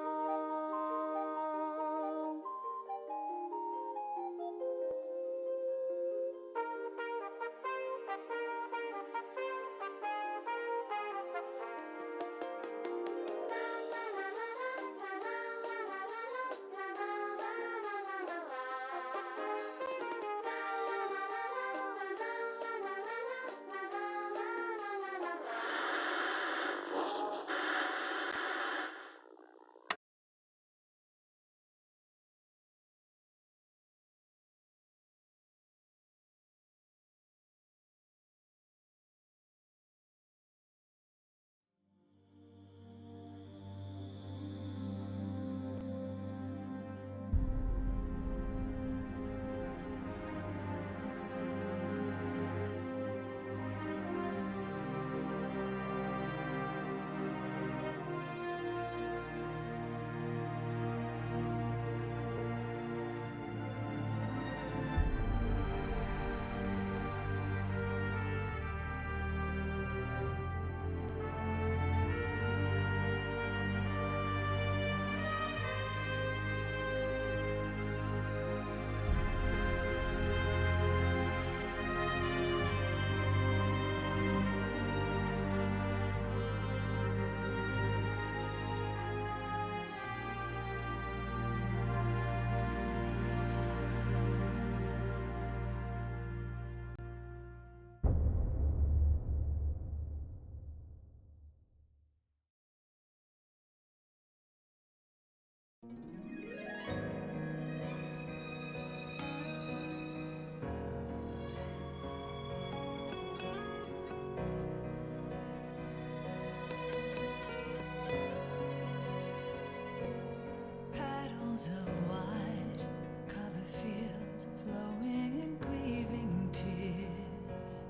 Petals of white cover fields flowing in grieving tears,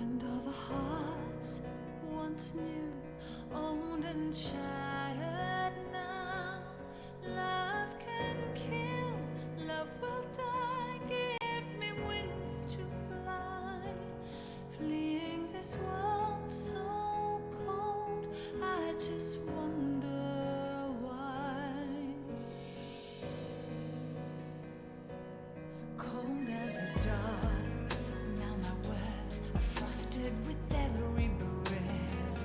and all the hearts once new, owned and shattered now. Love can kill, love will die. Give me wings to fly, fleeing this world so cold. I just wonder why. Cold as a dog, now my words are frosted with every breath.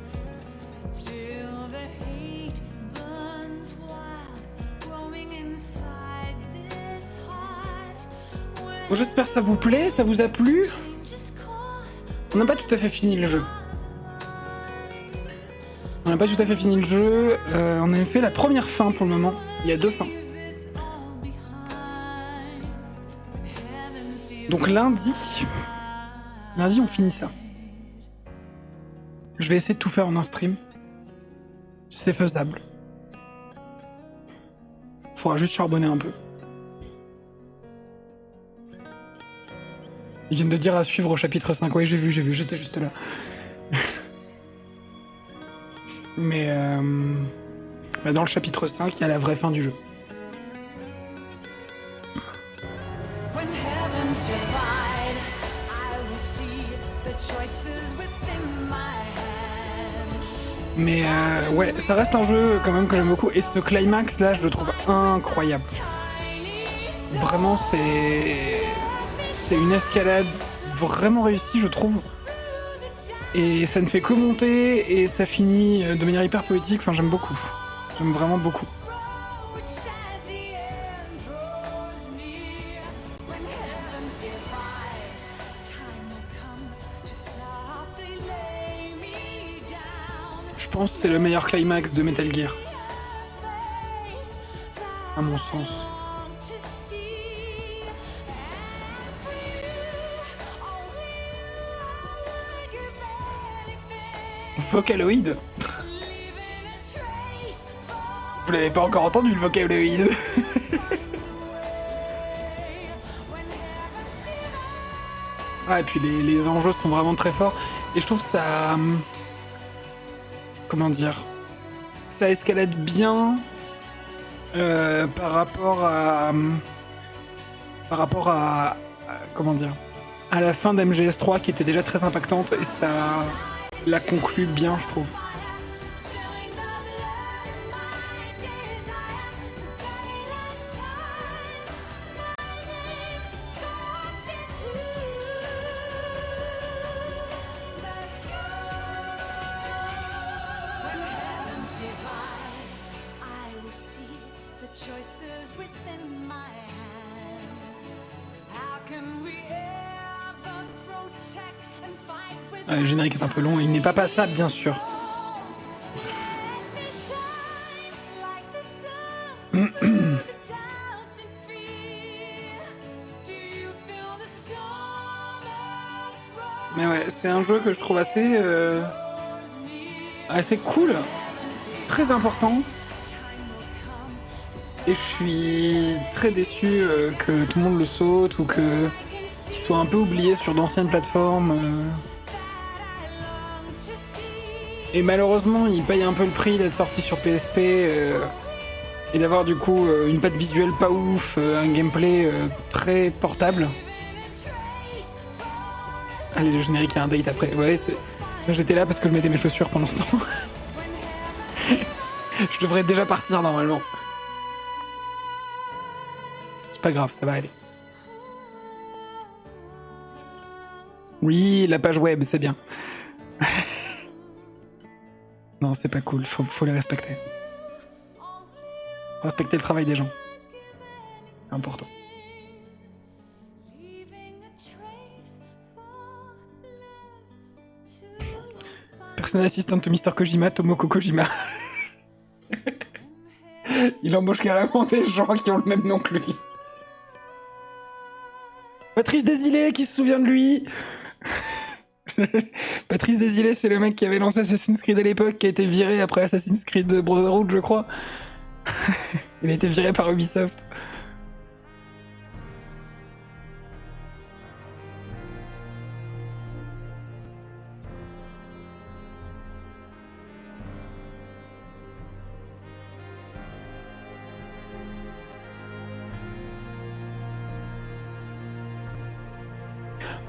Still the hate burns wild, growing inside this heart. Bon, j'espère que ça vous plaît, ça vous a plu. On n'a pas tout à fait fini le jeu. On n'a pas tout à fait fini le jeu. On a fait la première fin pour le moment. Il y a 2 fins. Donc lundi on finit ça. Je vais essayer de tout faire en un stream. C'est faisable. Faudra juste charbonner un peu. Ils viennent de dire à suivre au chapitre 5. Oui, j'ai vu, j'étais juste là. Mais dans le chapitre 5, il y a la vraie fin du jeu. When heavens divide, I will see the choices within my hand. Mais ouais, ça reste un jeu quand même que j'aime beaucoup. Et ce climax là, je le trouve incroyable. Vraiment, c'est une escalade vraiment réussie, je trouve. Et ça ne fait que monter et ça finit de manière hyper poétique. Enfin, j'aime beaucoup. J'aime vraiment beaucoup. Je pense que c'est le meilleur climax de Metal Gear. À mon sens. Vocaloid. Vous l'avez pas encore entendu le Vocaloid. Ah, et puis les enjeux sont vraiment très forts. Et je trouve ça... comment dire, ça escalade bien par rapport à comment dire, à la fin d'MGS3 qui était déjà très impactante, et ça la conclut bien, je trouve. Le générique est un peu long, il n'est pas passable bien sûr. Mais ouais, c'est un jeu que je trouve assez cool, très important. Et je suis très déçu que tout le monde le saute ou qu'il soit un peu oublié sur d'anciennes plateformes. Et malheureusement, il paye un peu le prix d'être sorti sur PSP et d'avoir du coup une patte visuelle pas ouf, un gameplay très portable. Allez, le générique a un date après. Ouais, j'étais là parce que je mettais mes chaussures pendant ce temps. Je devrais déjà partir normalement. C'est pas grave, ça va aller. Oui, la page web, c'est bien. Non, c'est pas cool, faut les respecter. Faut respecter le travail des gens. C'est important. Personal assistant to Mr. Kojima, Tomoko Kojima. Il embauche carrément des gens qui ont le même nom que lui. Patrice Desilets qui se souvient de lui. Patrice Desilets, c'est le mec qui avait lancé Assassin's Creed à l'époque, qui a été viré après Assassin's Creed Brotherhood, je crois. Il a été viré par Ubisoft.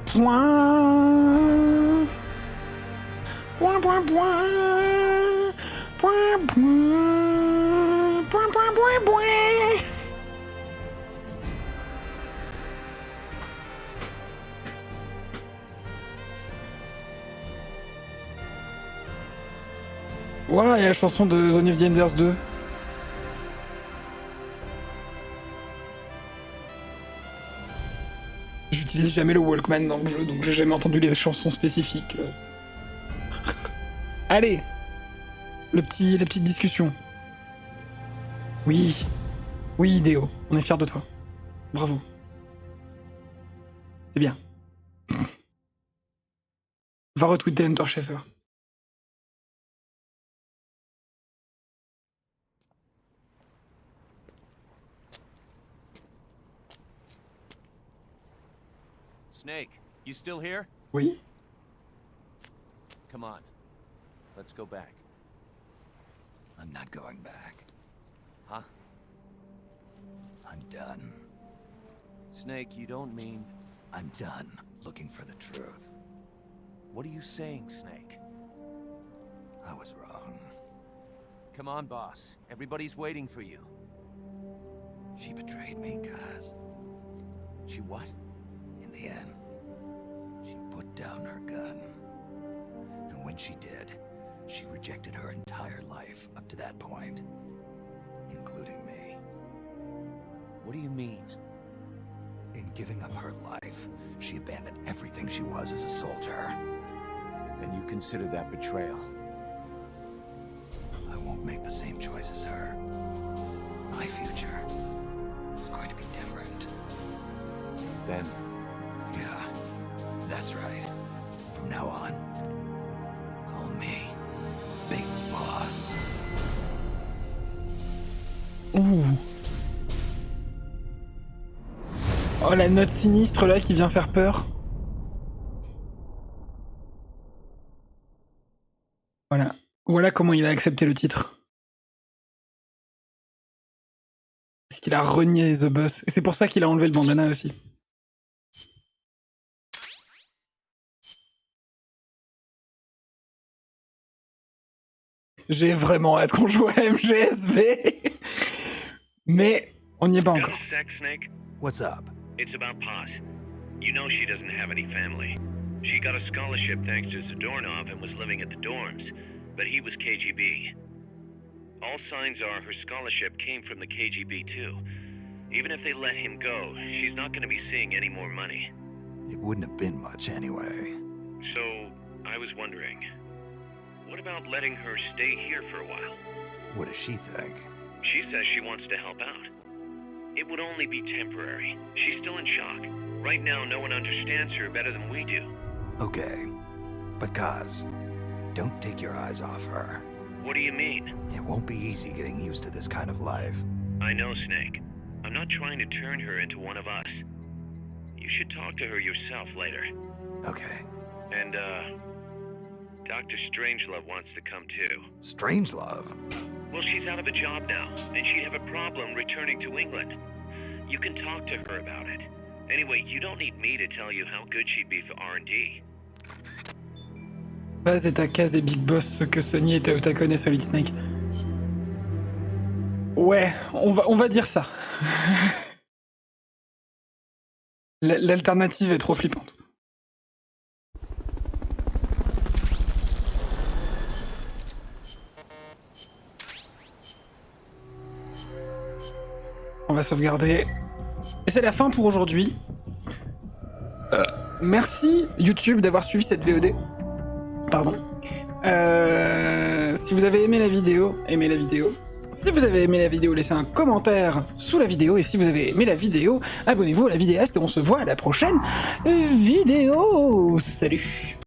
Point. Point, point, point. Point, point. Point, point, point, point. Ouah, il y a la chanson de Zone of the Enders 2. J'utilise jamais le Walkman dans le jeu, donc j'ai jamais entendu les chansons spécifiques. Allez, la petite discussion. Oui, oui, Idéo, on est fiers de toi. Bravo. C'est bien. Va retweeter Hunter Schaeffer. Snake, you still here? Oui. Come on. Let's go back. I'm not going back. Huh? I'm done. Snake, you don't mean... I'm done looking for the truth. What are you saying, Snake? I was wrong. Come on, boss. Everybody's waiting for you. She betrayed me, Kaz. She what? In the end, she put down her gun. And when she did, she rejected her entire life up to that point. Including me. What do you mean? In giving up her life, she abandoned everything she was as a soldier. And you consider that betrayal? I won't make the same choice as her. My future is going to be different. Then? Yeah, that's right. From now on, call me Big Boss. Ouh. Oh, la note sinistre là qui vient faire peur. Voilà. Voilà comment il a accepté le titre. Parce qu'il a renié The Boss. Et c'est pour ça qu'il a enlevé le bandana aussi. J'ai vraiment hâte qu'on joue à MGSV. Mais on n'y est pas Got encore. a sec, Snake? What's up? It's about Paz. You know she doesn't have any family. She got a scholarship thanks to Zadornov and was living at the dorms, but he was KGB. All signs are her scholarship came from the KGB too. Even if they let him go, she's not going to be seeing any more money. It wouldn't have been much anyway. So, I was wondering, what about letting her stay here for a while? What does she think? She says she wants to help out. It would only be temporary. She's still in shock. Right now, no one understands her better than we do. Okay. But Kaz, don't take your eyes off her. What do you mean? It won't be easy getting used to this kind of life. I know, Snake. I'm not trying to turn her into one of us. You should talk to her yourself later. Okay. And, Dr. Strangelove wants to come too. Strangelove? Well, she's out of a job now, and she'd have a problem returning to England. You can talk to her about it. Anyway, you don't need me to tell you how good she'd be for R&D. Paz est à Case et Big Boss ce que Sony était au Tacon et Solid Snake. Ouais, on va dire ça. L'alternative est trop flippante. On va sauvegarder. Et c'est la fin pour aujourd'hui. Merci YouTube d'avoir suivi cette VOD. Pardon. Si vous avez aimé la vidéo, aimez la vidéo. Si vous avez aimé la vidéo, laissez un commentaire sous la vidéo. Et si vous avez aimé la vidéo, abonnez-vous à la vidéaste et on se voit à la prochaine vidéo. Salut!